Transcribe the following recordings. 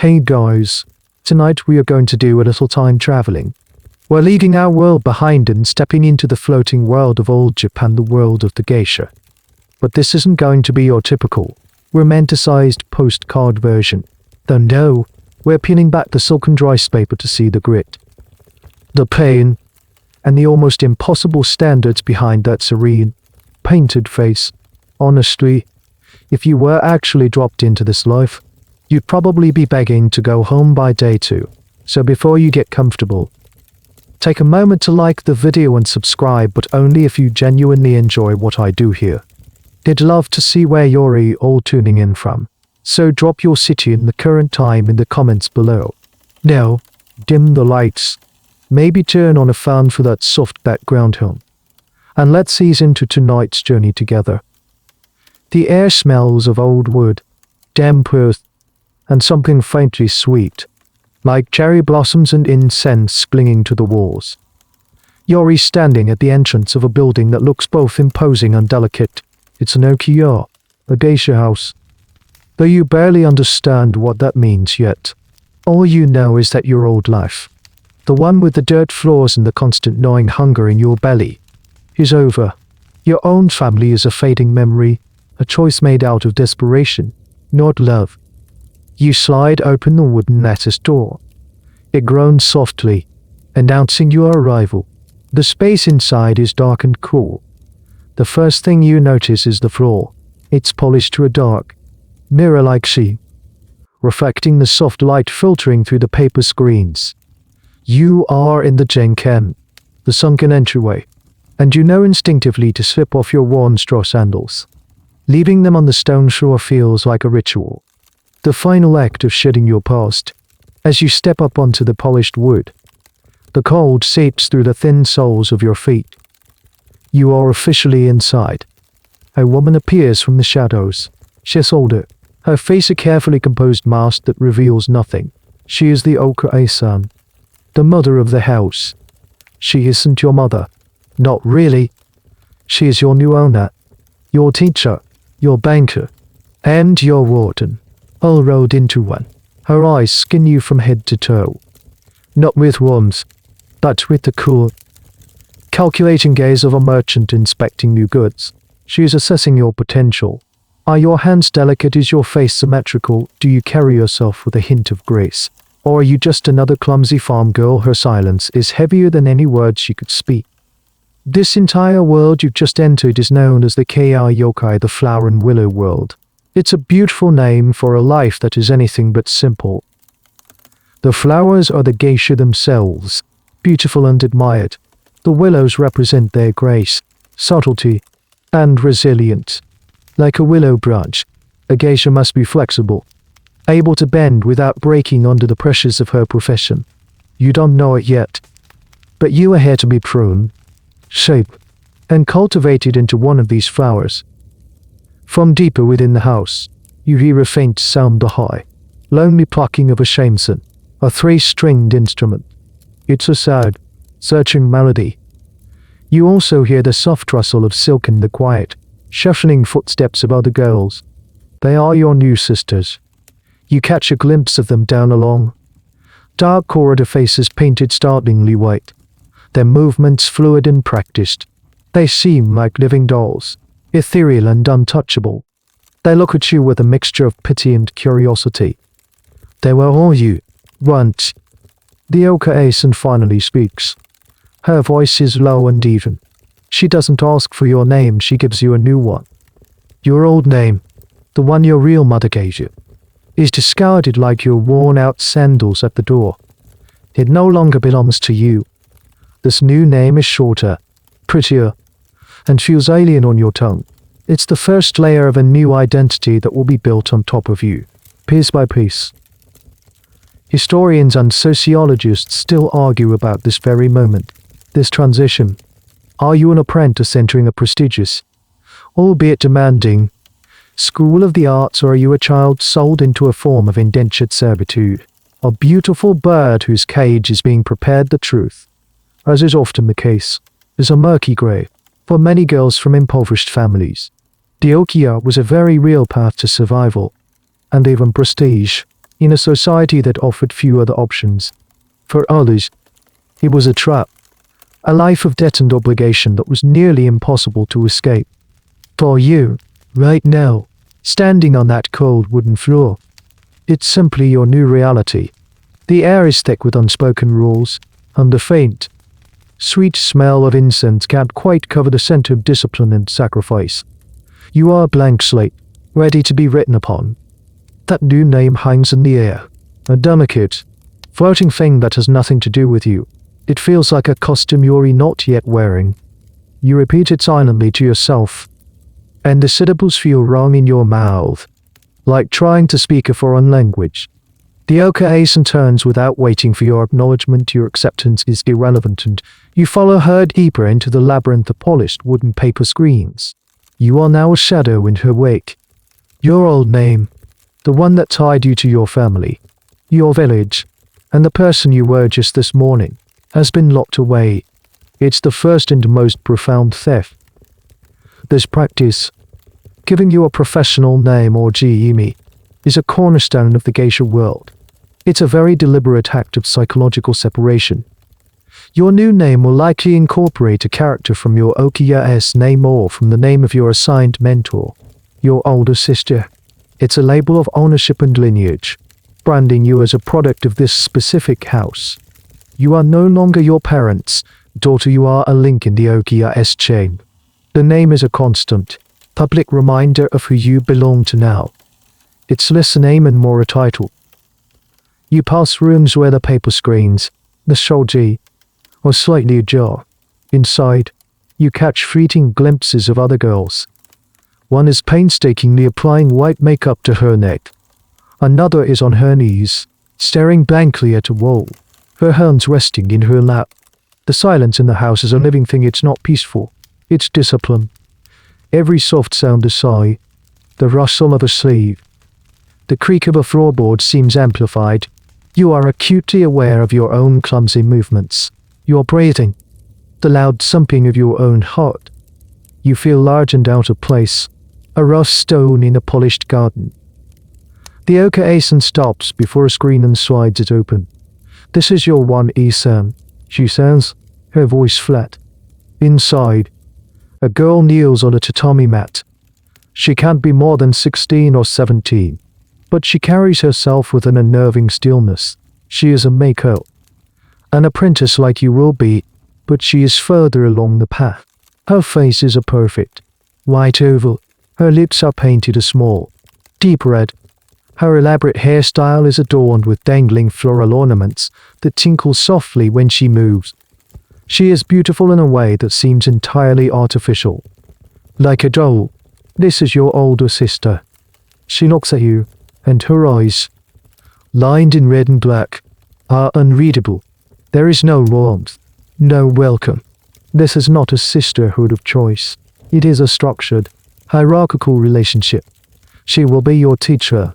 Hey guys, tonight we are going to do a little time traveling. We're leaving our world behind and stepping into the floating world of old Japan, the world of the geisha. But this isn't going to be your typical, romanticized postcard version. Though no, we're peeling back the silken rice paper to see the grit, the pain, and the almost impossible standards behind that serene, painted face. Honestly, if you were actually dropped into this life, you'd probably be begging to go home by day 2. So before you get comfortable, take a moment to like the video and subscribe, but only if you genuinely enjoy what I do here. I'd love to see where you're all tuning in from, so drop your city and the current time in the comments below. Now, dim the lights, maybe turn on a fan for that soft background hum, and let's ease into tonight's journey together. The air smells of old wood, damp earth, and something faintly sweet, like cherry blossoms and incense clinging to the walls. You're standing at the entrance of a building that looks both imposing and delicate. It's an karyūkai, a geisha house. Though you barely understand what that means yet, all you know is that your old life, the one with the dirt floors and the constant gnawing hunger in your belly, is over. Your own family is a fading memory, a choice made out of desperation, not love. You slide open the wooden lattice door. It groans softly, announcing your arrival. The space inside is dark and cool. The first thing you notice is the floor. It's polished to a dark, mirror-like sheen, reflecting the soft light filtering through the paper screens. You are in the Genken, the sunken entryway, and you know instinctively to slip off your worn straw sandals. Leaving them on the stone floor feels like a ritual, the final act of shedding your past. As you step up onto the polished wood, the cold seeps through the thin soles of your feet. You are officially inside. A woman appears from the shadows. She's older, her face a carefully composed mask that reveals nothing. She is the karyūkai-san, the mother of the house. She isn't your mother. Not really. She is your new owner, your teacher, your banker, and your warden, all rolled into one. Her eyes skin you from head to toe. Not with warmth, but with the cool, calculating gaze of a merchant inspecting new goods. She is assessing your potential. Are your hands delicate? Is your face symmetrical? Do you carry yourself with a hint of grace? Or are you just another clumsy farm girl? Her silence is heavier than any words she could speak. This entire world you've just entered is known as the karyūkai, the flower and willow world. It's a beautiful name for a life that is anything but simple. The flowers are the geisha themselves, beautiful and admired. The willows represent their grace, subtlety, and resilience. Like a willow branch, a geisha must be flexible, able to bend without breaking under the pressures of her profession. You don't know it yet, but you are here to be pruned, shaped, and cultivated into one of these flowers. From deeper within the house, you hear a faint sound, the high, lonely plucking of a shamisen, a 3-stringed instrument. It's a sad, searching melody. You also hear the soft rustle of silk and the quiet, shuffling footsteps of other girls. They are your new sisters. You catch a glimpse of them down a long, dark corridor, faces painted startlingly white, their movements fluid and practiced. They seem like living dolls, ethereal and untouchable. They look at you with a mixture of pity and curiosity. They were all you, once. The karyūkai finally speaks. Her voice is low and even. She doesn't ask for your name, she gives you a new one. Your old name, the one your real mother gave you, is discarded like your worn-out sandals at the door. It no longer belongs to you. This new name is shorter, prettier, and feels alien on your tongue. It's the first layer of a new identity that will be built on top of you, piece by piece. Historians and sociologists still argue about this very moment, this transition. Are you an apprentice entering a prestigious, albeit demanding, school of the arts, or are you a child sold into a form of indentured servitude? A beautiful bird whose cage is being prepared. The truth, as is often the case, is a murky grey. For many girls from impoverished families, the karyūkai was a very real path to survival, and even prestige. in a society that offered few other options. For others, it was a trap, a life of debt and obligation that was nearly impossible to escape. For you, right now, standing on that cold wooden floor, it's simply your new reality. The air is thick with unspoken rules, and the faint, sweet smell of incense can't quite cover the scent of discipline and sacrifice. You are a blank slate, ready to be written upon. That new name hangs in the air, a delicate, floating thing that has nothing to do with you. It feels like a costume you're not yet wearing. You repeat it silently to yourself, and the syllables feel wrong in your mouth, like trying to speak a foreign language. The karyūkai turns without waiting for your acknowledgement. Your acceptance is irrelevant, and you follow her deeper into the labyrinth of polished wooden paper screens. You are now a shadow in her wake. Your old name, the one that tied you to your family, your village, and the person you were just this morning, has been locked away. It's the first and most profound theft. This practice, giving you a professional name or Jiimi, is a cornerstone of the geisha world. It's a very deliberate act of psychological separation. Your new name will likely incorporate a character from your Okiya's name or from the name of your assigned mentor, your older sister. It's a label of ownership and lineage, branding you as a product of this specific house. You are no longer your parents' daughter, you are a link in the Okiya's chain. The name is a constant, public reminder of who you belong to now. It's less a name and more a title. You pass rooms where the paper screens, the shoji, are slightly ajar. Inside, you catch fleeting glimpses of other girls. One is painstakingly applying white makeup to her neck. Another is on her knees, staring blankly at a wall, her hands resting in her lap. The silence in the house is a living thing. It's not peaceful. It's discipline. Every soft sound a sigh, the rustle of a sleeve, the creak of a floorboard seems amplified. You are acutely aware of your own clumsy movements, your breathing, the loud thumping of your own heart. You feel large and out of place, a rough stone in a polished garden. The karyūkai stops before a screen and slides it open. This is your one isan, she says, her voice flat. Inside, a girl kneels on a tatami mat. She can't be more than 16 or 17. But she carries herself with an unnerving stillness. She is a maker, an apprentice like you will be, but she is further along the path. Her face is a perfect white oval. Her lips are painted a small, deep red. Her elaborate hairstyle is adorned with dangling floral ornaments that tinkle softly when she moves. She is beautiful in a way that seems entirely artificial. Like a doll. This is your older sister. She looks at you, and her eyes, lined in red and black, are unreadable. There is no warmth, no welcome. This is not a sisterhood of choice. It is a structured, hierarchical relationship. She will be your teacher,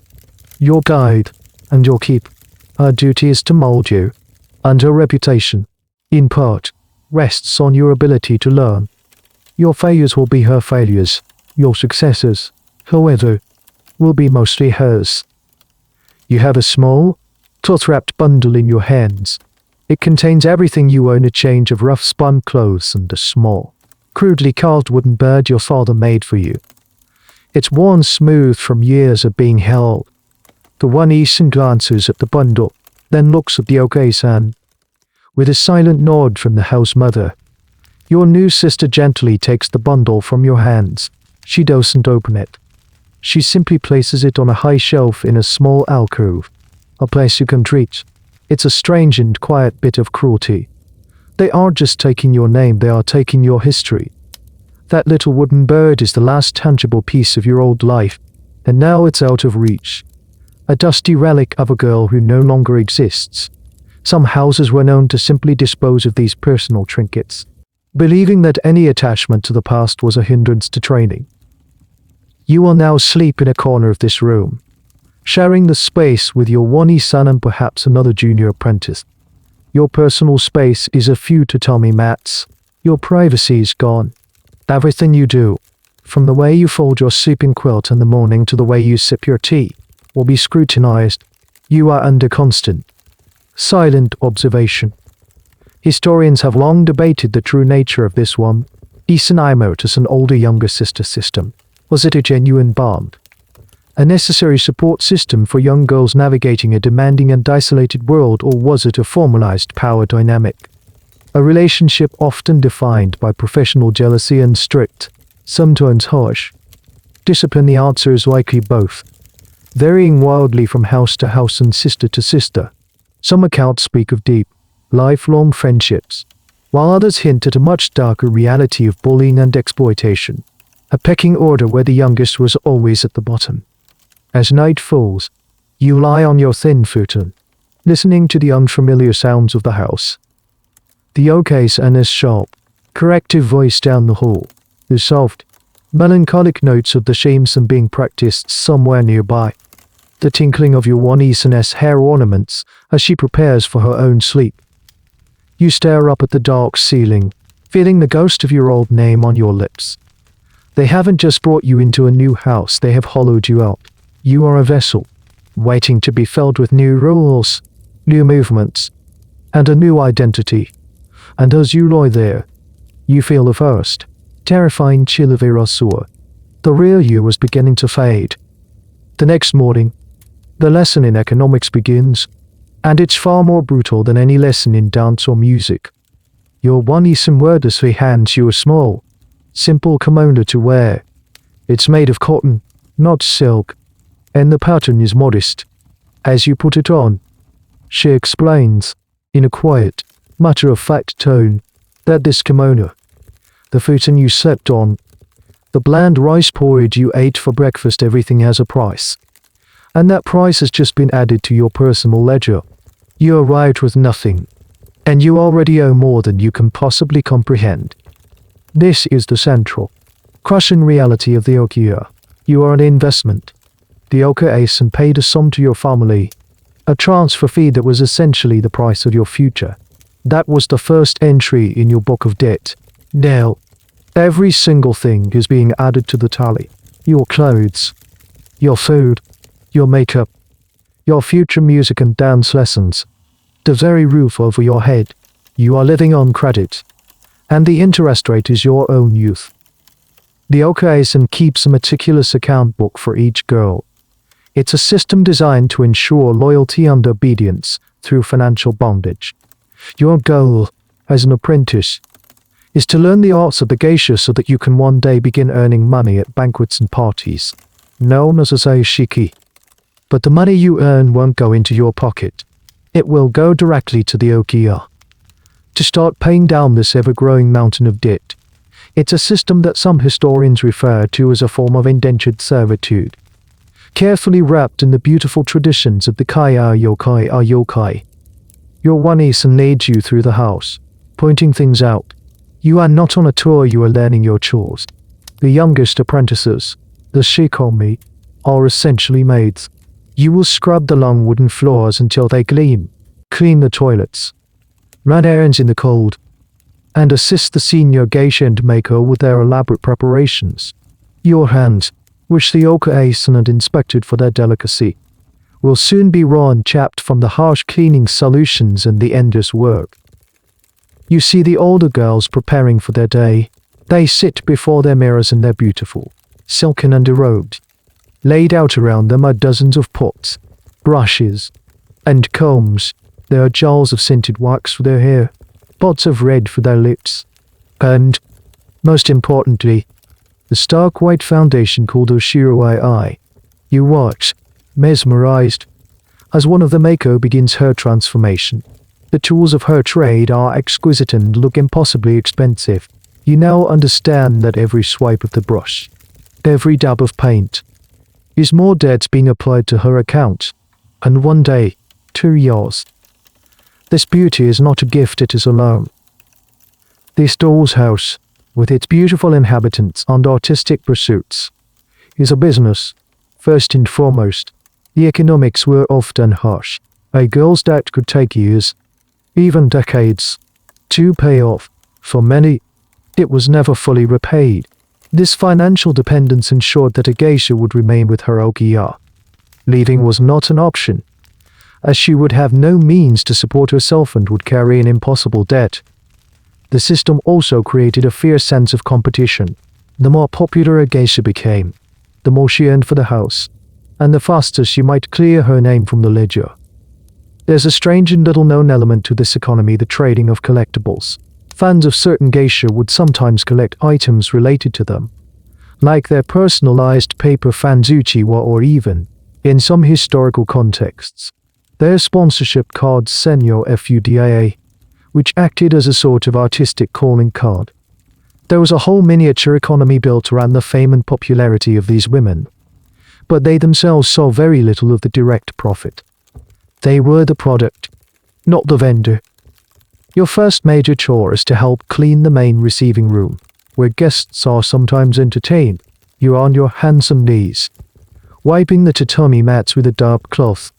your guide, and your keep. Her duty is to mold you, and her reputation, in part, rests on your ability to learn. Your failures will be her failures. Your successes, however, will be mostly hers. You have a small, cloth-wrapped bundle in your hands. It contains everything you own: a change of rough spun clothes and a small, crudely carved wooden bird your father made for you. It's worn smooth from years of being held. The one isan glances at the bundle, then looks at the karyūkai. With a silent nod from the house mother, your new sister gently takes the bundle from your hands. She doesn't open it. She simply places it on a high shelf in a small alcove, a place you can't reach. It's a strange and quiet bit of cruelty. They aren't just taking your name, they are taking your history. That little wooden bird is the last tangible piece of your old life, and now it's out of reach. A dusty relic of a girl who no longer exists. Some houses were known to simply dispose of these personal trinkets, believing that any attachment to the past was a hindrance to training. You will now sleep in a corner of this room, sharing the space with your one isan and perhaps another junior apprentice. Your personal space is a few tatami mats. Your privacy is gone. Everything you do, from the way you fold your sleeping quilt in the morning to the way you sip your tea, will be scrutinized. You are under constant, silent observation. Historians have long debated the true nature of this one. As an older younger sister system. Was it a genuine bond? A necessary support system for young girls navigating a demanding and isolated world, or was it a formalized power dynamic? A relationship often defined by professional jealousy and strict, sometimes harsh, discipline. The answer is likely both, varying wildly from house to house and sister to sister. Some accounts speak of deep, lifelong friendships, while others hint at a much darker reality of bullying and exploitation, a pecking order where the youngest was always at the bottom. As night falls, you lie on your thin futon, listening to the unfamiliar sounds of the house. The okays and his sharp, corrective voice down the hall, the soft, melancholic notes of the shamesome being practiced somewhere nearby, the tinkling of your one-niece's hair ornaments as she prepares for her own sleep. You stare up at the dark ceiling, feeling the ghost of your old name on your lips. They haven't just brought you into a new house, they have hollowed you out. You are a vessel, waiting to be filled with new rules, new movements, and a new identity. And as you lie there, you feel the first, terrifying chill of Erasur. The real you was beginning to fade. The next morning, the lesson in economics begins, and it's far more brutal than any lesson in dance or music. Your one-niece wordlessly hands you a small, simple kimono to wear. It's made of cotton, not silk, and the pattern is modest. As you put it on, she explains, in a quiet, matter-of-fact tone, that this kimono, the futon you slept on, the bland rice porridge you ate for breakfast, everything has a price. And that price has just been added to your personal ledger. You arrived with nothing, and you already owe more than you can possibly comprehend. This is the central, crushing reality of the Okia. You are an investment. The Oka Asen paid a sum to your family, a transfer fee that was essentially the price of your future. That was the first entry in your book of debt. Now, every single thing is being added to the tally. Your clothes, your food, your makeup, your future music and dance lessons, the very roof over your head. You are living on credit, and the interest rate is your own youth. The Okaisen keeps a meticulous account book for each girl. It's a system designed to ensure loyalty and obedience through financial bondage. Your goal, as an apprentice, is to learn the arts of the geisha so that you can one day begin earning money at banquets and parties, known as shiki. But the money you earn won't go into your pocket. It will go directly to the Okia, to start paying down this ever-growing mountain of debt. It's a system that some historians refer to as a form of indentured servitude, carefully wrapped in the beautiful traditions of the karyūkai. Your one-niece leads you through the house, pointing things out. You are not on a tour, you are learning your chores. The youngest apprentices, the shikomi, are essentially maids. You will scrub the long wooden floors until they gleam, clean the toilets, run errands in the cold, and assist the senior geisha and maker with their elaborate preparations. Your hands, which the Oka-asen had inspected for their delicacy, will soon be raw and chapped from the harsh cleaning solutions and the endless work. You see the older girls preparing for their day. They sit before their mirrors and they're beautiful, silken and derobed. Laid out around them are dozens of pots, brushes, and combs. There are jars of scented wax for their hair, pots of red for their lips, and, most importantly, the stark white foundation called Oshiro-ai. You watch, mesmerized, as one of the Mako begins her transformation. The tools of her trade are exquisite and look impossibly expensive. You now understand that every swipe of the brush, every dab of paint, is more debts being applied to her account, and one day, 2 yours. This beauty is not a gift, it is a loan. This doll's house, with its beautiful inhabitants and artistic pursuits, is a business, first and foremost. The economics were often harsh. A girl's debt could take years, even decades, to pay off. For many, it was never fully repaid. This financial dependence ensured that a geisha would remain with her okiya. Leaving was not an option. as she would have no means to support herself and would carry an impossible debt. The system also created a fierce sense of competition. The more popular a geisha became, the more she earned for the house, and the faster she might clear her name from the ledger. There's a strange and little-known element to this economy: the trading of collectibles. Fans of certain geisha would sometimes collect items related to them, like their personalized paper fanzuchiwa, or even, in some historical contexts, their sponsorship cards Senyo Fudia, which acted as a sort of artistic calling card. There was a whole miniature economy built around the fame and popularity of these women, but they themselves saw very little of the direct profit. They were the product, not the vendor. Your first major chore is to help clean the main receiving room, where guests are sometimes entertained. You're on your hands and knees, wiping the tatami mats with a damp cloth.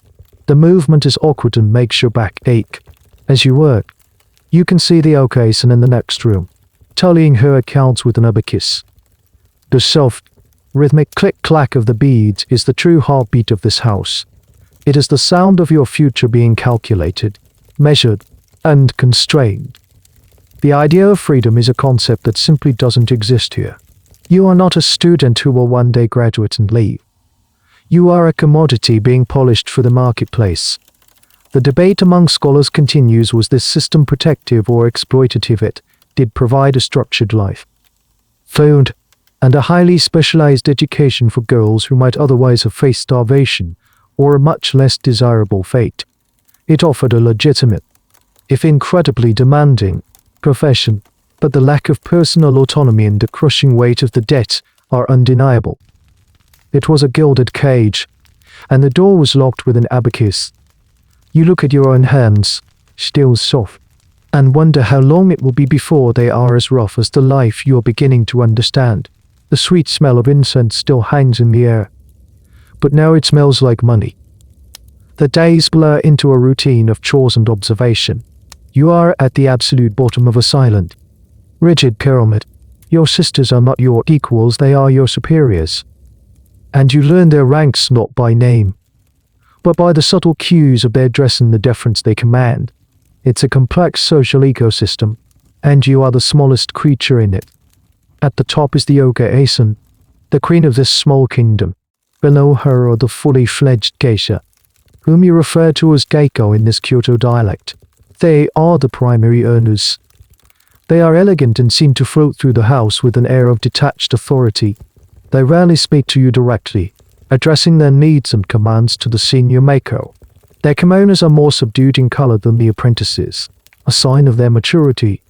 The movement is awkward and makes your back ache. As you work, you can see the okasan in the next room, tallying her accounts with an abacus. The soft, rhythmic click-clack of the beads is the true heartbeat of this house. It is the sound of your future being calculated, measured, and constrained. The idea of freedom is a concept that simply doesn't exist here. You are not a student who will one day graduate and leave. You are a commodity being polished for the marketplace. The debate among scholars continues: was this system protective or exploitative? It did provide a structured life, food, and a highly specialized education for girls who might otherwise have faced starvation or a much less desirable fate. It offered a legitimate, if incredibly demanding, profession, but the lack of personal autonomy and the crushing weight of the debt are undeniable. It was a gilded cage, and the door was locked with an abacus. You look at your own hands, still soft, and wonder how long it will be before they are as rough as the life you're beginning to understand. The sweet smell of incense still hangs in the air, but now it smells like money. The days blur into a routine of chores and observation. You are at the absolute bottom of a silent, rigid pyramid. Your sisters are not your equals, they are your superiors. And you learn their ranks not by name, but by the subtle cues of their dress and the deference they command. It's a complex social ecosystem, and you are the smallest creature in it. At the top is the Oka-asan, the queen of this small kingdom. Below her are the fully fledged geisha, whom you refer to as geiko in this Kyoto dialect. They are the primary earners. They are elegant and seem to float through the house with an air of detached authority. They rarely speak to you directly, addressing their needs and commands to the senior maiko. Their kimonos are more subdued in color than the apprentices, a sign of their maturity.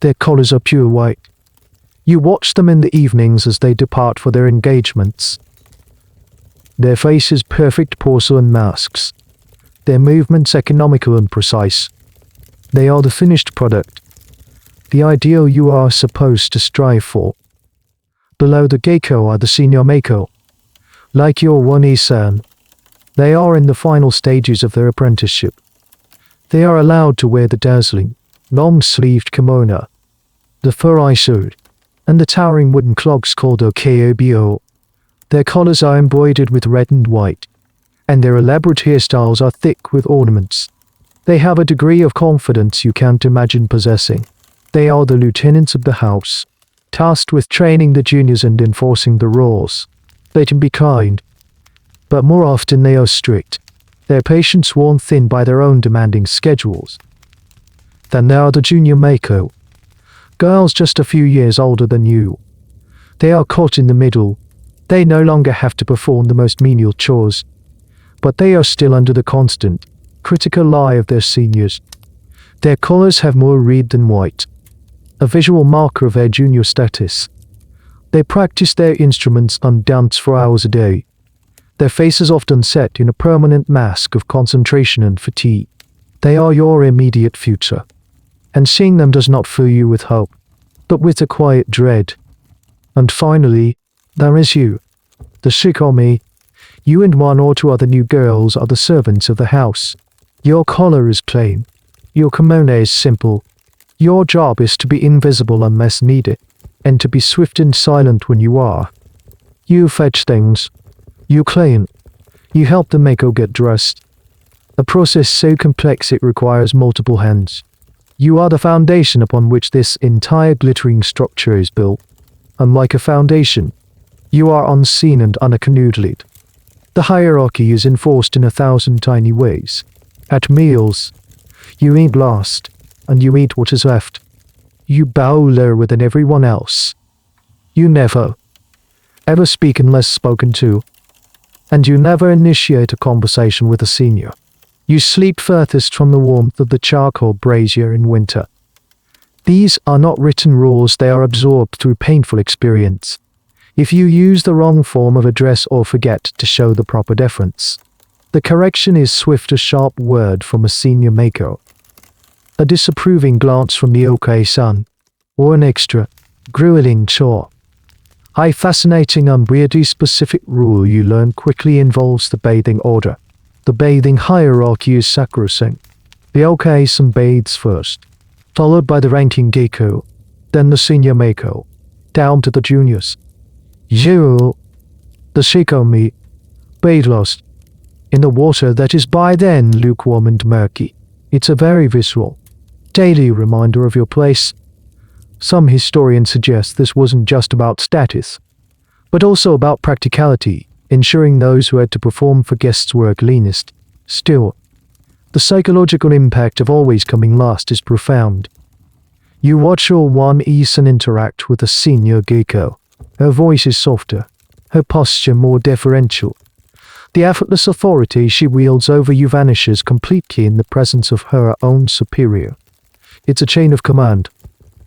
Their collars are pure white. You watch them in the evenings as they depart for their engagements. Their faces perfect porcelain masks. Their movements economical and precise. They are the finished product, the ideal you are supposed to strive for. Below the geiko are the senior maiko. Like your one-san, they are in the final stages of their apprenticeship. They are allowed to wear the dazzling, long-sleeved kimono, the fur suit, and the towering wooden clogs called okobo. Their collars are embroidered with red and white, and their elaborate hairstyles are thick with ornaments. They have a degree of confidence you can't imagine possessing. They are the lieutenants of the house, tasked with training the juniors and enforcing the rules. They can be kind, but more often they are strict, their patience worn thin by their own demanding schedules. Then there are the junior maiko, girls just a few years older than you. They are caught in the middle. They no longer have to perform the most menial chores, but they are still under the constant, critical eye of their seniors. Their collars have more red than white, a visual marker of their junior status. They practice their instruments and dance for hours a day, their faces often set in a permanent mask of concentration and fatigue. They are your immediate future, and seeing them does not fill you with hope, but with a quiet dread. And finally, there is you, the shikomi. You and one or two other new girls are the servants of the house. Your collar is plain, your kimono is simple. Your job is to be invisible unless needed, and to be swift and silent when you are. You fetch things, you clean, you help the maiko get dressed. A process so complex it requires multiple hands. You are the foundation upon which this entire glittering structure is built. Unlike a foundation, you are unseen and unacknowledged. The hierarchy is enforced in 1,000 tiny ways. At meals, you eat last, and you eat what is left. You bow lower than everyone else. You never, ever speak unless spoken to. And you never initiate a conversation with a senior. You sleep furthest from the warmth of the charcoal brazier in winter. These are not written rules, they are absorbed through painful experience. If you use the wrong form of address or forget to show the proper deference, the correction is swift a sharp word from a senior maker. A disapproving glance from the okay-san, or an extra, grueling chore. A fascinating and weirdly specific rule you learn quickly involves the bathing order. The bathing hierarchy is sacrosanct. The okay-san bathes first, followed by the ranking geiko, then the senior mako, down to the juniors. You, the shikomi, bathe last, in the water that is by then lukewarm and murky. It's a very visceral, daily reminder of your place. Some historians suggest this wasn't just about status, but also about practicality, ensuring those who had to perform for guests were cleanest. Still, the psychological impact of always coming last is profound. You watch your one-isan interact with a senior geiko. Her voice is softer, her posture more deferential. The effortless authority she wields over you vanishes completely in the presence of her own superior. It's a chain of command,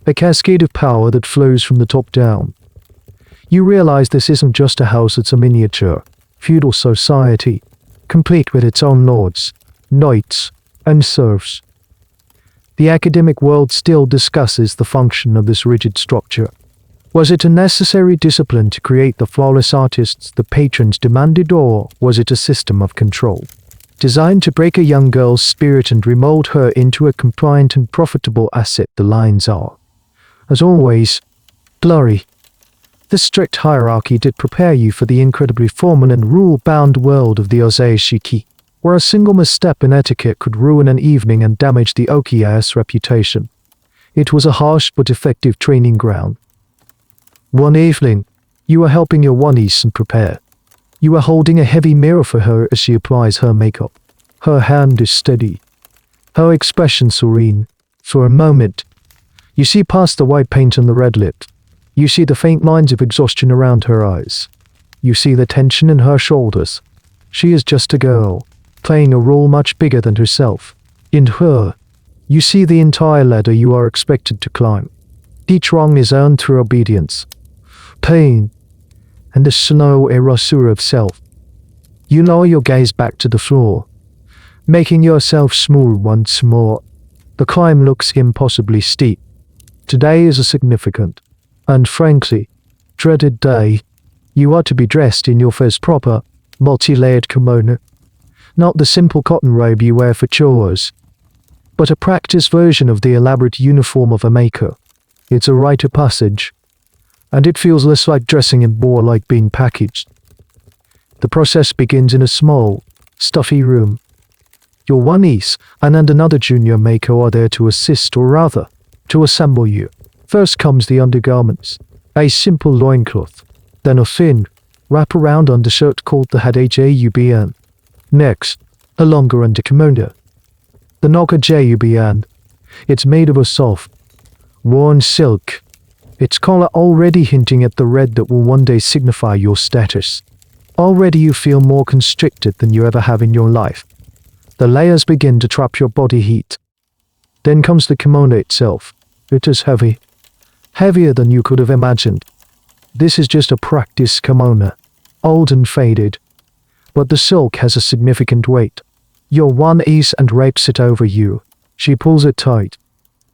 a cascade of power that flows from the top down. You realize this isn't just a house, it's a miniature, feudal society, complete with its own lords, knights, and serfs. The academic world still discusses the function of this rigid structure. Was it a necessary discipline to create the flawless artists the patrons demanded, or was it a system of control, designed to break a young girl's spirit and remold her into a compliant and profitable asset? The lines are, as always, blurry. This strict hierarchy did prepare you for the incredibly formal and rule-bound world of the oseishiki, where a single misstep in etiquette could ruin an evening and damage the okiya's reputation. It was a harsh but effective training ground. One evening, you are helping your one-isan prepare. You are holding a heavy mirror for her as she applies her makeup. Her hand is steady, her expression serene. For a moment, you see past the white paint and the red lip. You see the faint lines of exhaustion around her eyes. You see the tension in her shoulders. She is just a girl, playing a role much bigger than herself. In her, you see the entire ladder you are expected to climb. Each rung is earned through obedience, pain, and the slow erasure of self. You lower your gaze back to the floor, making yourself small once more. The climb looks impossibly steep. Today is a significant, and frankly, dreaded day. You are to be dressed in your first proper, multi-layered kimono. Not the simple cotton robe you wear for chores, but a practice version of the elaborate uniform of a maker. It's a rite of passage, and it feels less like dressing and more like being packaged. The process begins in a small, stuffy room. Your one-isan and another junior maker are there to assist, or rather, to assemble you. First comes the undergarments, a simple loincloth, then a thin, wrap-around undershirt called the hadajuban. Next, a longer underkimono, the nakajuban. It's made of a soft, worn silk, its collar already hinting at the red that will one day signify your status. Already you feel more constricted than you ever have in your life. The layers begin to trap your body heat. Then comes the kimono itself. It is heavy, heavier than you could have imagined. This is just a practice kimono, old and faded, but the silk has a significant weight. Your one-isan drapes it over you. She pulls it tight.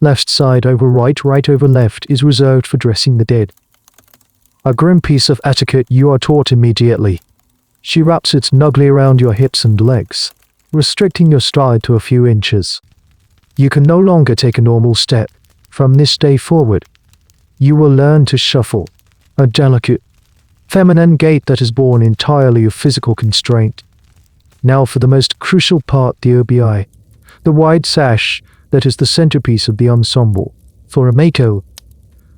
Left side over right, right over left is reserved for dressing the dead. A grim piece of etiquette you are taught immediately. She wraps it snugly around your hips and legs, restricting your stride to a few inches. You can no longer take a normal step. From this day forward, you will learn to shuffle, a delicate, feminine gait that is born entirely of physical constraint. Now for the most crucial part, the obi, the wide sash that is the centerpiece of the ensemble. For a mako,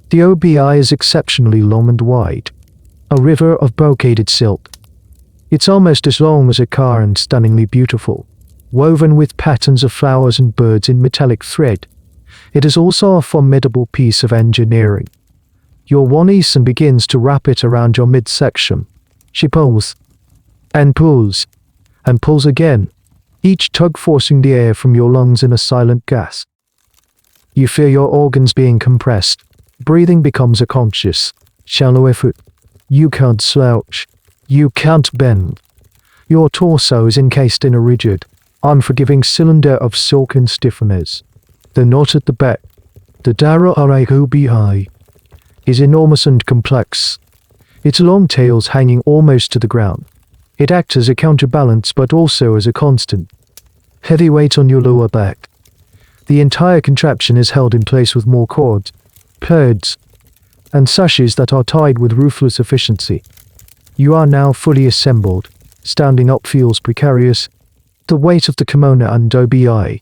the obi is exceptionally long and wide, a river of brocaded silk. It's almost as long as a car and stunningly beautiful, woven with patterns of flowers and birds in metallic thread. It is also a formidable piece of engineering. Your one-isan begins to wrap it around your midsection. She pulls, and pulls, and pulls again, each tug forcing the air from your lungs in a silent gasp. You feel your organs being compressed. Breathing becomes a conscious, shallow effort. You can't slouch. You can't bend. Your torso is encased in a rigid, unforgiving cylinder of silk and stiffness. The knot at the back, the karyūkai, is enormous and complex, its long tails hanging almost to the ground. It acts as a counterbalance but also as a constant, heavy weight on your lower back. The entire contraption is held in place with more cords, pads, and sashes that are tied with ruthless efficiency. You are now fully assembled. Standing up feels precarious. The weight of the kimono and obi,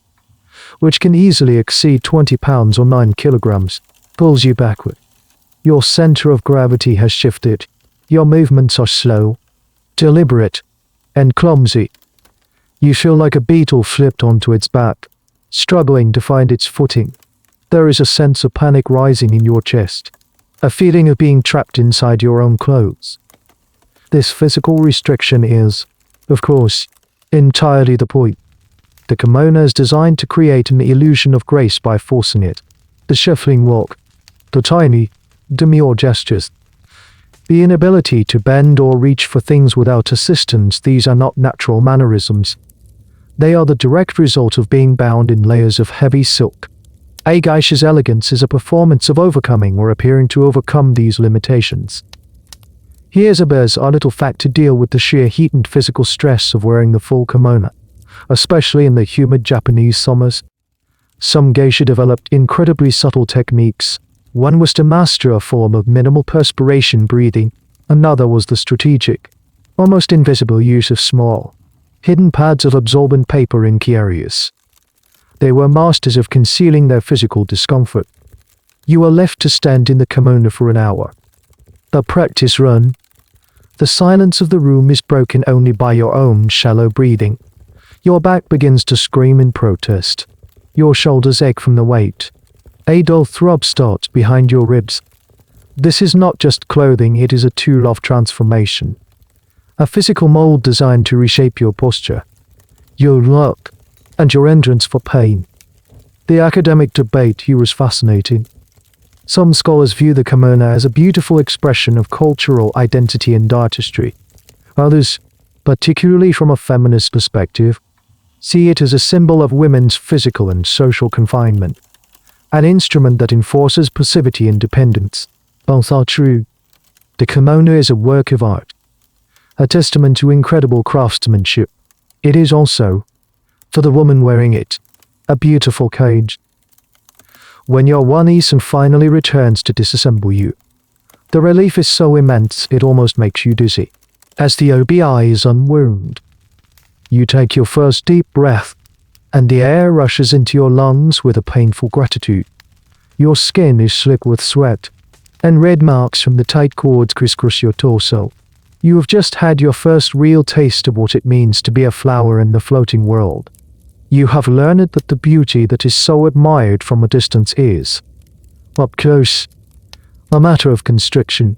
which can easily exceed 20 pounds or 9 kilograms, pulls you backward. Your center of gravity has shifted. Your movements are slow, deliberate, and clumsy. You feel like a beetle flipped onto its back, struggling to find its footing. There is a sense of panic rising in your chest, a feeling of being trapped inside your own clothes. This physical restriction is, of course, entirely the point. The kimono is designed to create an illusion of grace by forcing it. The shuffling walk, the tiny, demure gestures, the inability to bend or reach for things without assistance, these are not natural mannerisms. They are the direct result of being bound in layers of heavy silk. A geisha's elegance is a performance of overcoming or appearing to overcome these limitations. Here's a bizarre little fact to deal with the sheer heat and physical stress of wearing the full kimono, especially in the humid Japanese summers. Some geisha developed incredibly subtle techniques. One was to master a form of minimal perspiration breathing. Another was the strategic, almost invisible use of small, hidden pads of absorbent paper in key areas. They were masters of concealing their physical discomfort. You are left to stand in the kimono for an hour. The practice run. The silence of the room is broken only by your own shallow breathing. Your back begins to scream in protest. Your shoulders ache from the weight. A dull throb starts behind your ribs. This is not just clothing, it is a tool of transformation. A physical mold designed to reshape your posture, your look, and your entrance for pain. The academic debate here is fascinating. Some scholars view the kimono as a beautiful expression of cultural identity and artistry. Others, particularly from a feminist perspective, see it as a symbol of women's physical and social confinement, an instrument that enforces passivity and dependence. Both are true. The kimono is a work of art, a testament to incredible craftsmanship. It is also, for the woman wearing it, a beautiful cage. When your one-isan finally returns to disassemble you, the relief is so immense it almost makes you dizzy. As the obi is unwound, you take your first deep breath, and the air rushes into your lungs with a painful gratitude. Your skin is slick with sweat, and red marks from the tight cords crisscross your torso. You have just had your first real taste of what it means to be a flower in the floating world. You have learned that the beauty that is so admired from a distance is, up close, a matter of constriction,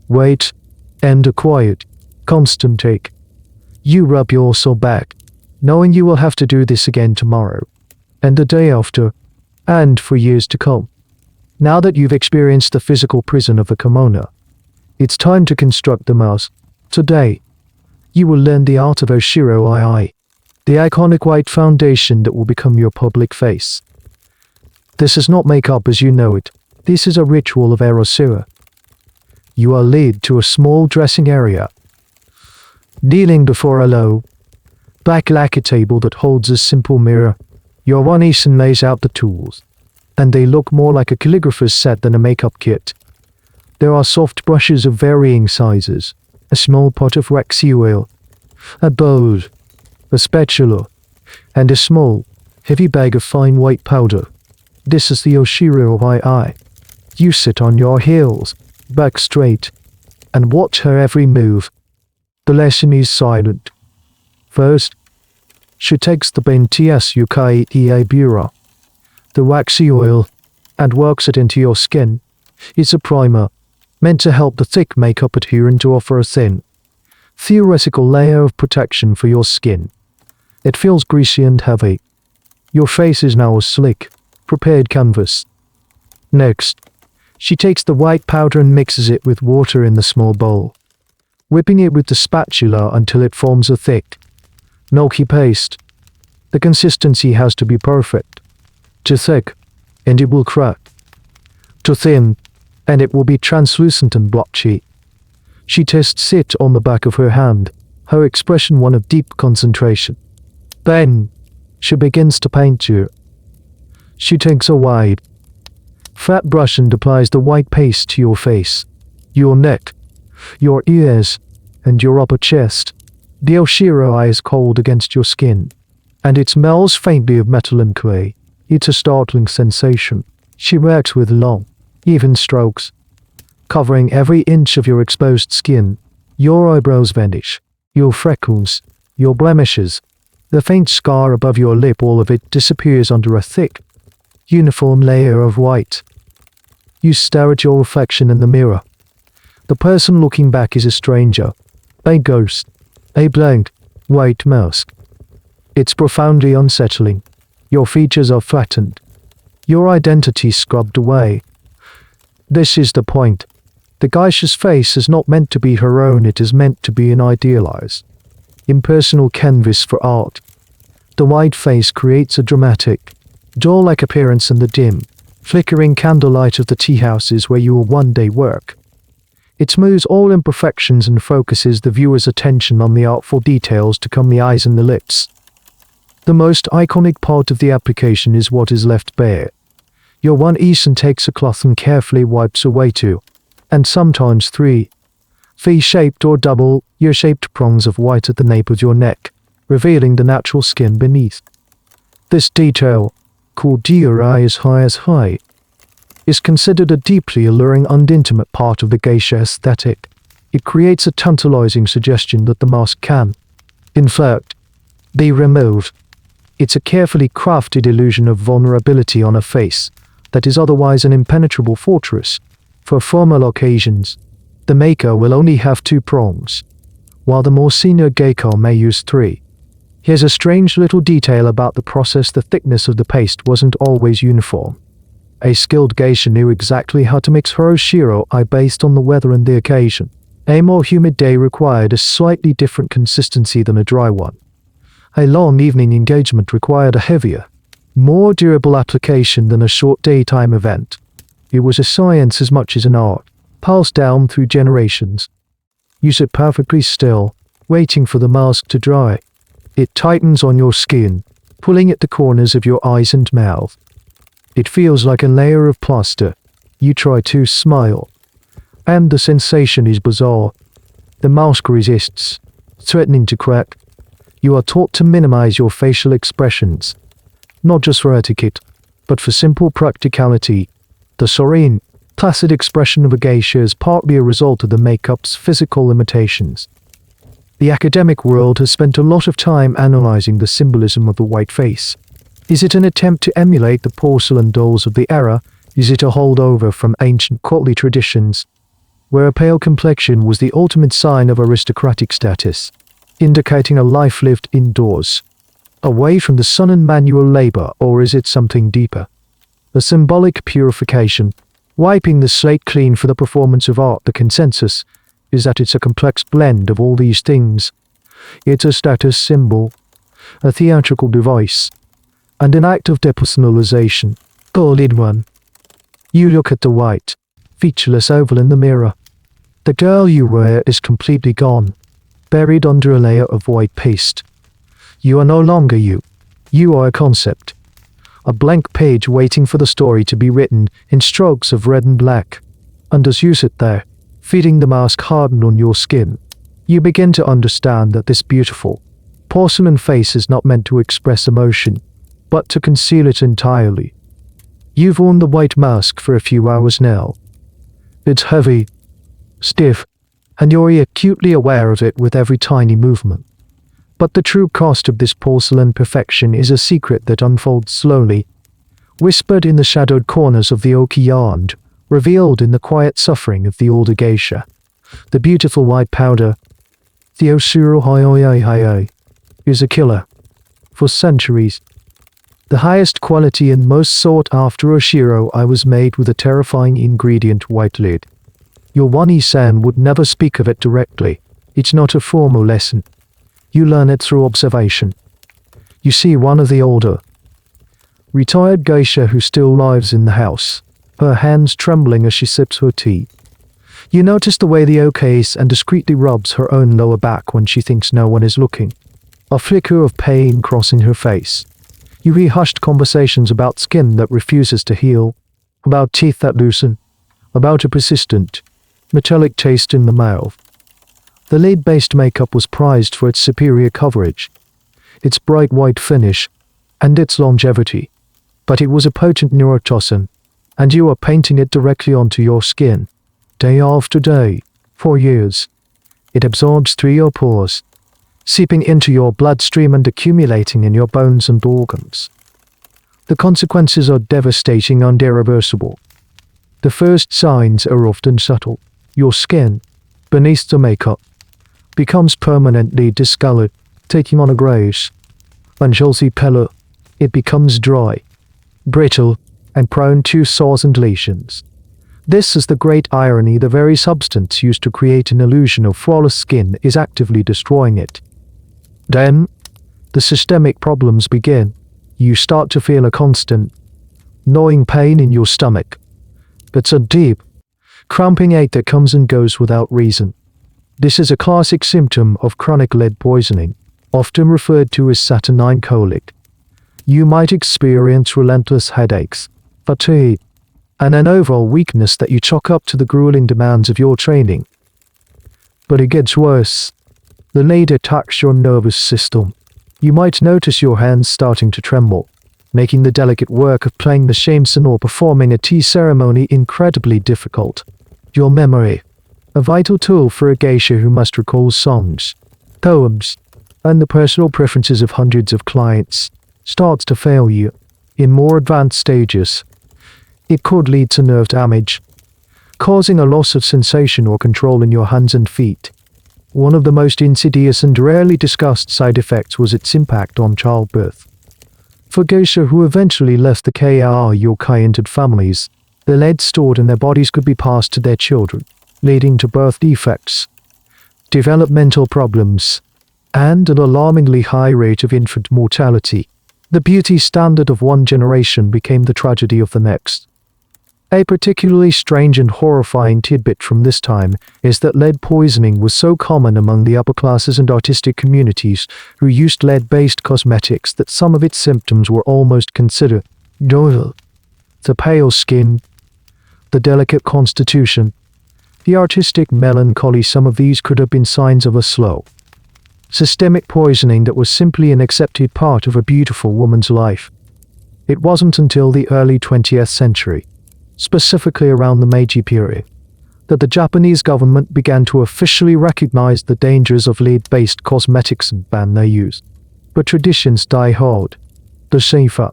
weight, and a quiet, constant ache. You rub your soul back, knowing you will have to do this again tomorrow, and the day after, and for years to come. Now that you've experienced the physical prison of a kimono, it's time to construct the mask. Today, you will learn the art of Oshiro-ii, the iconic white foundation that will become your public face. This is not makeup as you know it. This is a ritual of erosura. You are led to a small dressing area, kneeling before a low, black lacquer table that holds a simple mirror. Your one-isan lays out the tools, and they look more like a calligrapher's set than a makeup kit. There are soft brushes of varying sizes, a small pot of waxy oil, a bowl, a spatula, and a small, heavy bag of fine white powder. This is the Oshiro II. You sit on your heels, back straight, and watch her every move. The lesson is silent. First, she takes the benties yukai iabura, the waxy oil, and works it into your skin. It's a primer, meant to help the thick makeup adherent to offer a thin, theoretical layer of protection for your skin. It feels greasy and heavy. Your face is now a slick, prepared canvas. Next, she takes the white powder and mixes it with water in the small bowl, whipping it with the spatula until it forms a thick, milky paste. The consistency has to be perfect. Too thick, and it will crack. Too thin, and it will be translucent and blotchy. She tests it on the back of her hand, her expression one of deep concentration. Then, she begins to paint you. She takes a wide, fat brush and applies the white paste to your face, your neck, your ears, and your upper chest. The Oshiro is cold against your skin, and it smells faintly of metal and clay. It's a startling sensation. She works with long, even strokes, covering every inch of your exposed skin. Your eyebrows vanish, your freckles, your blemishes, the faint scar above your lip, all of it disappears under a thick, uniform layer of white. You stare at your reflection in the mirror. The person looking back is a stranger, a ghost, a blank, white mask. It's profoundly unsettling. Your features are flattened, your identity scrubbed away. This is the point. The Geisha's face is not meant to be her own, it is meant to be an idealized, impersonal canvas for art. The white face creates a dramatic, doll-like appearance in the dim, flickering candlelight of the tea houses where you will one day work. It smooths all imperfections and focuses the viewer's attention on the artful details to come the eyes and the lips. The most iconic part of the application is what is left bare. Your one Eason takes a cloth and carefully wipes away two, and sometimes three, V-shaped or double, ear-shaped prongs of white at the nape of your neck, revealing the natural skin beneath. This detail, called Diurai as high, is considered a deeply alluring and intimate part of the geisha aesthetic. It creates a tantalizing suggestion that the mask can, in fact, be removed. It's a carefully crafted illusion of vulnerability on a face that is otherwise an impenetrable fortress. For formal occasions, the maker will only have 2 prongs, while the more senior geisha may use 3. Here's a strange little detail about the process: the thickness of the paste wasn't always uniform. A skilled geisha knew exactly how to mix her Oshiro based on the weather and the occasion. A more humid day required a slightly different consistency than a dry one. A long evening engagement required a heavier, more durable application than a short daytime event. It was a science as much as an art, passed down through generations. You sit perfectly still, waiting for the mask to dry. It tightens on your skin, pulling at the corners of your eyes and mouth. It feels like a layer of plaster. You try to smile, and the sensation is bizarre. The mask resists, threatening to crack. You are taught to minimize your facial expressions, not just for etiquette, but for simple practicality. The serene, placid expression of a geisha is partly a result of the makeup's physical limitations. The academic world has spent a lot of time analyzing the symbolism of the white face. Is it an attempt to emulate the porcelain dolls of the era? Is it a holdover from ancient courtly traditions, where a pale complexion was the ultimate sign of aristocratic status, indicating a life lived indoors, away from the sun and manual labor? Or is it something deeper? A symbolic purification, wiping the slate clean for the performance of art? The consensus is that it's a complex blend of all these things. It's a status symbol, a theatrical device, and an act of depersonalization, all in one. You look at the white, featureless oval in the mirror. The girl you were is completely gone, buried under a layer of white paste. You are no longer you. You are a concept, a blank page waiting for the story to be written in strokes of red and black. And as you sit there, feeding the mask hardened on your skin, you begin to understand that this beautiful, porcelain face is not meant to express emotion, but to conceal it entirely. You've worn the white mask for a few hours now. It's heavy, stiff, and you're acutely aware of it with every tiny movement. But the true cost of this porcelain perfection is a secret that unfolds slowly, whispered in the shadowed corners of the oaky yard, revealed in the quiet suffering of the older geisha. The beautiful white powder, the Osuro Hoyoyai, is a killer. For centuries, the highest quality and most sought-after Oshiro I was made with a terrifying ingredient white lid. Your Wani-san would never speak of it directly. It's not a formal lesson. You learn it through observation. You see one of the older, retired geisha who still lives in the house, her hands trembling as she sips her tea. You notice the way the okays and discreetly rubs her own lower back when she thinks no one is looking. A flicker of pain crossing her face. You hear hushed conversations about skin that refuses to heal, about teeth that loosen, about a persistent, metallic taste in the mouth. The lead-based makeup was prized for its superior coverage, its bright white finish, and its longevity. But it was a potent neurotoxin, and you are painting it directly onto your skin, day after day, for years. It absorbs through your pores, seeping into your bloodstream and accumulating in your bones and organs. The consequences are devastating and irreversible. The first signs are often subtle. Your skin, beneath the makeup, becomes permanently discolored, taking on a grayish, unhealthy pallor. It becomes dry, brittle, and prone to sores and lesions. This is the great irony. The very substance used to create an illusion of flawless skin is actively destroying it. Then, the systemic problems begin. You start to feel a constant, gnawing pain in your stomach. It's a deep, cramping ache that comes and goes without reason. This is a classic symptom of chronic lead poisoning, often referred to as saturnine colic. You might experience relentless headaches, fatigue, and an overall weakness that you chalk up to the grueling demands of your training. But it gets worse. The lead attacks your nervous system. You might notice your hands starting to tremble, making the delicate work of playing the shamisen or performing a tea ceremony incredibly difficult. Your memory, a vital tool for a geisha who must recall songs, poems, and the personal preferences of hundreds of clients, starts to fail you. In more advanced stages, it could lead to nerve damage, causing a loss of sensation or control in your hands and feet. One of the most insidious and rarely discussed side effects was its impact on childbirth. For geisha who eventually left the karyūkai-entered families, the lead stored in their bodies could be passed to their children, leading to birth defects, developmental problems, and an alarmingly high rate of infant mortality. The beauty standard of one generation became the tragedy of the next. A particularly strange and horrifying tidbit from this time is that lead poisoning was so common among the upper classes and artistic communities who used lead-based cosmetics that some of its symptoms were almost considered normal. The pale skin, the delicate constitution, the artistic melancholy. Some of these could have been signs of a slow, systemic poisoning that was simply an accepted part of a beautiful woman's life. It wasn't until the early 20th century, specifically around the Meiji period, that the Japanese government began to officially recognize the dangers of lead-based cosmetics and ban their use. But traditions die hard. The safer,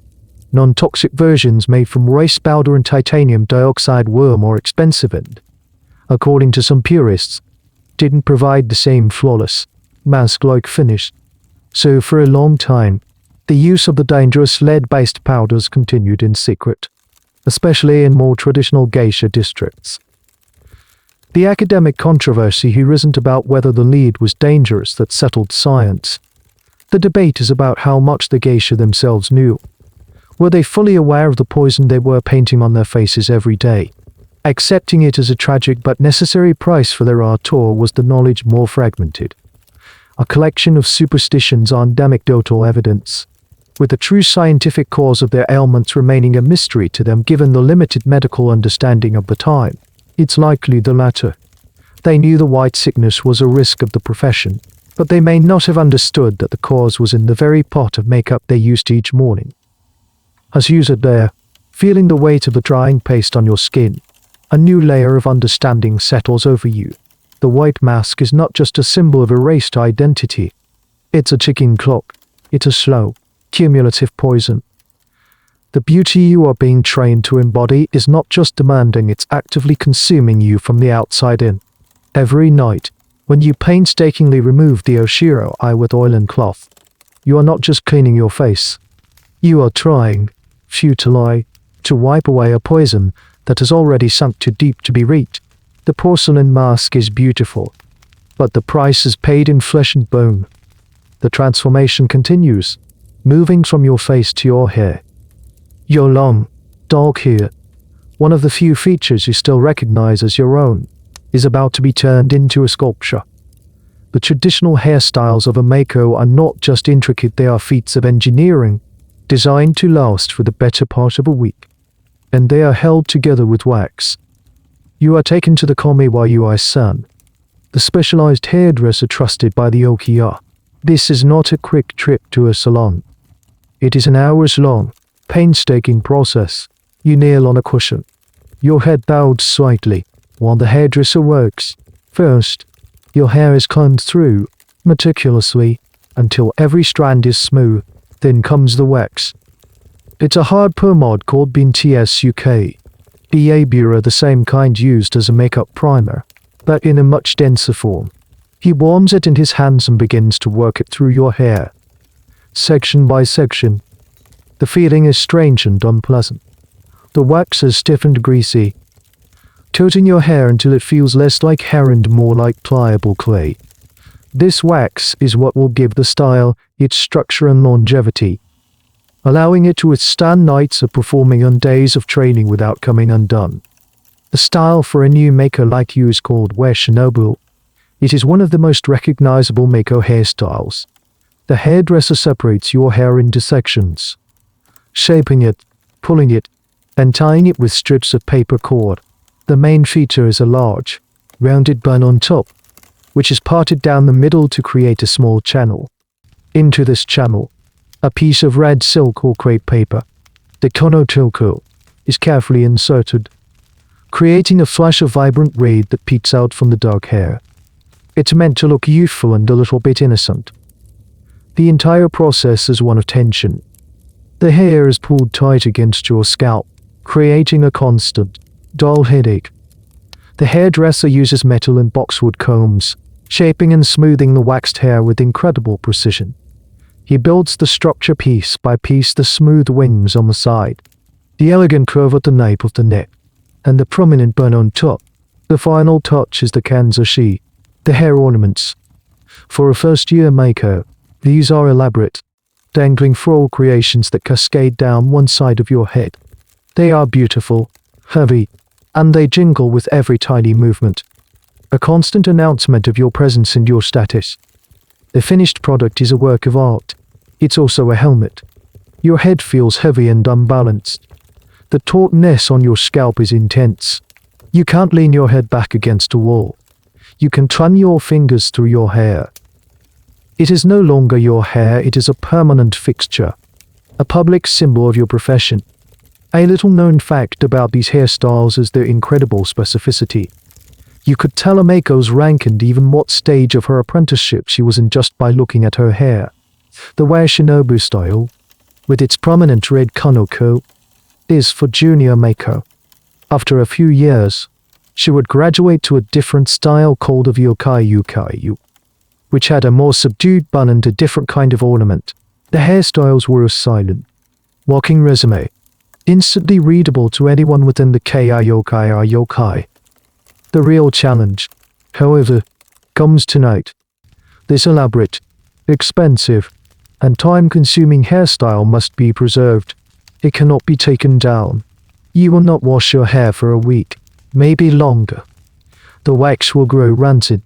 non-toxic versions made from rice powder and titanium dioxide were more expensive and, according to some purists, didn't provide the same flawless, mask-like finish. So for a long time, the use of the dangerous lead-based powders continued in secret, especially in more traditional geisha districts. The academic controversy here isn't about whether the lead was dangerous that settled science. The debate is about how much the geisha themselves knew. Were they fully aware of the poison they were painting on their faces every day? Accepting it as a tragic but necessary price for their art, or was the knowledge more fragmented? A collection of superstitions and anecdotal evidence, with the true scientific cause of their ailments remaining a mystery to them given the limited medical understanding of the time. It's likely the latter. They knew the white sickness was a risk of the profession, but they may not have understood that the cause was in the very pot of makeup they used each morning. As you sit there, feeling the weight of the drying paste on your skin, a new layer of understanding settles over you. The white mask is not just a symbol of erased identity. It's a ticking clock. It's a slow, cumulative poison. The beauty you are being trained to embody is not just demanding, it's actively consuming you from the outside in. Every night, when you painstakingly remove the Oshiro eye with oil and cloth, you are not just cleaning your face. You are trying, futilely, to wipe away a poison that has already sunk too deep to be reached. The porcelain mask is beautiful, but the price is paid in flesh and bone. The transformation continues, moving from your face to your hair. Your long, dark hair, one of the few features you still recognize as your own, is about to be turned into a sculpture. The traditional hairstyles of a Mako are not just intricate, they are feats of engineering, designed to last for the better part of a week. And they are held together with wax. You are taken to the Kamiwa-san, the specialized hairdresser trusted by the Okiya. This is not a quick trip to a salon. It is an hours-long, painstaking process. You kneel on a cushion, your head bowed slightly, while the hairdresser works. First, your hair is combed through, meticulously, until every strand is smooth. Then comes the wax. It's a hard pomade called bintsuk. Bura, the same kind used as a makeup primer, but in a much denser form. He warms it in his hands and begins to work it through your hair, section by section. The feeling is strange and unpleasant. The wax is stiff and greasy, coating your hair until it feels less like hair and more like pliable clay. This wax is what will give the style its structure and longevity, allowing it to withstand nights of performing and days of training without coming undone. The style for a new maker like you is called Weshinobu. It is one of the most recognizable Mako hairstyles. The hairdresser separates your hair into sections, shaping it, pulling it, and tying it with strips of paper cord. The main feature is a large, rounded bun on top, which is parted down the middle to create a small channel. Into this channel, a piece of red silk or crepe paper, the konotoko, is carefully inserted, creating a flash of vibrant red that peeks out from the dark hair. It's meant to look youthful and a little bit innocent. The entire process is one of tension. The hair is pulled tight against your scalp, creating a constant, dull headache. The hairdresser uses metal and boxwood combs, shaping and smoothing the waxed hair with incredible precision. He builds the structure piece by piece, the smooth wings on the side, the elegant curve at the nape of the neck, and the prominent bun on top. The final touch is the kanzashi, the hair ornaments. For a first-year maker, these are elaborate, dangling floral creations that cascade down one side of your head. They are beautiful, heavy, and they jingle with every tiny movement, a constant announcement of your presence and your status. The finished product is a work of art. It's also a helmet. Your head feels heavy and unbalanced. The tautness on your scalp is intense. You can't lean your head back against a wall. You can run your fingers through your hair. It is no longer your hair, it is a permanent fixture, a public symbol of your profession. A little-known fact about these hairstyles is their incredible specificity. You could tell a Mako's rank and even what stage of her apprenticeship she was in just by looking at her hair. The Weshinobu style, with its prominent red kanoko, is for junior Mako. After a few years, she would graduate to a different style called of karyūkai, which had a more subdued bun and a different kind of ornament. The hairstyles were a silent, walking resume, instantly readable to anyone within the karyūkai. The real challenge, however, comes tonight. This elaborate, expensive, and time-consuming hairstyle must be preserved. It cannot be taken down. You will not wash your hair for a week, maybe longer. The wax will grow rancid.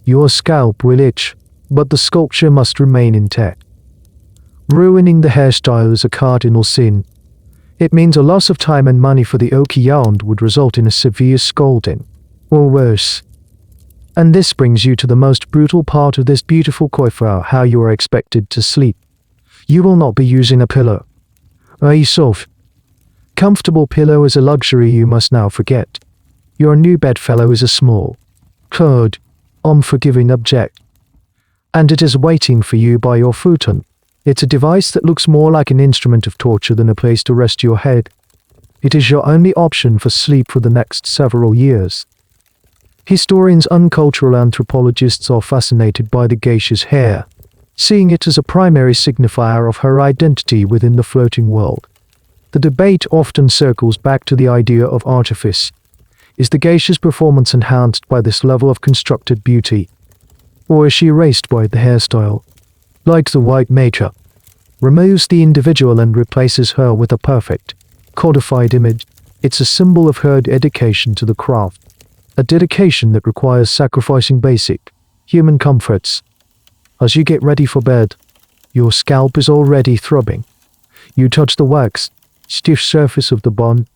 Your scalp will itch, but the sculpture must remain intact. Ruining the hairstyle is a cardinal sin. It means a loss of time and money for the Okiya and would result in a severe scolding, or worse. And this brings you to the most brutal part of this beautiful coiffure: how you are expected to sleep. You will not be using a pillow. A soft, comfortable pillow is a luxury you must now forget. Your new bedfellow is a small, cold, unforgiving object, and it is waiting for you by your futon. It's a device that looks more like an instrument of torture than a place to rest your head. It is your only option for sleep for the next several years. Historians and cultural anthropologists are fascinated by the geisha's hair, seeing it as a primary signifier of her identity within the floating world. The debate often circles back to the idea of artifice. Is the geisha's performance enhanced by this level of constructed beauty, or is she erased by the hairstyle? Like the white makeup, removes the individual and replaces her with a perfect, codified image. It's a symbol of her dedication to the craft, a dedication that requires sacrificing basic, human comforts. As you get ready for bed, your scalp is already throbbing. You touch the wax, stiff surface of the bun,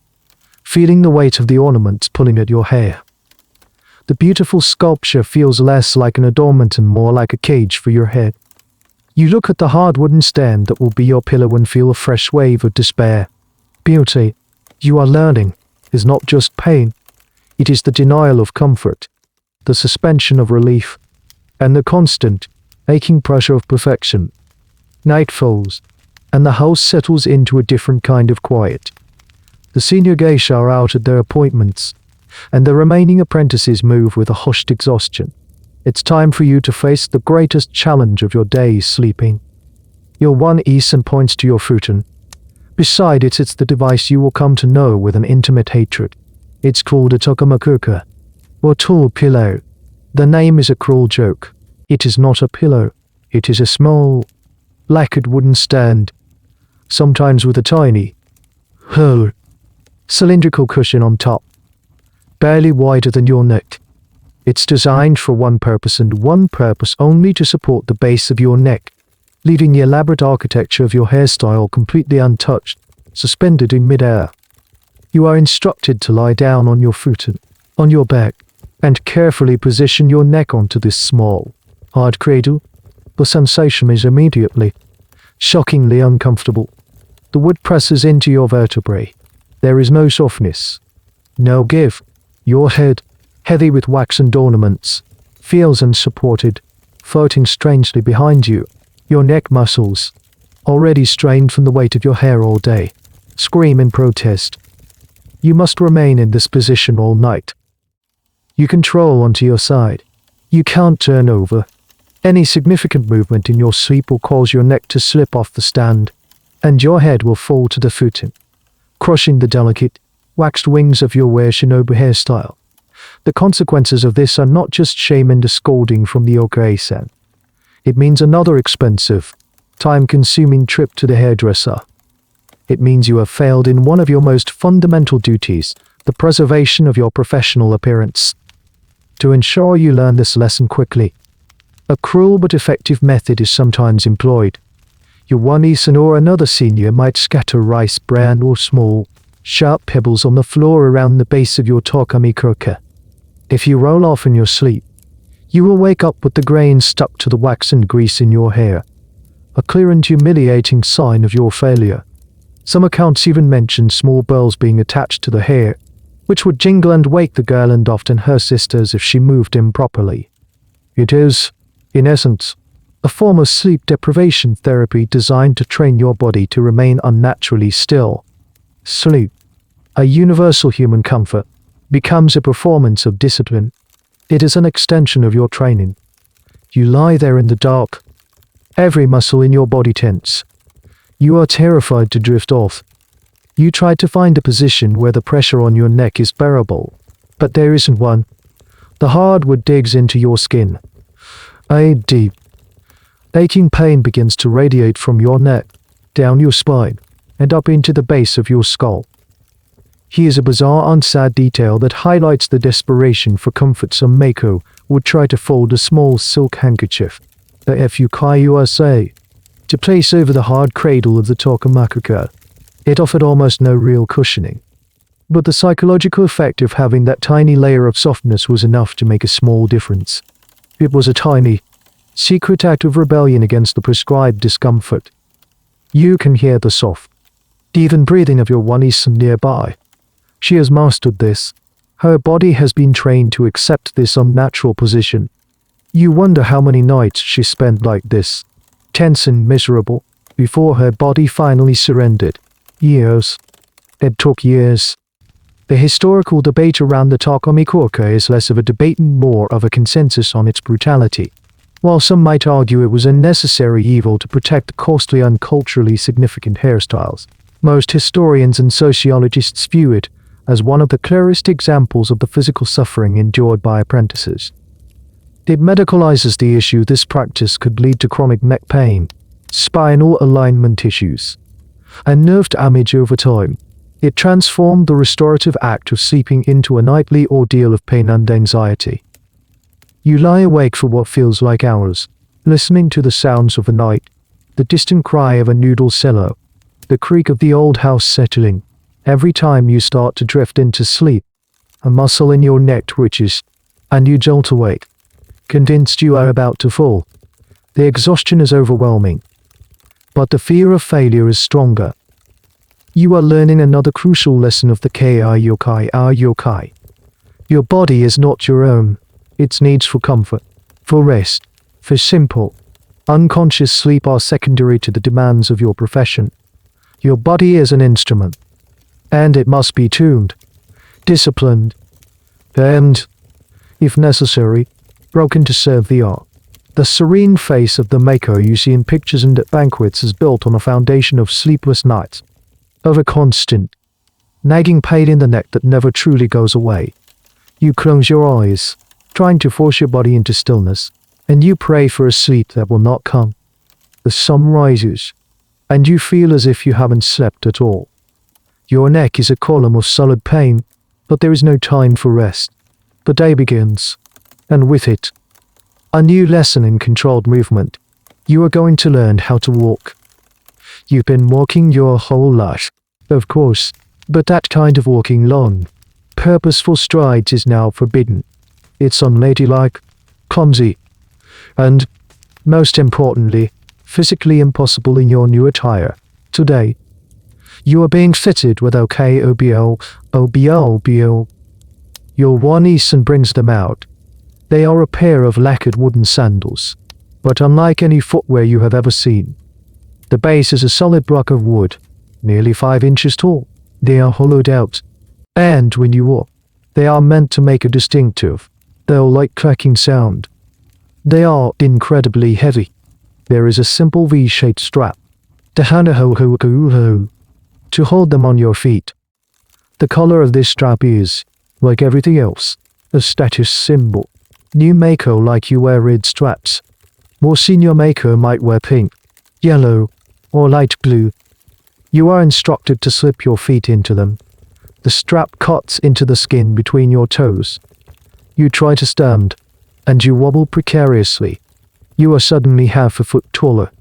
feeling the weight of the ornaments pulling at your hair. The beautiful sculpture feels less like an adornment and more like a cage for your head. You look at the hard wooden stand that will be your pillow and feel a fresh wave of despair. Beauty, you are learning, is not just pain. It is the denial of comfort, the suspension of relief, and the constant, aching pressure of perfection. Night falls, and the house settles into a different kind of quiet. The senior geisha are out at their appointments, and the remaining apprentices move with a hushed exhaustion. It's time for you to face the greatest challenge of your day: sleeping. Your one Eason points to your futon. Beside it sits the device you will come to know with an intimate hatred. It's called a tokomakuka, or tall pillow. The name is a cruel joke. It is not a pillow. It is a small, lacquered wooden stand, sometimes with a tiny, cylindrical cushion on top, barely wider than your neck. It's designed for one purpose and one purpose only: to support the base of your neck, leaving the elaborate architecture of your hairstyle completely untouched, suspended in midair. You are instructed to lie down on your futon, on your back, and carefully position your neck onto this small, hard cradle. The sensation is immediately, shockingly uncomfortable. The wood presses into your vertebrae. There is no softness, no give. Your head, heavy with wax and ornaments, feels unsupported, floating strangely behind you. Your neck muscles, already strained from the weight of your hair all day, scream in protest. You must remain in this position all night. You control onto your side. You can't turn over. Any significant movement in your sleep will cause your neck to slip off the stand, and your head will fall to the futon, crushing the delicate, waxed wings of your wear-shinobu hairstyle. The consequences of this are not just shame and a scolding from the okai-san. It means another expensive, time-consuming trip to the hairdresser. It means you have failed in one of your most fundamental duties, the preservation of your professional appearance. To ensure you learn this lesson quickly, a cruel but effective method is sometimes employed. Your one Eason or another senior might scatter rice bran or small, sharp pebbles on the floor around the base of your tokomakuka. If you roll off in your sleep, you will wake up with the grains stuck to the wax and grease in your hair, a clear and humiliating sign of your failure. Some accounts even mention small bells being attached to the hair, which would jingle and wake the girl and often her sisters if she moved improperly. It is, in essence, a form of sleep deprivation therapy designed to train your body to remain unnaturally still. Sleep, a universal human comfort, becomes a performance of discipline. It is an extension of your training. You lie there in the dark, every muscle in your body tense. You are terrified to drift off. You try to find a position where the pressure on your neck is bearable, but there isn't one. The hardwood digs into your skin. A deep, aching pain begins to radiate from your neck, down your spine, and up into the base of your skull. Here's a bizarre and sad detail that highlights the desperation for comfort. Some Mako would try to fold a small silk handkerchief, the karyūkai, to place over the hard cradle of the tokomakuka. It offered almost no real cushioning. But the psychological effect of having that tiny layer of softness was enough to make a small difference. It was a tiny, secret act of rebellion against the prescribed discomfort. You can hear the soft, even breathing of your one-son nearby. She has mastered this. Her body has been trained to accept this unnatural position. You wonder how many nights she spent like this, tense and miserable, before her body finally surrendered. Years. It took years. The historical debate around the karyūkai is less of a debate and more of a consensus on its brutality. While some might argue it was a necessary evil to protect the costly and culturally significant hairstyles, most historians and sociologists view it as one of the clearest examples of the physical suffering endured by apprentices. It medicalizes the issue this practice could lead to chronic neck pain, spinal alignment issues, and nerve damage over time. It transformed the restorative act of sleeping into a nightly ordeal of pain and anxiety. You lie awake for what feels like hours, listening to the sounds of the night, the distant cry of a noodle seller, the creak of the old house settling. Every time you start to drift into sleep, a muscle in your neck twitches, and you jolt awake, convinced you are about to fall. The exhaustion is overwhelming, but the fear of failure is stronger. You are learning another crucial lesson of the karyūkai. Your body is not your own. Its needs for comfort, for rest, for simple, unconscious sleep are secondary to the demands of your profession. Your body is an instrument, and it must be tuned, disciplined, and, if necessary, broken to serve the art. The serene face of the maker you see in pictures and at banquets is built on a foundation of sleepless nights, of a constant, nagging pain in the neck that never truly goes away. You close your eyes, trying to force your body into stillness, and you pray for a sleep that will not come. The sun rises, and you feel as if you haven't slept at all. Your neck is a column of solid pain, but there is no time for rest. The day begins, and with it, a new lesson in controlled movement. You are going to learn how to walk. You've been walking your whole life, of course, but that kind of walking long, purposeful strides is now forbidden. It's unladylike, clumsy, and, most importantly, physically impossible in your new attire. Today, you are being fitted with karyūkai. Your one-son brings them out. They are a pair of lacquered wooden sandals, but unlike any footwear you have ever seen. The base is a solid block of wood, nearly 5 inches tall. They are hollowed out, and when you walk, they are meant to make a distinctive, though light cracking sound. They are incredibly heavy. There is a simple V-shaped strap, to hold them on your feet. The color of this strap is, like everything else, a status symbol. New maker like you wear red straps. More senior maker might wear pink, yellow, or light blue. You are instructed to slip your feet into them. The strap cuts into the skin between your toes. You try to stand, and you wobble precariously. You are suddenly half a foot taller,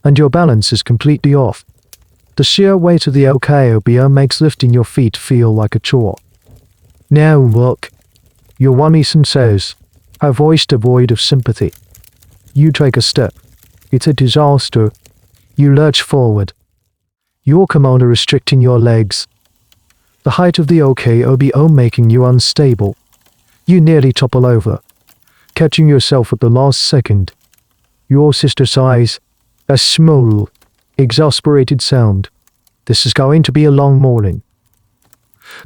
and your balance is completely off. The sheer weight of the karyūkai makes lifting your feet feel like a chore. Now look, your one-son says, her voice devoid of sympathy. You take a step. It's a disaster. You lurch forward, your kimono restricting your legs. The height of the karyūkai making you unstable. You nearly topple over, catching yourself at the last second. Your sister sighs, a small, exasperated sound. This is going to be a long morning.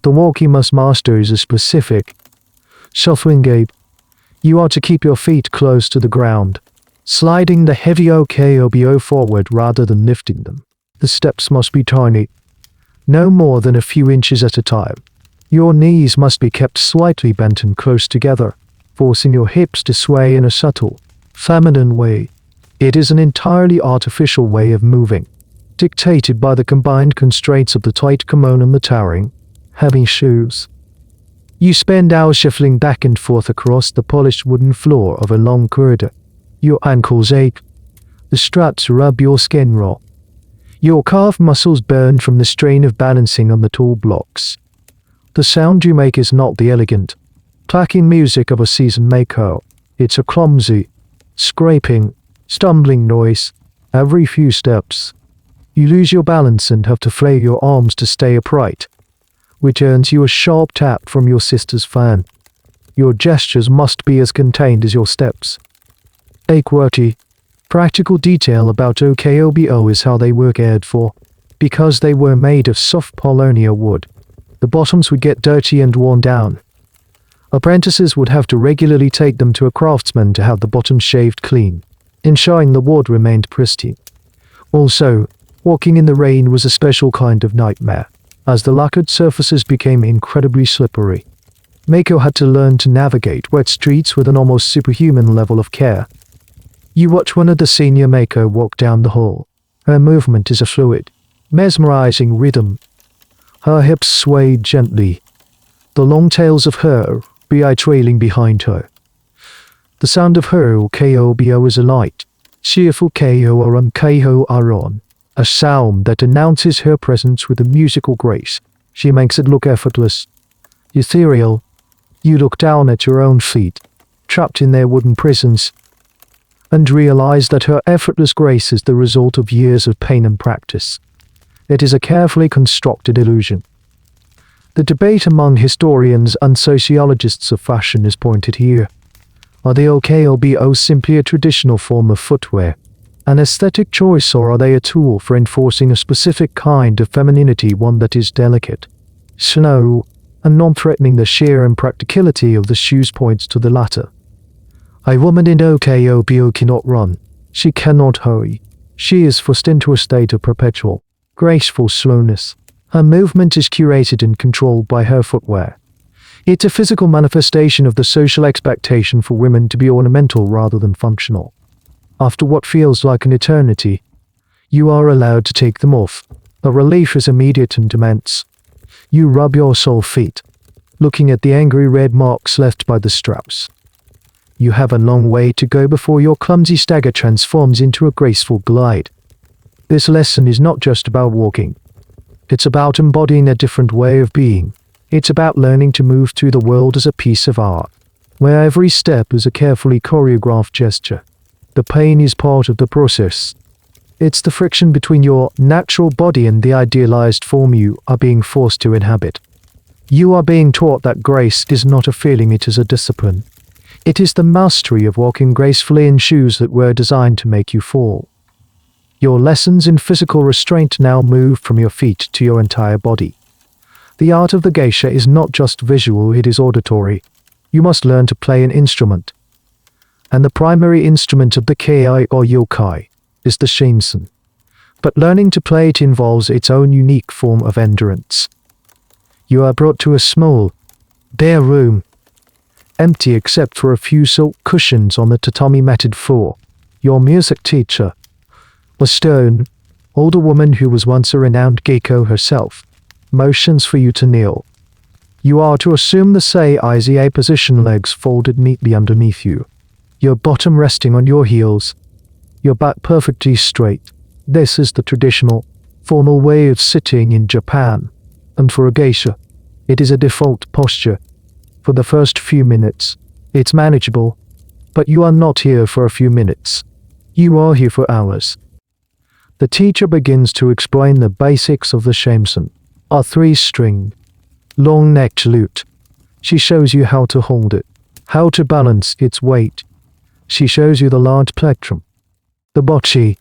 The walk you must master is a specific, shuffling gait. You are to keep your feet close to the ground, sliding the heavy karyūkai forward rather than lifting them. The steps must be tiny, no more than a few inches at a time. Your knees must be kept slightly bent and close together, forcing your hips to sway in a subtle, feminine way. It is an entirely artificial way of moving, dictated by the combined constraints of the tight kimono and the towering, heavy shoes. You spend hours shuffling back and forth across the polished wooden floor of a long corridor. Your ankles ache. The straps rub your skin raw. Your calf muscles burn from the strain of balancing on the tall blocks. The sound you make is not the elegant, clacking music of a seasoned maker. It's a clumsy, scraping, stumbling noise. Every few steps, you lose your balance and have to flail your arms to stay upright, which earns you a sharp tap from your sister's fan. Your gestures must be as contained as your steps. A QWERTY, practical detail about OKOBO is how they were cared for. Because they were made of soft paulownia wood, the bottoms would get dirty and worn down. Apprentices would have to regularly take them to a craftsman to have the bottoms shaved clean, ensuring the wood remained pristine. Also, walking in the rain was a special kind of nightmare, as the lacquered surfaces became incredibly slippery. Mako had to learn to navigate wet streets with an almost superhuman level of care. You watch one of the senior Mako walk down the hall. Her movement is a fluid, mesmerizing rhythm. Her hips swayed gently, the long tails of her bi trailing behind her. The sound of her KOBO is a light, cheerful KO or KO Aron, a sound that announces her presence with a musical grace. She makes it look effortless, ethereal. You look down at your own feet, trapped in their wooden prisons, and realize that her effortless grace is the result of years of pain and practice. It is a carefully constructed illusion. The debate among historians and sociologists of fashion is pointed here. Are the OKOBO simply a traditional form of footwear, an aesthetic choice, or are they a tool for enforcing a specific kind of femininity, one that is delicate, slow, and non-threatening? The sheer impracticality of the shoes points to the latter. A woman in OKOBO cannot run. She cannot hurry. She is forced into a state of perpetual, graceful slowness. Her movement is curated and controlled by her footwear. It's a physical manifestation of the social expectation for women to be ornamental rather than functional. After what feels like an eternity, you are allowed to take them off. The relief is immediate and immense. You rub your sole feet, looking at the angry red marks left by the straps. You have a long way to go before your clumsy stagger transforms into a graceful glide. This lesson is not just about walking. It's about embodying a different way of being. It's about learning to move through the world as a piece of art, where every step is a carefully choreographed gesture. The pain is part of the process. It's the friction between your natural body and the idealized form you are being forced to inhabit. You are being taught that grace is not a feeling, it is a discipline. It is the mastery of walking gracefully in shoes that were designed to make you fall. Your lessons in physical restraint now move from your feet to your entire body. The art of the geisha is not just visual, it is auditory. You must learn to play an instrument. And the primary instrument of the kei or yokai is the shamisen. But learning to play it involves its own unique form of endurance. You are brought to a small, bare room, empty except for a few silk cushions on the tatami-matted floor. Your music teacher, a stern, older woman who was once a renowned geiko herself, motions for you to kneel. You are to assume the Iza position, legs folded neatly underneath you, your bottom resting on your heels, your back perfectly straight. This is the traditional, formal way of sitting in Japan, and for a geisha, it is a default posture. For the first few minutes, it's manageable, but you are not here for a few minutes. You are here for hours. The teacher begins to explain the basics of the shamisen, a 3-string, long-necked lute. She shows you how to hold it, how to balance its weight. She shows you the large plectrum, the bocce,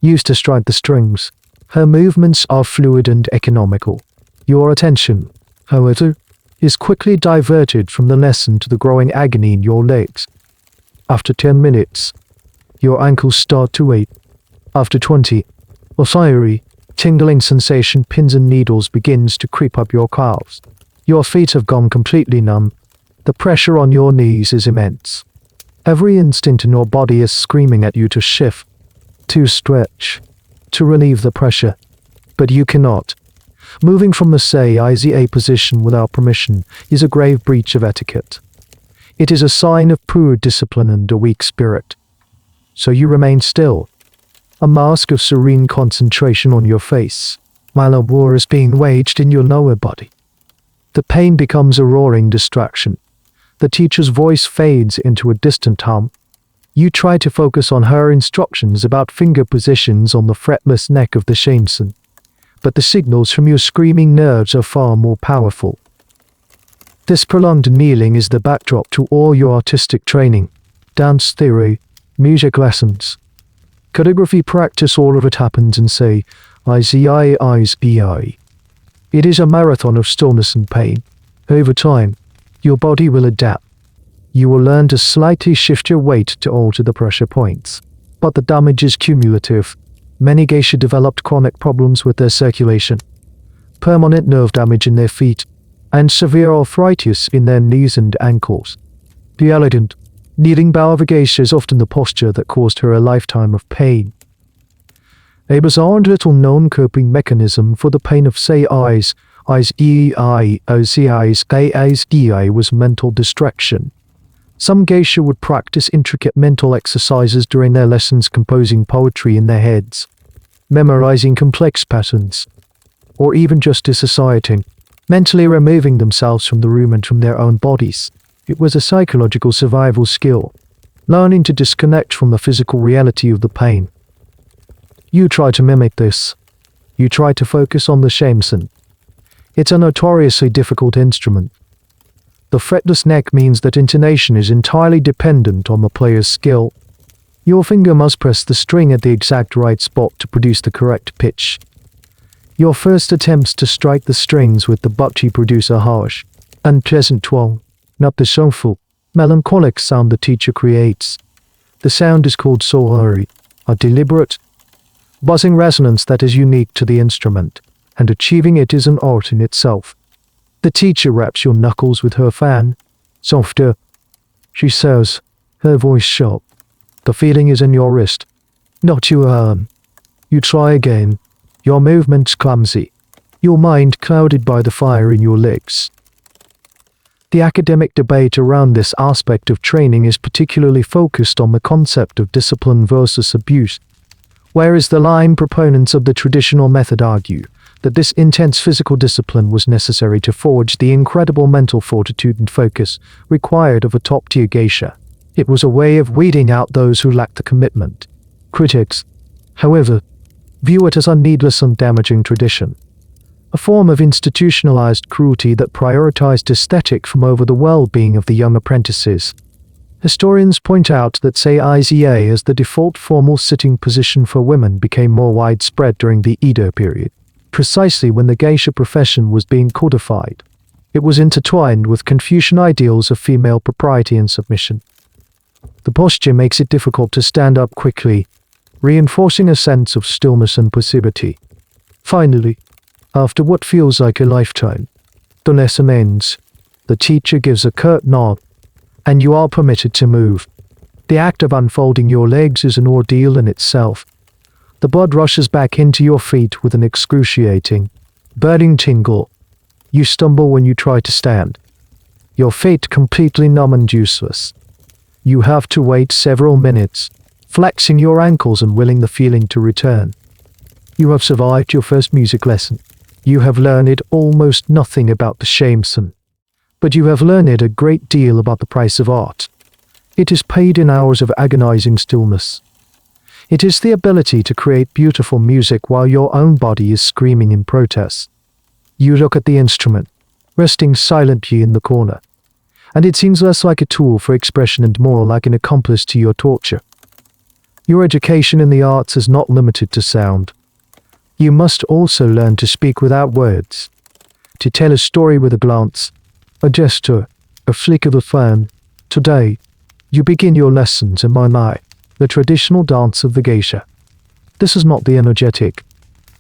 used to strike the strings. Her movements are fluid and economical. Your attention, however, is quickly diverted from the lesson to the growing agony in your legs. After 10 minutes, your ankles start to ache. After 20, a fiery, tingling sensation pins and needles begins to creep up your calves. Your feet have gone completely numb. The pressure on your knees is immense. Every instinct in your body is screaming at you to shift, to stretch, to relieve the pressure. But you cannot. Moving from the Iza position without permission is a grave breach of etiquette. It is a sign of poor discipline and a weak spirit. So you remain still, a mask of serene concentration on your face, while a war is being waged in your lower body. The pain becomes a roaring distraction. The teacher's voice fades into a distant hum. You try to focus on her instructions about finger positions on the fretless neck of the shamisen, but the signals from your screaming nerves are far more powerful. This prolonged kneeling is the backdrop to all your artistic training, dance theory, music lessons, choreography practice. All of it happens in say, IZI. It is a marathon of stillness and pain. Over time, your body will adapt. You will learn to slightly shift your weight to alter the pressure points. But the damage is cumulative. Many geisha developed chronic problems with their circulation, permanent nerve damage in their feet, and severe arthritis in their knees and ankles. The elegant, kneeling bow of a geisha is often the posture that caused her a lifetime of pain. A bizarre and little-known coping mechanism for the pain of say eyes was mental distraction. Some geisha would practice intricate mental exercises during their lessons, composing poetry in their heads, memorizing complex patterns, or even just dissociating, mentally removing themselves from the room and from their own bodies. It was a psychological survival skill, learning to disconnect from the physical reality of the pain. You try to mimic this. You try to focus on the shamisen. It's a notoriously difficult instrument. The fretless neck means that intonation is entirely dependent on the player's skill. Your finger must press the string at the exact right spot to produce the correct pitch. Your first attempts to strike the strings with the butchie produce a harsh, unpleasant twang, not the soulful, melancholic sound the teacher creates. The sound is called sohari, a deliberate, buzzing resonance that is unique to the instrument, and achieving it is an art in itself. The teacher wraps your knuckles with her fan. Softer, she says, her voice sharp. The feeling is in your wrist, not your arm. You try again. Your movements clumsy. Your mind clouded by the fire in your legs. The academic debate around this aspect of training is particularly focused on the concept of discipline versus abuse, whereas the line proponents of the traditional method argue that this intense physical discipline was necessary to forge the incredible mental fortitude and focus required of a top-tier geisha. It was a way of weeding out those who lacked the commitment. Critics, however, view it as a needless and damaging tradition, a form of institutionalized cruelty that prioritized aesthetic from over the well-being of the young apprentices. Historians point out that Iza as the default formal sitting position for women became more widespread during the Edo period, precisely when the geisha profession was being codified. It was intertwined with Confucian ideals of female propriety and submission. The posture makes it difficult to stand up quickly, reinforcing a sense of stillness and passivity. Finally, after what feels like a lifetime, the lesson ends. The teacher gives a curt nod, and you are permitted to move. The act of unfolding your legs is an ordeal in itself. The blood rushes back into your feet with an excruciating, burning tingle. You stumble when you try to stand, your feet completely numb and useless. You have to wait several minutes, flexing your ankles and willing the feeling to return. You have survived your first music lesson. You have learned almost nothing about the shamisen, but you have learned a great deal about the price of art. It is paid in hours of agonizing stillness. It is the ability to create beautiful music while your own body is screaming in protest. You look at the instrument, resting silently in the corner, and it seems less like a tool for expression and more like an accomplice to your torture. Your education in the arts is not limited to sound. You must also learn to speak without words, to tell a story with a glance, a gesture, a flick of the fan. Today, you begin your lessons in Mai, the traditional dance of the geisha. This is not the energetic,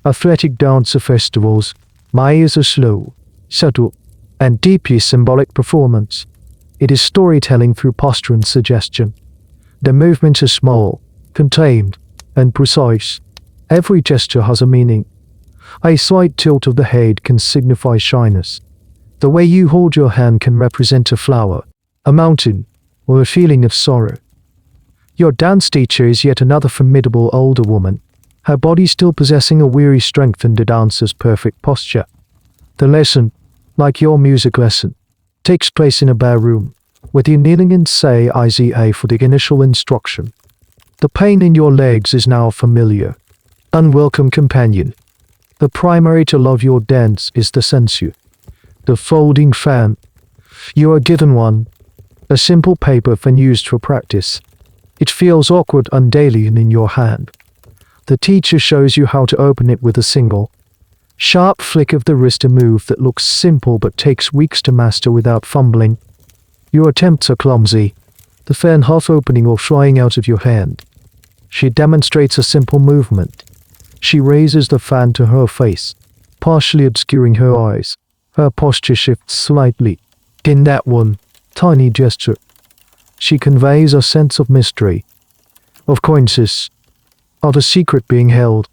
athletic dance of festivals. Mai is a slow, subtle, and deeply symbolic performance. It is storytelling through posture and suggestion. The movements are small, contained, and precise. Every gesture has a meaning. A slight tilt of the head can signify shyness. The way you hold your hand can represent a flower, a mountain, or a feeling of sorrow. Your dance teacher is yet another formidable older woman, her body still possessing a weary strength and the dancer's perfect posture. The lesson, like your music lesson, takes place in a bare room, with you kneeling and say Iza for the initial instruction. The pain in your legs is now a familiar, unwelcome companion. The primary tool of your dance is the sensu, the folding fan. You are given one, a simple paper fan used for practice. It feels awkward and alien in your hand. The teacher shows you how to open it with a single, sharp flick of the wrist, a move that looks simple but takes weeks to master without fumbling. Your attempts are clumsy, the fan half opening or flying out of your hand. She demonstrates a simple movement. She raises the fan to her face, partially obscuring her eyes. Her posture shifts slightly. In that one tiny gesture, she conveys a sense of mystery, of coincidence, of a secret being held.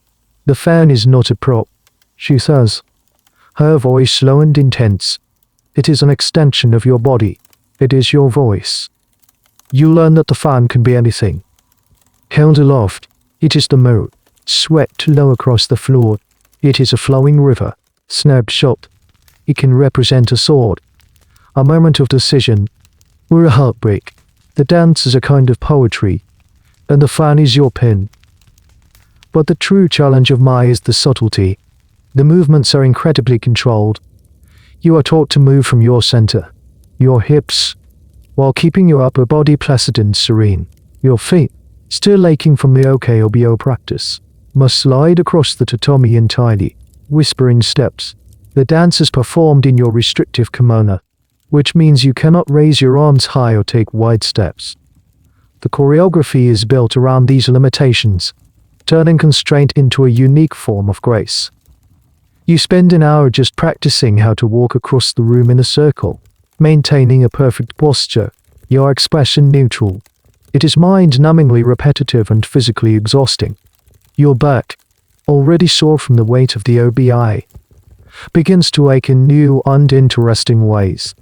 The fan is not a prop, she says, her voice slow and intense. It is an extension of your body. It is your voice. You learn that the fan can be anything. Held aloft, it is the moat, swept low across the floor. It is a flowing river, snapped shut. It can represent a sword, a moment of decision, or a heartbreak. The dance is a kind of poetry, and the fan is your pen. But the true challenge of Mai is the subtlety. The movements are incredibly controlled. You are taught to move from your center, your hips, while keeping your upper body placid and serene. Your feet, still aching from the OKOBO practice, must slide across the tatami in tiny, whispering steps. The dance is performed in your restrictive kimono, which means you cannot raise your arms high or take wide steps. The choreography is built around these limitations, turning constraint into a unique form of grace. You spend an hour just practicing how to walk across the room in a circle, maintaining a perfect posture, your expression neutral. It is mind-numbingly repetitive and physically exhausting. Your back, already sore from the weight of the OBI, begins to ache in new and interesting ways.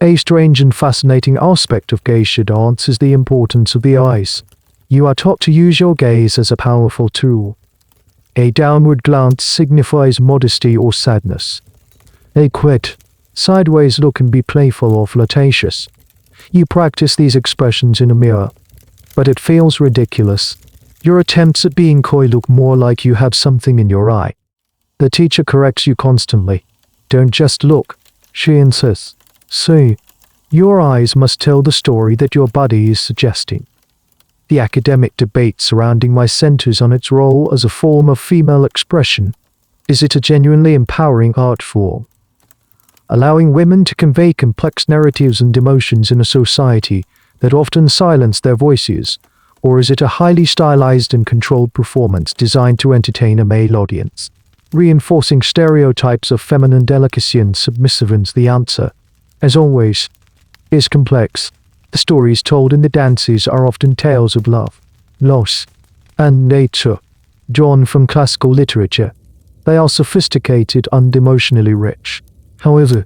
A strange and fascinating aspect of geisha dance is the importance of the eyes. You are taught to use your gaze as a powerful tool. A downward glance signifies modesty or sadness. A quick, sideways look can be playful or flirtatious. You practice these expressions in a mirror, but it feels ridiculous. Your attempts at being coy look more like you have something in your eye. The teacher corrects you constantly. Don't just look, she insists. See, your eyes must tell the story that your body is suggesting. The academic debate surrounding my centers on its role as a form of female expression. Is it a genuinely empowering art form, allowing women to convey complex narratives and emotions in a society that often silence their voices, or is it a highly stylized and controlled performance designed to entertain a male audience, reinforcing stereotypes of feminine delicacy and submissiveness? The answer, as always, is complex. The stories told in the dances are often tales of love, loss, and nature, drawn from classical literature. They are sophisticated and emotionally rich. However,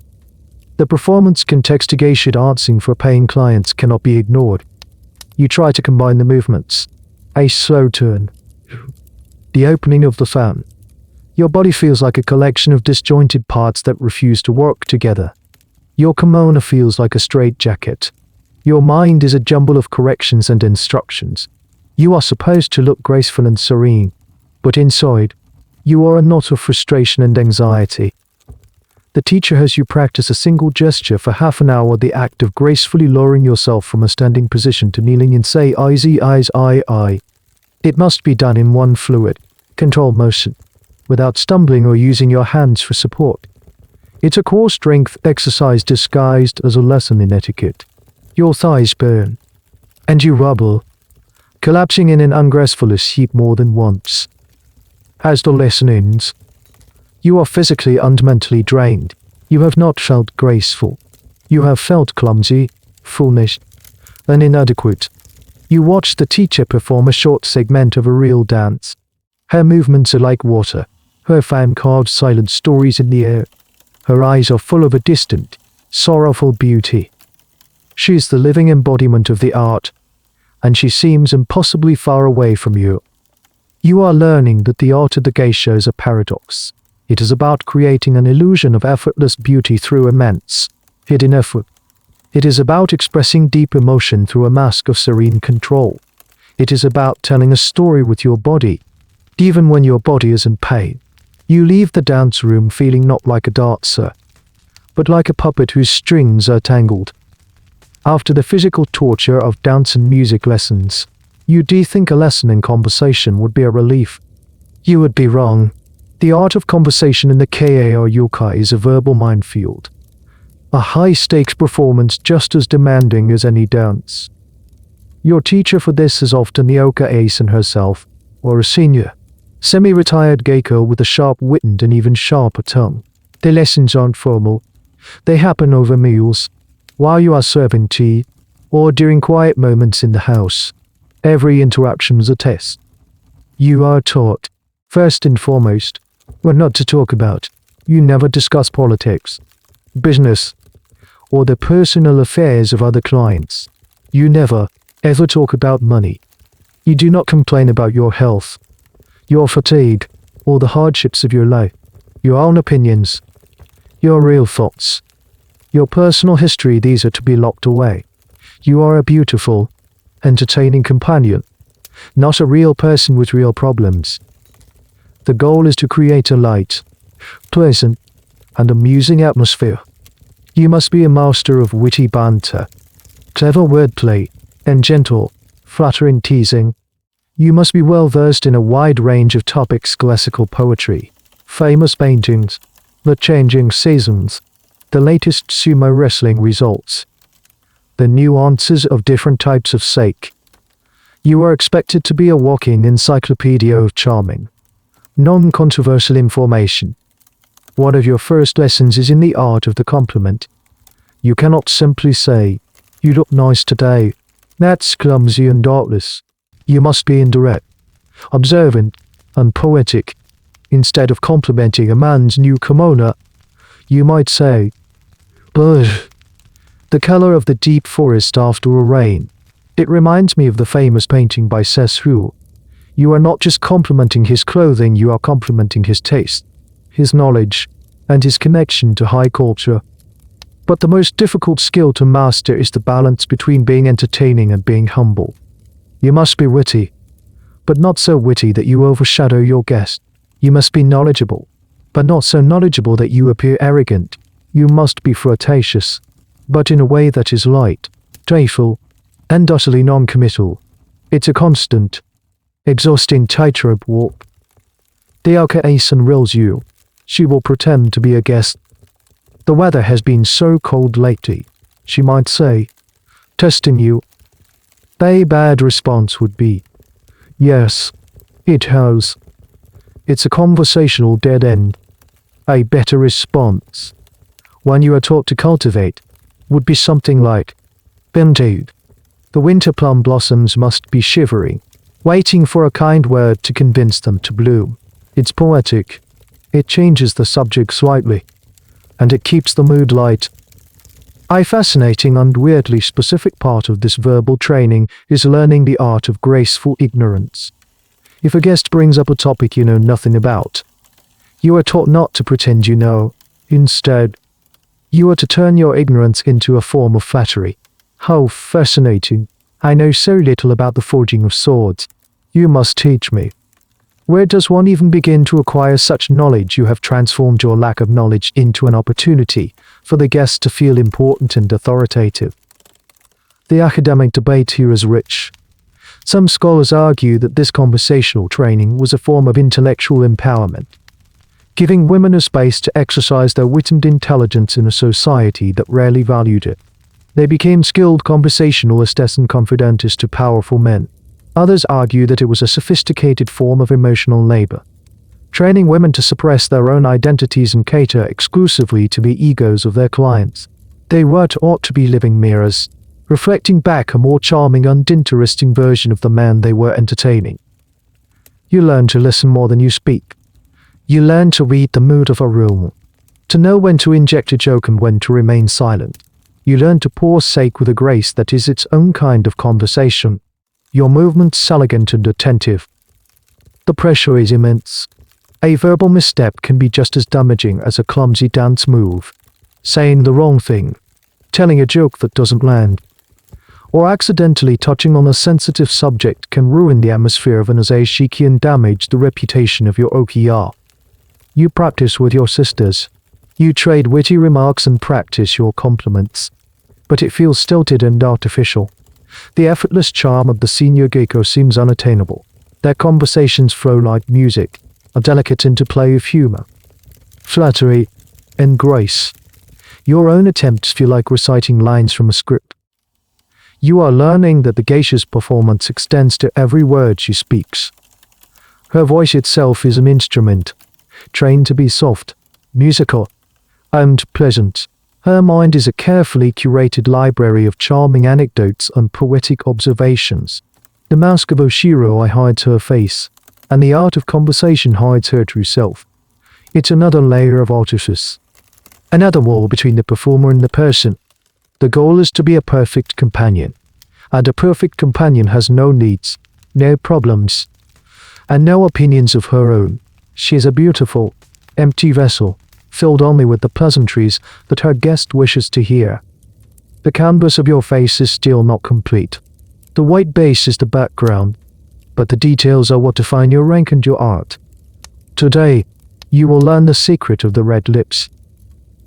the performance context to geisha dancing for paying clients cannot be ignored. You try to combine the movements. A slow turn. The opening of the fan. Your body feels like a collection of disjointed parts that refuse to work together. Your kimono feels like a straitjacket. Your mind is a jumble of corrections and instructions. You are supposed to look graceful and serene, but inside, you are a knot of frustration and anxiety. The teacher has you practice a single gesture for half an hour, the act of gracefully lowering yourself from a standing position to kneeling in say I. It must be done in one fluid, controlled motion, without stumbling or using your hands for support. It's a core strength exercise disguised as a lesson in etiquette. Your thighs burn, and you wobble, collapsing in an ungraceful heap more than once. As the lesson ends, you are physically and mentally drained. You have not felt graceful. You have felt clumsy, foolish, and inadequate. You watch the teacher perform a short segment of a real dance. Her movements are like water. Her fan carves silent stories in the air. Her eyes are full of a distant, sorrowful beauty. She is the living embodiment of the art, and she seems impossibly far away from you. You are learning that the art of the geisha is a paradox. It is about creating an illusion of effortless beauty through immense, hidden effort. It is about expressing deep emotion through a mask of serene control. It is about telling a story with your body, even when your body is in pain. You leave the dance room feeling not like a dancer, but like a puppet whose strings are tangled. After the physical torture of dance and music lessons, you do think a lesson in conversation would be a relief. You would be wrong. The art of conversation in the karyūkai is a verbal minefield. A high-stakes performance just as demanding as any dance. Your teacher for this is often the karyūkai herself, or a senior, semi-retired geisha with a sharp-witted and even sharper tongue. The lessons aren't formal. They happen over meals, while you are serving tea, or during quiet moments in the house. Every interruption is a test. You are taught, first and foremost, what not to talk about. You never discuss politics, business, or the personal affairs of other clients. You never, ever talk about money. You do not complain about your health, your fatigue, or the hardships of your life. Your own opinions, your real thoughts, your personal history, these are to be locked away. You are a beautiful, entertaining companion, not a real person with real problems. The goal is to create a light, pleasant, and amusing atmosphere. You must be a master of witty banter, clever wordplay, and gentle, flattering teasing. You must be well versed in a wide range of topics: classical poetry, famous paintings, the changing seasons, the latest sumo wrestling results, the nuances of different types of sake. You are expected to be a walking encyclopedia of charming, non-controversial information. One of your first lessons is in the art of the compliment. You cannot simply say, "You look nice today." That's clumsy and artless. You must be indirect, observant, and poetic. Instead of complimenting a man's new kimono, you might say, "Ugh, the color of the deep forest after a rain. It reminds me of the famous painting by Sesu." You are not just complimenting his clothing, you are complimenting his taste, his knowledge, and his connection to high culture. But the most difficult skill to master is the balance between being entertaining and being humble. You must be witty, but not so witty that you overshadow your guest. You must be knowledgeable, but not so knowledgeable that you appear arrogant. You must be flirtatious, but in a way that is light, playful, and utterly non-committal. It's a constant, exhausting tightrope walk. The karyūkai rills you. She will pretend to be a guest. "The weather has been so cold lately," she might say, testing you. A bad response would be, "Yes, it has." It's a conversational dead end. A better response, one you are taught to cultivate, would be something like, "Indeed, the winter plum blossoms must be shivering, waiting for a kind word to convince them to bloom." It's poetic. It changes the subject slightly, and it keeps the mood light. A fascinating and weirdly specific part of this verbal training is learning the art of graceful ignorance. If a guest brings up a topic you know nothing about, you are taught not to pretend you know. Instead, you are to turn your ignorance into a form of flattery. How fascinating. I know so little about the forging of swords. You must teach me. Where does one even begin to acquire such knowledge? You have transformed your lack of knowledge into an opportunity for the guest to feel important and authoritative. The academic debate here is rich. Some scholars argue that this conversational training was a form of intellectual empowerment, giving women a space to exercise their wit and intelligence in a society that rarely valued it. They became skilled conversationalists and confidentes to powerful men. Others argue that it was a sophisticated form of emotional labor, training women to suppress their own identities and cater exclusively to the egos of their clients. They were taught to be living mirrors, reflecting back a more charming and interesting version of the man they were entertaining. You learn to listen more than you speak. You learn to read the mood of a room, to know when to inject a joke and when to remain silent. You learn to pause sake with a grace that is its own kind of conversation. Your movements elegant and attentive. The pressure is immense. A verbal misstep can be just as damaging as a clumsy dance move. Saying the wrong thing, telling a joke that doesn't land, or accidentally touching on a sensitive subject can ruin the atmosphere of an ashiki and damage the reputation of your OKR. You practice with your sisters. You trade witty remarks and practice your compliments. But it feels stilted and artificial. The effortless charm of the senior geiko seems unattainable. Their conversations flow like music, a delicate interplay of humor, flattery, and grace. Your own attempts feel like reciting lines from a script. You are learning that the geisha's performance extends to every word she speaks. Her voice itself is an instrument, trained to be soft, musical, and pleasant. Her mind is a carefully curated library of charming anecdotes and poetic observations. The mask of Oshiro hides her face, and the art of conversation hides her true self. It's another layer of artifice. Another wall between the performer and the person. The goal is to be a perfect companion. And a perfect companion has no needs, no problems, and no opinions of her own. She is a beautiful, empty vessel, filled only with the pleasantries that her guest wishes to hear. The canvas of your face is still not complete. The white base is the background, but the details are what define your rank and your art. Today, you will learn the secret of the red lips.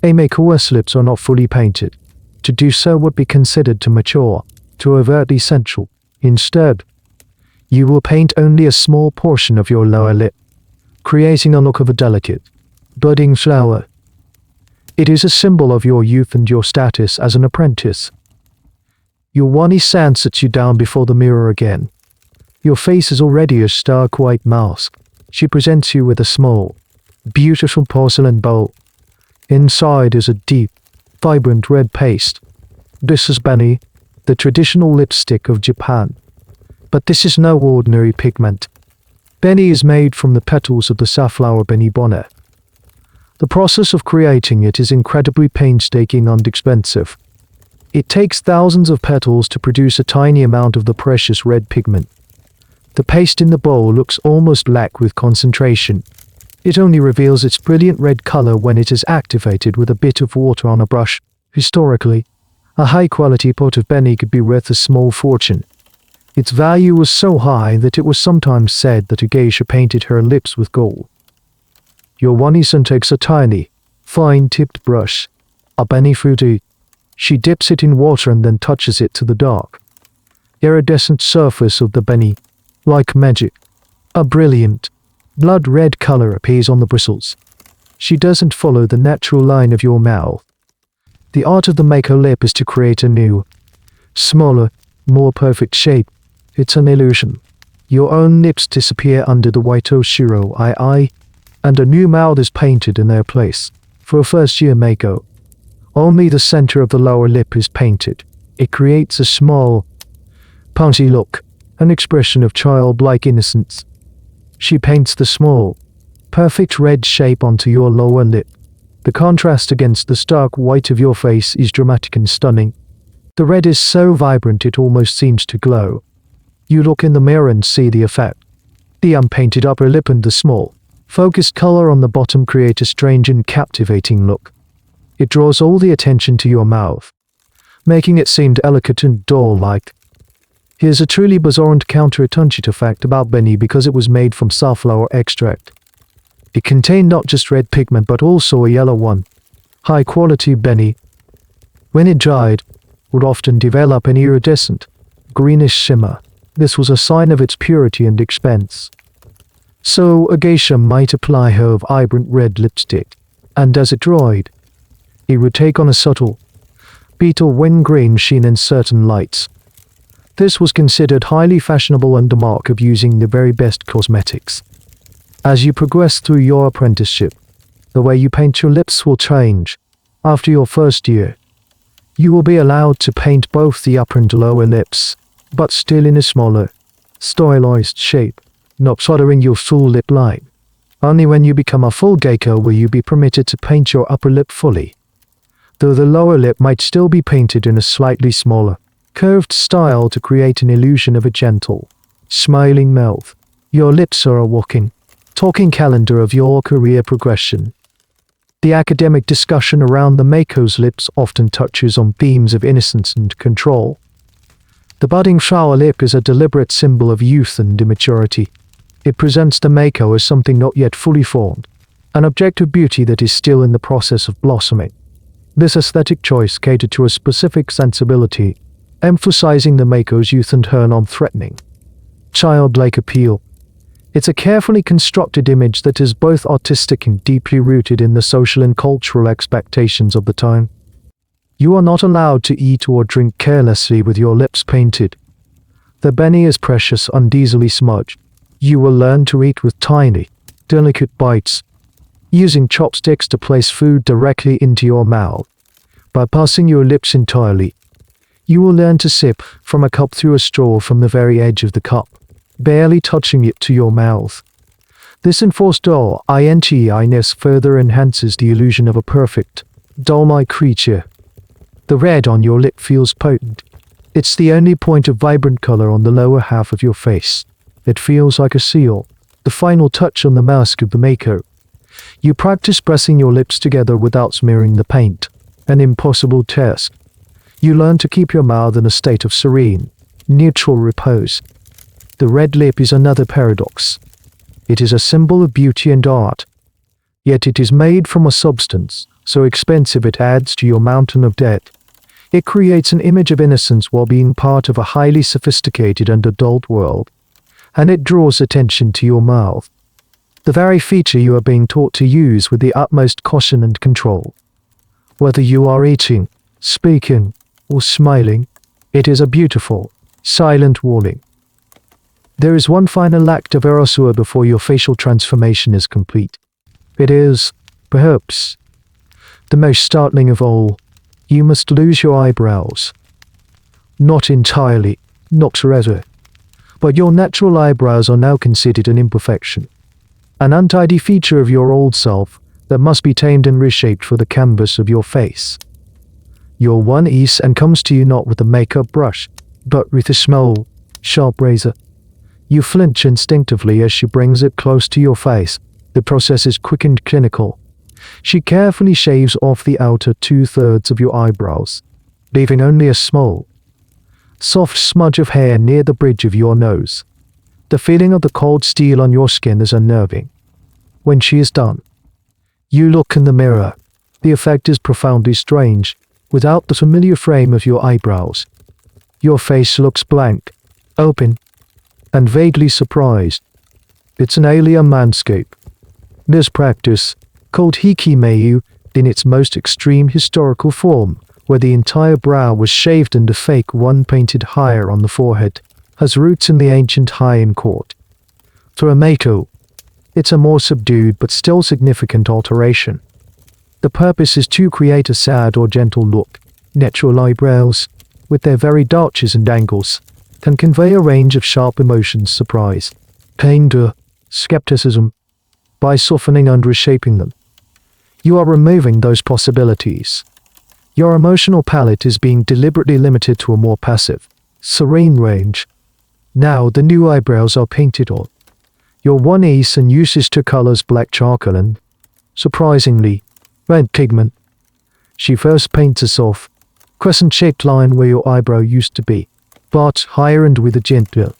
Amakua's lips are not fully painted. To do so would be considered too mature, too overtly sensual. Instead, you will paint only a small portion of your lower lip, creating a look of a delicate, budding flower. It is a symbol of your youth and your status as an apprentice. Your wani-san sits you down before the mirror again. Your face is already a stark white mask. She presents you with a small, beautiful porcelain bowl. Inside is a deep, vibrant red paste. This is beni, the traditional lipstick of Japan. But this is no ordinary pigment. Beni is made from the petals of the safflower beni bonnet. The process of creating it is incredibly painstaking and expensive. It takes thousands of petals to produce a tiny amount of the precious red pigment. The paste in the bowl looks almost black with concentration. It only reveals its brilliant red color when it is activated with a bit of water on a brush. Historically, a high-quality pot of beni could be worth a small fortune. Its value was so high that it was sometimes said that a geisha painted her lips with gold. Your wani-san takes a tiny, fine-tipped brush, a beni fruity. She dips it in water and then touches it to the dark, iridescent surface of the beni. Like magic, a brilliant, blood-red color appears on the bristles. She doesn't follow the natural line of your mouth. The art of the maker lip is to create a new, smaller, more perfect shape. It's an illusion. Your own lips disappear under the white Oshiro eye, and a new mouth is painted in their place. For a first-year mako, only the center of the lower lip is painted. It creates a small, punchy look, an expression of childlike innocence. She paints the small, perfect red shape onto your lower lip. The contrast against the stark white of your face is dramatic and stunning. The red is so vibrant it almost seems to glow. You look in the mirror and see the effect. The unpainted upper lip and the small, focused color on the bottom create a strange and captivating look. It draws all the attention to your mouth, making it seem delicate and doll-like. Here's a truly bizarre and counterintuitive fact about beni because it was made from safflower extract. It contained not just red pigment but also a yellow one. High-quality beni, when it dried, would often develop an iridescent, greenish shimmer. This was a sign of its purity and expense. So a geisha might apply her vibrant red lipstick, and as it dried, it would take on a subtle, beetle wing green sheen in certain lights. This was considered highly fashionable and a mark of using the very best cosmetics. As you progress through your apprenticeship, the way you paint your lips will change. After your first year, you will be allowed to paint both the upper and lower lips, but still in a smaller, stylized shape, not cluttering your full lip line. Only when you become a full geiko will you be permitted to paint your upper lip fully, though the lower lip might still be painted in a slightly smaller, curved style to create an illusion of a gentle, smiling mouth. Your lips are a walking, talking calendar of your career progression. The academic discussion around the makeo's lips often touches on themes of innocence and control. The budding flower lip is a deliberate symbol of youth and immaturity. It presents the mako as something not yet fully formed, an object of beauty that is still in the process of blossoming. This aesthetic choice catered to a specific sensibility, emphasizing the mako's youth and her non-threatening, childlike appeal. It's a carefully constructed image that is both artistic and deeply rooted in the social and cultural expectations of the time. You are not allowed to eat or drink carelessly with your lips painted. The beni is precious and easily smudged. You will learn to eat with tiny, delicate bites, using chopsticks to place food directly into your mouth. By passing your lips entirely, you will learn to sip from a cup through a straw from the very edge of the cup, barely touching it to your mouth. This enforced intness further enhances the illusion of a perfect, doll-like creature. The red on your lip feels potent. It's the only point of vibrant color on the lower half of your face. It feels like a seal, the final touch on the mask of the mako. You practice pressing your lips together without smearing the paint, an impossible task. You learn to keep your mouth in a state of serene, neutral repose. The red lip is another paradox. It is a symbol of beauty and art, yet it is made from a substance so expensive it adds to your mountain of debt. It creates an image of innocence while being part of a highly sophisticated and adult world, and it draws attention to your mouth, the very feature you are being taught to use with the utmost caution and control. Whether you are eating, speaking, or smiling, it is a beautiful, silent warning. There is one final act of erasure before your facial transformation is complete. It is, perhaps, the most startling of all. You must lose your eyebrows. Not entirely, not forever. But your natural eyebrows are now considered an imperfection, an untidy feature of your old self that must be tamed and reshaped for the canvas of your face. Your one is and comes to you not with a makeup brush, but with a small, sharp razor. You flinch instinctively as she brings it close to your face. The process is quick and clinical. She carefully shaves off the outer 2/3 of your eyebrows, leaving only a small, soft smudge of hair near the bridge of your nose. The feeling of the cold steel on your skin is unnerving. When she is done, you look in the mirror. The effect is profoundly strange. Without the familiar frame of your eyebrows, your face looks blank, open, and vaguely surprised. It's an alien landscape. This practice, called hikimeyu in its most extreme historical form, where the entire brow was shaved and a fake one painted higher on the forehead, has roots in the ancient Heian court. For a mako, it's a more subdued but still significant alteration. The purpose is to create a sad or gentle look. Natural eyebrows, with their varied arches and angles, can convey a range of sharp emotions: surprise, pain, skepticism. By softening and reshaping them, you are removing those possibilities. Your emotional palette is being deliberately limited to a more passive, serene range. Now the new eyebrows are painted on. Your one ace and uses two colors: black charcoal and, surprisingly, red pigment. She first paints a soft, crescent-shaped line where your eyebrow used to be, but higher and with a gentler,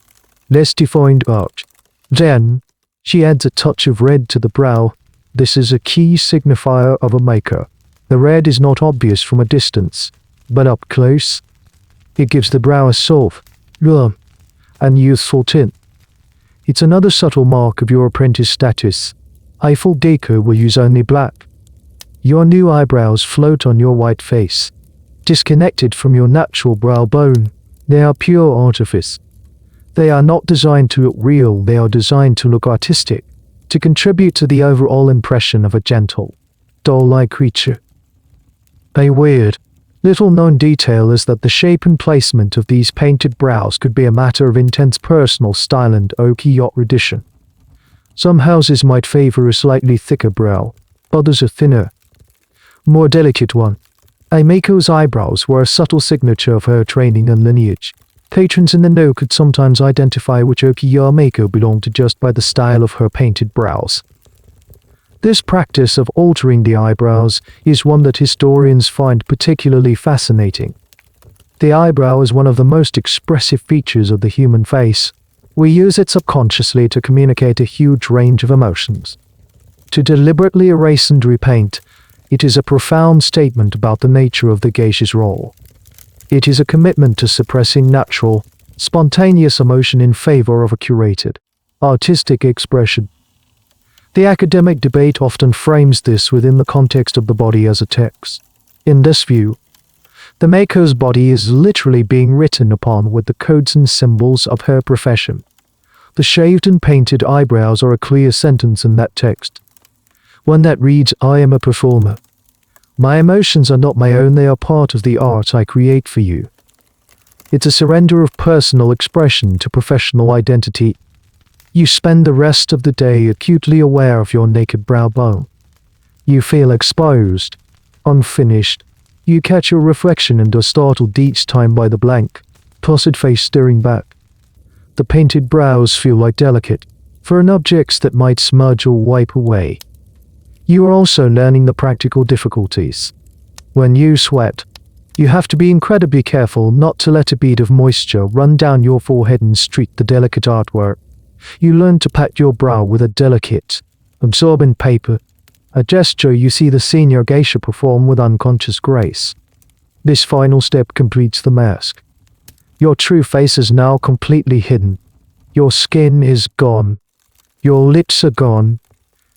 less defined arch. Then, she adds a touch of red to the brow. This is a key signifier of a maker. The red is not obvious from a distance, but up close, it gives the brow a soft, warm, and youthful tint. It's another subtle mark of your apprentice status. Eiffel Deco will use only black. Your new eyebrows float on your white face, disconnected from your natural brow bone. They are pure artifice. They are not designed to look real, they are designed to look artistic, to contribute to the overall impression of a gentle, doll-like creature. A weird, little-known detail is that the shape and placement of these painted brows could be a matter of intense personal style and erudition. Some houses might favor a slightly thicker brow, others a thinner, more delicate one. Aimiko's eyebrows were a subtle signature of her training and lineage. Patrons in the know could sometimes identify which ukiyo maker belonged to just by the style of her painted brows. This practice of altering the eyebrows is one that historians find particularly fascinating. The eyebrow is one of the most expressive features of the human face. We use it subconsciously to communicate a huge range of emotions. To deliberately erase and repaint, it is a profound statement about the nature of the geisha's role. It is a commitment to suppressing natural, spontaneous emotion in favor of a curated, artistic expression. The academic debate often frames this within the context of the body as a text. In this view, the maker's body is literally being written upon with the codes and symbols of her profession. The shaved and painted eyebrows are a clear sentence in that text. One that reads, "I am a performer. My emotions are not my own, they are part of the art I create for you." It's a surrender of personal expression to professional identity. You spend the rest of the day acutely aware of your naked brow bone. You feel exposed, unfinished. You catch your reflection and are startled each time by the blank, placid face staring back. The painted brows feel like delicate, foreign objects that might smudge or wipe away. You are also learning the practical difficulties. When you sweat, you have to be incredibly careful not to let a bead of moisture run down your forehead and streak the delicate artwork. You learn to pat your brow with a delicate, absorbent paper, a gesture you see the senior geisha perform with unconscious grace. This final step completes the mask. Your true face is now completely hidden. Your skin is gone. Your lips are gone.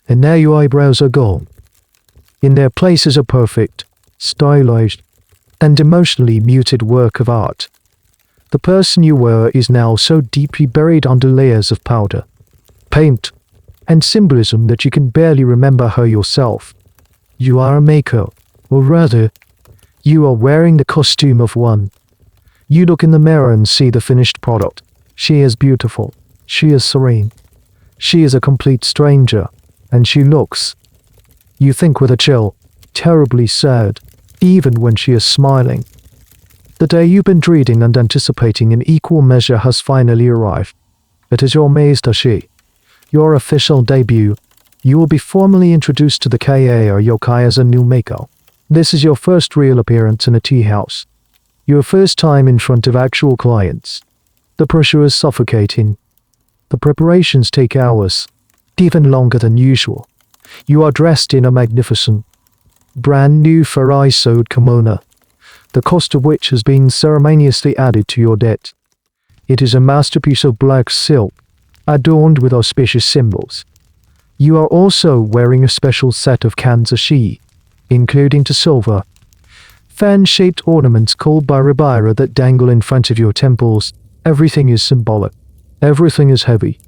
And now your eyebrows are gone. In their place is a perfect, stylized, and emotionally muted work of art. The person you were is now so deeply buried under layers of powder, paint, and symbolism that you can barely remember her yourself. You are a maker, or rather, you are wearing the costume of one. You look in the mirror and see the finished product. She is beautiful. She is serene. She is a complete stranger, and she looks, you think with a chill, terribly sad, even when she is smiling. The day you've been dreading and anticipating in equal measure has finally arrived. It is your meizutashi, your official debut. You will be formally introduced to the karyūkai as a new maker. This is your first real appearance in a tea house. Your first time in front of actual clients. The pressure is suffocating. The preparations take hours, even longer than usual. You are dressed in a magnificent, brand new fur-sewed kimono, the cost of which has been ceremoniously added to your debt. It is a masterpiece of black silk, adorned with auspicious symbols. You are also wearing a special set of kanzashi, including the silver, fan-shaped ornaments called barabara that dangle in front of your temples. Everything is symbolic. Everything is heavy.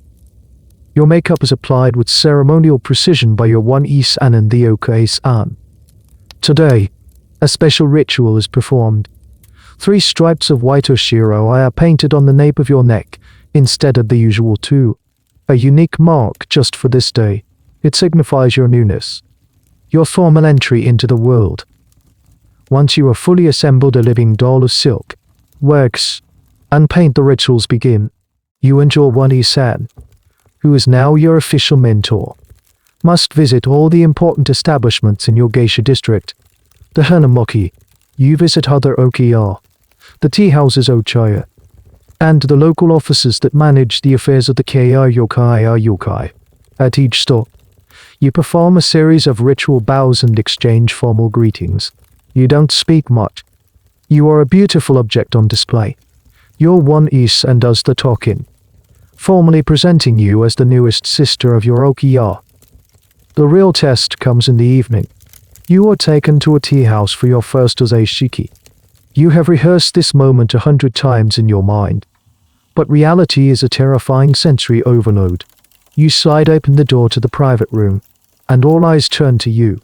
Your makeup is applied with ceremonial precision by your one-isan and the oka-san. Today, a special ritual is performed. 3 stripes of white oshiro are painted on the nape of your neck, instead of the usual 2. A unique mark just for this day. It signifies your newness, your formal entry into the world. Once you are fully assembled a living doll of silk, wax, and paint, the rituals begin. You and your one-isan, who is now your official mentor, must visit all the important establishments in your geisha district. The hanamoki, you visit other okiya, the tea houses ochaya, and the local offices that manage the affairs of the karyūkai. At each stop, you perform a series of ritual bows and exchange formal greetings. You don't speak much. You are a beautiful object on display. Your one-isan does the talking, formally presenting you as the newest sister of your okiya. The real test comes in the evening. You are taken to a tea house for your first ozaishiki. You have rehearsed this moment 100 times in your mind. But reality is a terrifying sensory overload. You slide open the door to the private room, and all eyes turn to you.